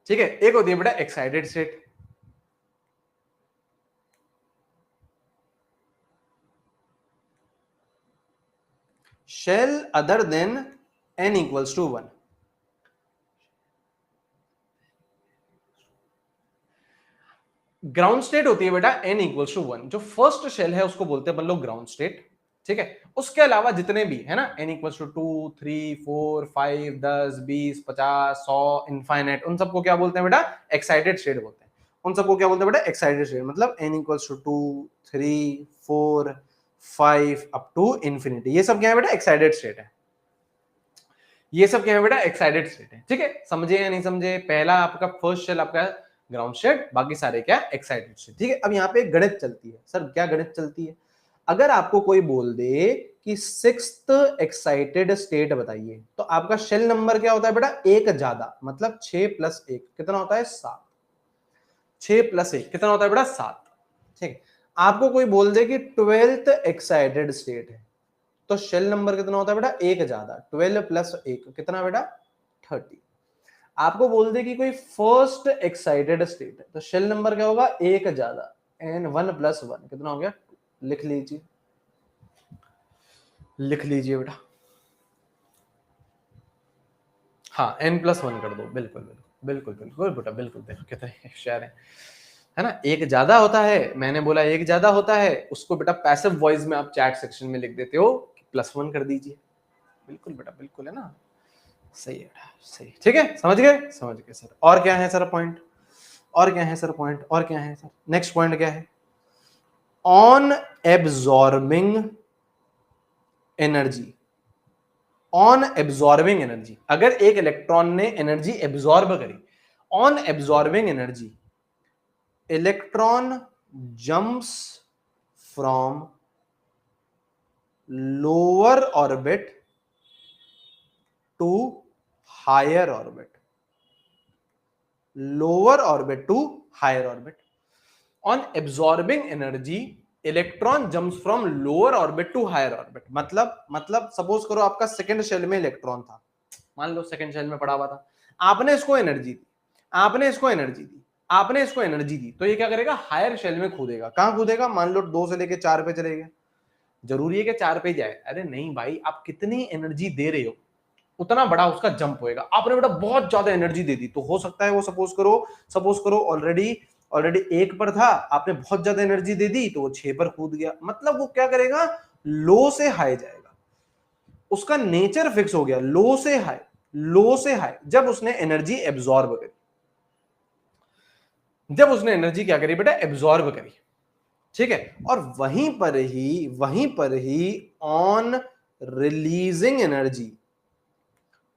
ठीक है, एक होती है बेटा excited state. Shell other than n=1। Ground state होती है बेटा n=1, जो फर्स्ट शेल है उसको बोलते हैं अपन लोग ग्राउंड स्टेट, ठीक है। उसके अलावा जितने भी है ना, n=2 3 4 5 10 20 50 100 इनफाइनाइट, उन सबको क्या बोलते हैं बेटा, एक्साइटेड स्टेट बोलते हैं। उन सबको क्या बोलते हैं बेटा, एक्साइटेड स्टेट। मतलब n=2 3 4 5 अप टू इंफिनिटी, ये सब क्या है बेटा, एक्साइटेड स्टेट है। ये सब क्या है बेटा, एक्साइटेड स्टेट है, ठीक है। समझे या नहीं समझे? पहला आपका फर्स्ट शेल आपका ग्राउंड स्टेट, बाकी सारे क्या, एक्साइटेड स्टेट, ठीक है। अब यहाँ पे गणित चलती है। सर क्या गणित चलती है? अगर आपको कोई बोल दे कि सिक्स्थ एक्साइटेड स्टेट बताइए, तो आपका शेल नंबर क्या होता है बेटा, एक ज्यादा, मतलब 6 + 1 कितना होता है, 7। 6 + 1 कितना होता है बेटा, 7, ठीक है। आपको कोई बोल दे कि ट्वेल्थ एक्साइटेड स्टेट है, तो शेल नंबर कितना होता है बेटा, एक ज्यादा, 12 + 1 कितना बेटा, 30। आपको बोल दे कि कोई फर्स्ट एक्साइटेड स्टेट है, तो शेल नंबर क्या होगा, एक ज्यादा, n1 + 1 कितना हो गया, लिख लीजिए, लिख लीजिए बेटा। हाँ, n+1 कर दो, बिल्कुल बिल्कुल बिल्कुल बिल्कुल बेटा, बिल्कुल। देखो कितने होशियार है ना। एक ज्यादा होता है, मैंने बोला एक ज्यादा होता है, उसको बेटा पैसिव वॉइस में आप चैट सेक्शन में लिख देते हो +1 कर दीजिए, बिल्कुल बेटा, बिल्कुल, है ना। सही है बेटा, सही, ठीक है, समझ गए, समझ गए सर। और क्या है सर पॉइंट, और क्या है सर पॉइंट, और क्या है सर, नेक्स्ट पॉइंट क्या है, on absorbing energy, on absorbing energy, अगर एक इलेक्ट्रॉन ने एनर्जी एब्जॉर्ब करी, on absorbing energy electron jumps from lower orbit to higher orbit, lower orbit to higher orbit. On absorbing energy electron jumps from lower orbit to higher orbit. मतलब suppose करो आपका second shell में electron था, मान लो second shell में पड़ा हुआ था, आपने इसको एनर्जी दी, आपने इसको एनर्जी दी, आपने इसको एनर्जी दी, तो ये क्या करेगा, हायर शेल में कूदेगा। कहां कूदेगा, मान लो 2 से लेके 4 पे चले गए, जरूरी है कि 4 पे जाए? अरे नहीं भाई, आप कितनी एनर्जी दे रहे हो उतना बड़ा उसका जंप होएगा। आपने बेटा बहुत ज्यादा एनर्जी दे दी, तो हो सकता है वो सपोज करो ऑलरेडी ऑलरेडी 1 पर था, आपने बहुत ज्यादा एनर्जी दे दी तो वो 6 पर कूद गया। मतलब वो क्या करेगा, लो से हाई जाएगा, उसका नेचर फिक्स हो गया, लो से हाई, लो से हाई। जब उसने एनर्जी एब्जॉर्ब करी, जब उसने एनर्जी क्या करी बेटा, एब्जॉर्ब करी, ठीक है। और वहीं पर ही on releasing energy,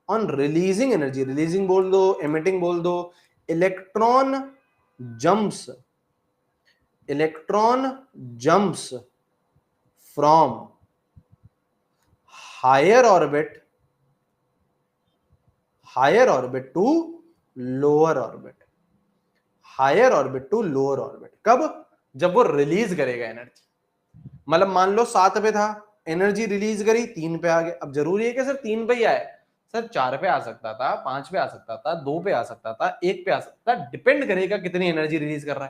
on releasing energy, releasing बोल दो, एमिटिंग बोल दो, electron jumps, electron jumps from higher orbit to lower orbit, higher orbit to lower orbit. कब? जब वो रिलीज करेगा एनर्जी। मतलब मान लो 7 पे था, एनर्जी रिलीज करी 3 पे आ गया। अब जरूरी है कि सर 3 पे ही आए? सर 4 पे आ सकता था, 5 पे आ सकता था, 2 पे आ सकता था, 1 पे आ सकता था, डिपेंड करेगा कितनी एनर्जी रिलीज कर रहा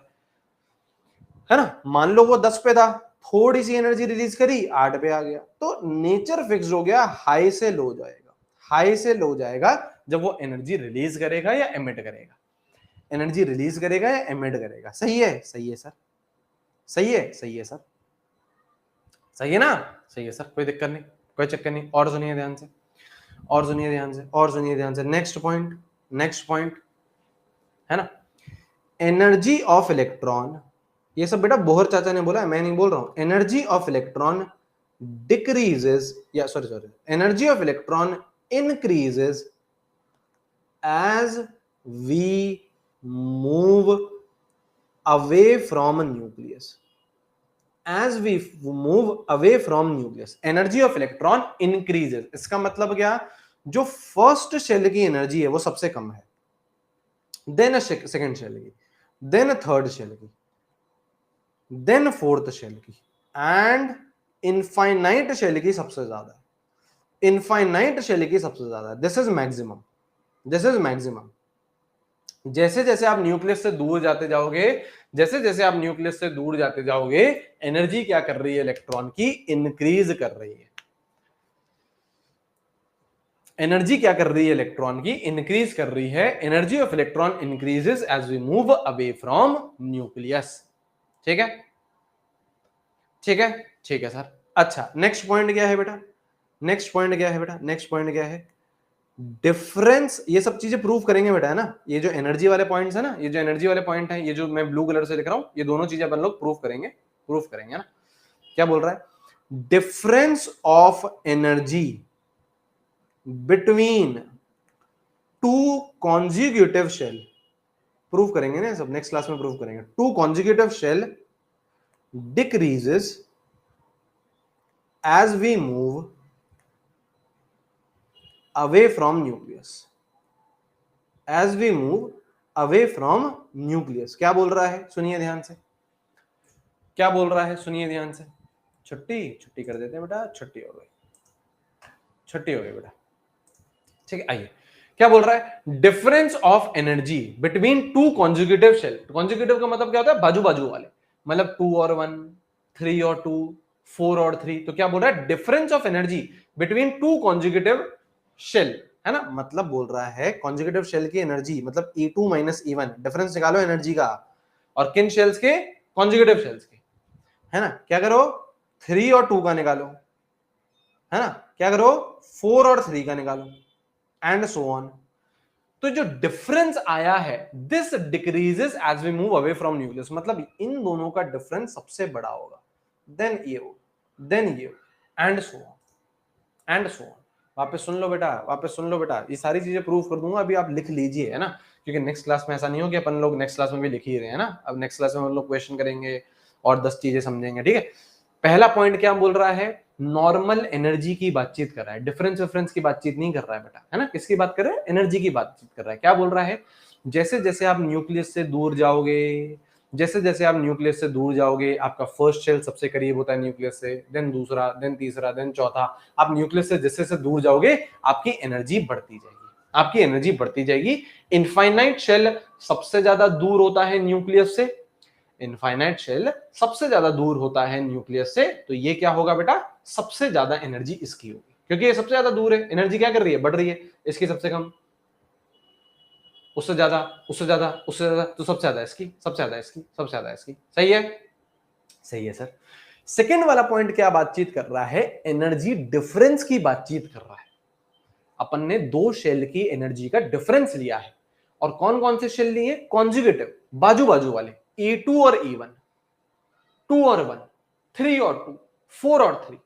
है ना। मान लो वो 10 पे था, थोड़ी सी एनर्जी रिलीज करी 8 पे आ गया, तो नेचर फिक्स हो गया, हाई से लो जाएगा। हाई से लो जाएगा जब वो एनर्जी रिलीज करेगा या एमिट करेगा। एनर्जी रिलीज करेगा या एमिट करेगा। सही है? सही है सर, सही है, सही है सर, सही है ना? सही है सर, कोई दिक्कत नहीं, कोई चक्कर नहीं। और सुनिए ध्यान से, और सुनिए ध्यान से, और सुनिए ध्यान से। नेक्स्ट पॉइंट, नेक्स्ट पॉइंट है ना, एनर्जी ऑफ इलेक्ट्रॉन। ये सब बेटा बोहर चाचा ने बोला है, मैं नहीं बोल रहा हूं। एनर्जी ऑफ इलेक्ट्रॉन डिक्रीजेस, या sorry, energy of electron increases as we move away from nucleus. As we move away from nucleus, energy of electron increases। इसका मतलब क्या? जो फर्स्ट शेल की एनर्जी है वो सबसे कम है, देन सेकंड शेल की, देन थर्ड शेल की, देन फोर्थ शेल की, एंड इनफाइनाइट शेल की सबसे ज्यादा है। इनफाइनाइट शेल की सबसे ज्यादा है। This is maximum, this is maximum. जैसे जैसे आप न्यूक्लियस से दूर जाते जाओगे, जैसे जैसे आप न्यूक्लियस से दूर जाते जाओगे, एनर्जी क्या कर रही है इलेक्ट्रॉन की? इंक्रीज कर रही है। एनर्जी क्या कर रही है इलेक्ट्रॉन की? इंक्रीज कर रही है। Energy of electron increases as we move away from nucleus. ठीक है, ठीक है, ठीक है सर। अच्छा, नेक्स्ट पॉइंट क्या है बेटा? नेक्स्ट पॉइंट क्या है बेटा? नेक्स्ट पॉइंट क्या है? डिफरेंस। ये सब चीजें प्रूव करेंगे बेटा, है ना। ये जो एनर्जी वाले पॉइंट्स है ना, ये जो एनर्जी वाले पॉइंट है, ये जो मैं ब्लू कलर से लिख रहा हूं, ये दोनों चीजें अपन लोग प्रूव करेंगे, प्रूफ करेंगे ना। क्या बोल रहा है? Difference of energy between two consecutive shell. Prove करेंगे ना सब, नेक्स्ट क्लास में प्रूव करेंगे। Two consecutive shell decreases as we move away from nucleus. As we move away from nucleus. क्या बोल रहा है? सुनिए ध्यान से, क्या बोल रहा है? सुनिए ध्यान से। छुट्टी, छुट्टी कर देते हैं बेटा, छुट्टी हो गई, छुट्टी हो गई बेटा। ठीक है, आइए। क्या बोल रहा है? Difference of energy between two consecutive shell. Consecutive का मतलब क्या होता है? बाजू बाजू वाले, मतलब 2 और 1, 3 और 2, 4 और 3। तो क्या बोल रहा है? Difference of energy between two consecutive shell, है ना। मतलब बोल रहा है कॉन्जिक्यूटिव शेल की एनर्जी, मतलब E2 माइनस E1, डिफरेंस निकालो एनर्जी का। और किन शेल्स के? कॉन्जिक्यूटिव शेल्स के, है ना। क्या करो? 3 और 2 का निकालो, है ना। क्या करो? 4 और 3 का निकालो, एंड सो ऑन। तो जो डिफरेंस आया है, this decreases as we move away from nucleus. मतलब इन दोनों का डिफरेंस सबसे बड़ा होगा, देन ये हो, देन ये हो, and so on, and so on. वापस सुन लो बेटा, वापस सुन लो बेटा, ये सारी चीजें प्रूव कर दूंगा, अभी आप लिख लीजिए, है ना। क्योंकि नेक्स्ट क्लास में ऐसा नहीं हो कि अपन लोग नेक्स्ट क्लास में भी लिख ही रहे हैं ना। अब नेक्स्ट क्लास में हम लोग क्वेश्चन करेंगे और 10 चीजें समझेंगे, ठीक है। पहला पॉइंट क्या बोल रहा है? नॉर्मल एनर्जी की बातचीत कर रहा है, डिफरेंस डिफरेंस की बातचीत नहीं कर रहा है बेटा, है ना। किसकी बात कर रहा है? एनर्जी की बातचीत कर रहा है। क्या बोल रहा है? जैसे जैसे आप न्यूक्लियस से दूर जाओगे, जैसे जैसे आप न्यूक्लियस से दूर जाओगे, आपका फर्स्ट शेल सबसे करीब होता है न्यूक्लियस से, देन दूसरा, देन तीसरा, देन चौथा। आप न्यूक्लियस से जैसे जैसे दूर जाओगे, आपकी एनर्जी बढ़ती जाएगी, आपकी एनर्जी बढ़ती जाएगी। इनफाइनाइट शेल सबसे ज्यादा दूर होता है न्यूक्लियस से, इनफाइनाइट शेल सबसे ज्यादा दूर होता है न्यूक्लियस से। तो ये क्या होगा बेटा? सबसे ज्यादा एनर्जी इसकी होगी, क्योंकि ये सबसे ज्यादा दूर है। एनर्जी क्या कर रही है? बढ़ रही है। इसकी सबसे कम, उससे ज्यादा, उससे ज्यादा, उससे ज्यादा, तो सबसे ज्यादा इसकी, सबसे ज्यादा इसकी, सबसे ज्यादा इसकी। सही है? सही है सर। सेकेंड वाला पॉइंट क्या बातचीत कर रहा है? एनर्जी डिफरेंस की बातचीत कर रहा है। अपन ने दो शेल की एनर्जी का डिफरेंस लिया है, और कौन कौन से शेल लिए? कॉन्जुगेटिव, बाजू बाजू वाले, E2 और E1, 2 और 1, 3 और 2, 4 और 3।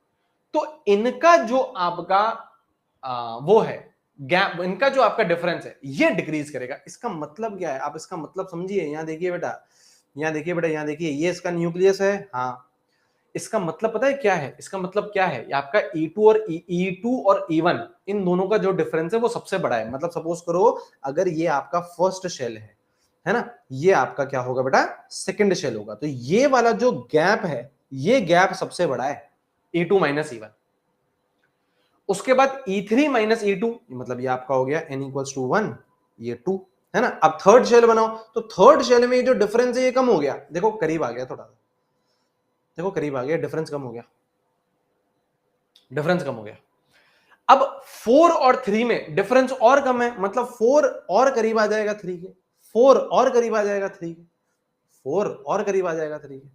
तो इनका जो आपका वो है, गैप, इनका जो आपका डिफरेंस है ये डिक्रीज करेगा। इसका मतलब क्या है, आप इसका मतलब समझिए। यहां देखिए बेटा, यहां देखिए बेटा, यहां देखिए, ये इसका न्यूक्लियस है। हाँ, इसका मतलब पता है क्या है, इसका मतलब क्या है, आपका E2 और E2 और E1 इन दोनों का जो डिफरेंस है वो सबसे बड़ा है। मतलब सपोज करो अगर ये आपका फर्स्ट शेल है ना, ये आपका क्या होगा बेटा, सेकंड शेल होगा, तो ये वाला जो गैप है, ये गैप सबसे बड़ा है, E2 माइनस E1। उसके बाद E3 माइनस E2, मतलब ये आपका हो गया n इक्वल्स टू 1, ये 2 है ना। अब थर्ड शेल बनाओ, तो थर्ड शेल में ये जो डिफरेंस है ये कम हो गया, देखो करीब आ गया थोड़ा, देखो करीब आ गया, डिफरेंस कम हो गया, डिफरेंस कम हो गया। अब 4 और 3 में डिफरेंस और कम है, मतलब 4 और करीब आ जाएगा 3 के, 4 और करीब आ जाएगा 3 के, 4 और करीब आ जाएगा 3 के।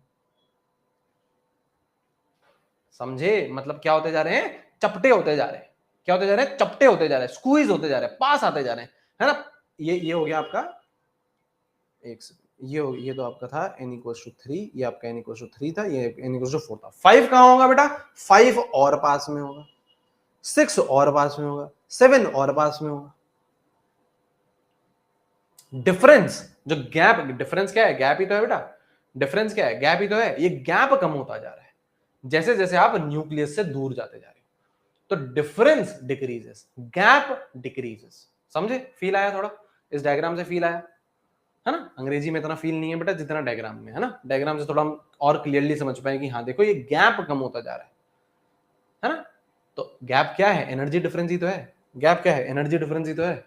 समझे, मतलब क्या होते जा रहे हैं, चपटे होते जा रहे हैं। क्या होते जा रहे हैं, चपटे होते जा रहे हैं, स्क्वीज होते जा रहे हैं, पास आते जा रहे हैं, है ना। ये हो गया आपका, एक सेकंड, ये तो आपका था n इक्वल्स टू 3, ये आपका n इक्वल्स टू 3 था, ये n इक्वल्स टू 4 था। 5 कहां होगा बेटा, 5 और पास में होगा, 6 और पास में होगा, 7 और पास में होगा। डिफरेंस, जो गैप, डिफरेंस क्या है, गैप ही तो है बेटा, डिफरेंस क्या है, गैप ही तो है। ये गैप कम होता जा रहा है जैसे जैसे आप न्यूक्लियस से दूर जाते जा रहे हो, तो डिफरेंस डिक्रीजेस, गैप डिक्रीजेस। समझे, फील आया थोड़ा, इस डायग्राम से फील आया है ना। अंग्रेजी में इतना फील नहीं है बेटा जितना डायग्राम में है ना, डायग्राम से थोड़ा हम और क्लियरली समझ पाए कि हाँ देखो ये गैप कम होता जा रहा है ना। तो गैप क्या है, एनर्जी डिफरेंस ही तो है। गैप क्या है, एनर्जी डिफरेंस ही तो है,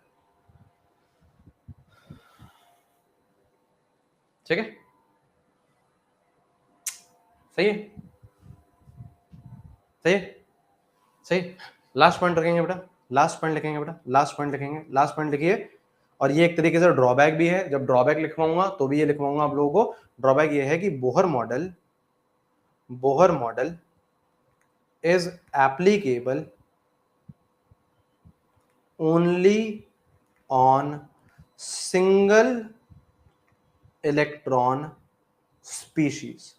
ठीक है, सही है, सही है, सही। लास्ट पॉइंट रखेंगे बेटा, लास्ट पॉइंट लिखेंगे बेटा, लास्ट पॉइंट लिखेंगे, लास्ट पॉइंट लिखिए। और ये एक तरीके से ड्रॉबैक भी है, जब ड्रॉबैक लिखवाऊंगा तो भी ये लिखवाऊंगा आप लोगों को। ड्रॉबैक ये है कि Bohr model is applicable only on single electron species,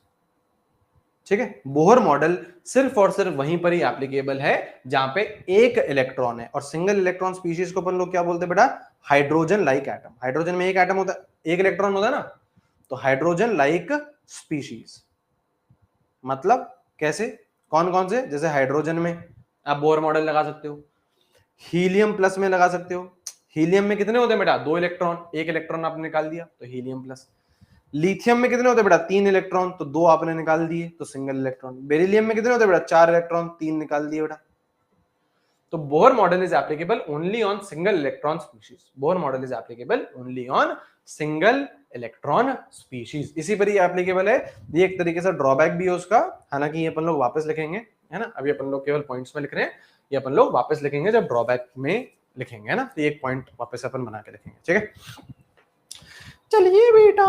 ठीक है। बोहर मॉडल सिर्फ और सिर्फ वहीं पर ही एप्लीकेबल है जहां पे एक इलेक्ट्रॉन है। और सिंगल इलेक्ट्रॉन स्पीशीज को अपन लोग क्या बोलते हैं बेटा, हाइड्रोजन लाइक एटम। हाइड्रोजन में एक एटम होता है, एक इलेक्ट्रॉन होता है ना, तो हाइड्रोजन लाइक स्पीशीज। मतलब कैसे, कौन कौन से, जैसे हाइड्रोजन में आप बोहर मॉडल लगा सकते हो, हीलियम प्लस में लगा सकते हो। हीलियम में कितने होते हैं बेटा, 2 इलेक्ट्रॉन, एक इलेक्ट्रॉन आपने निकाल दिया तो हीलियम प्लस। लिथियम में कितने होते हैं बेटा, 3 इलेक्ट्रॉन, तो 2 आपने निकाल दिए तो सिंगल इलेक्ट्रॉन। बेरिलियम में कितने होते हैं बेटा, 4 इलेक्ट्रॉन, 3 निकाल दिए बेटा। तो Bohr model is applicable only on single electron species. Bohr model is applicable only on single electron species, इसी पर ही एप्लीकेबल है। ये एक तरीके से ड्रॉबैक भी है उसका, हालांकि ये अपन लोग वापस लिखेंगे, है ना। अभी अपन लोग केवल पॉइंट्स में लिख रहे हैं, ये अपन लोग वापस लिखेंगे जब ड्रॉबैक में लिखेंगे, है ना। तो एक पॉइंट वापस अपन बना के लिखेंगे, ठीक है। चलिए बेटा,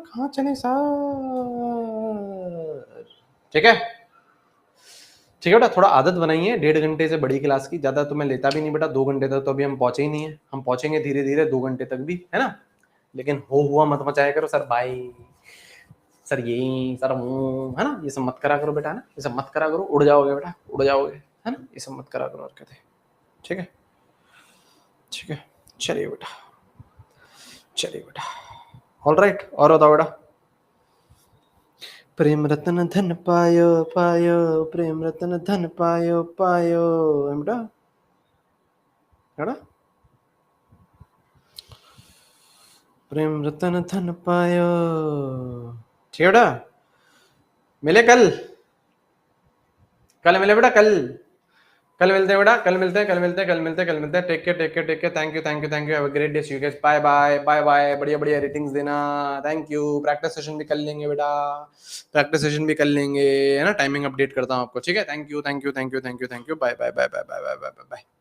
कहाँ चले सर, ठीक है, ठीक है बेटा। थोड़ा आदत बनाइए, 1.5 घंटे से बड़ी क्लास की, ज्यादा तो मैं लेता भी नहीं बेटा, 2 घंटे तक तो अभी हम पहुंचे ही नहीं है। हम पहुंचेंगे धीरे धीरे 2 घंटे तक भी, है ना। लेकिन हो हुआ मत मचाया करो सर, बाय सर, ये सर वो, है ना, ये सब मत करा करो बेटा, है ना, ये सब मत करा करो, उड़ जाओगे बेटा, उड़ जाओगे, है ना, ये सब मत करा करो हरकतें, ठीक है, ठीक है। चलिए बेटा, चलिए बेटा, ऑल राइट। और बताओ बेटा, प्रेम रतन धन पायो पायो, प्रेम रतन धन पायो पायो, है बेटा, है ना। प्रेम रतन धन पायो, ठीक है बेटा। मिले कल, कल मिले बेटा, कल मिलते हैं बेटा, कल मिलते हैं, कल मिलते हैं, कल मिलते हैं, कल मिलते हैं। Take care, take care, take care. Thank you, thank you, thank you. Have a great day, see you guys, bye bye, bye bye. बढ़िया बढ़िया रेटिंग्स देना, थैंक यू। प्रैक्टिस सेशन भी कर लेंगे बेटा, प्रैक्टिस सेशन भी कर लेंगे, है ना। टाइमिंग अपडेट करता हूँ आपको, ठीक है। Thank you, thank you, thank you, thank you, thank you. Bye bye bye bye bye bye bye bye.